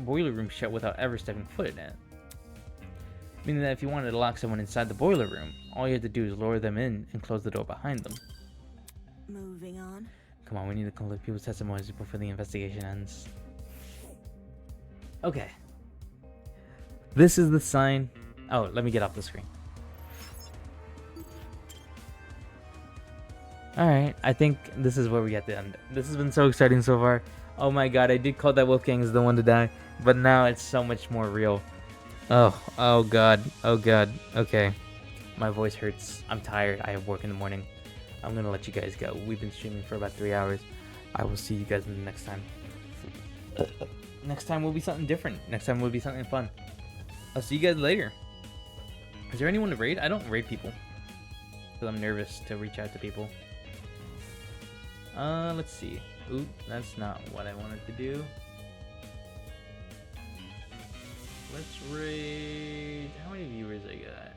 boiler room shut without ever stepping foot in it. Meaning that if you wanted to lock someone inside the boiler room, all you had to do is lower them in and close the door behind them. Moving on. Come on, we need to collect people's testimonies before the investigation ends. Okay. This is the sign. Oh, let me get off the screen. Alright, I think this is where we get the end. This has been so exciting so far. Oh my god, I did call that Wolfgang is the one to die, but now it's so much more real. Oh god, okay. My voice hurts. I'm tired. I have work in the morning. I'm gonna let you guys go. We've been streaming for about 3 hours. I will see you guys in the next time. Next time will be something different. Next time will be something fun. I'll see you guys later. Is there anyone to raid? I don't raid people because I'm nervous to reach out to people. Let's see. Oop, that's not what I wanted to do. Let's raid. How many viewers I got?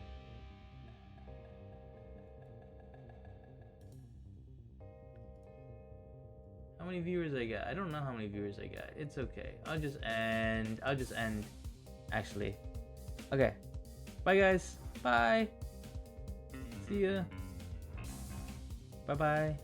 How many viewers I got? I don't know how many viewers I got. It's okay. I'll just end. Actually. Okay. Bye, guys. Bye. See ya. Bye-bye.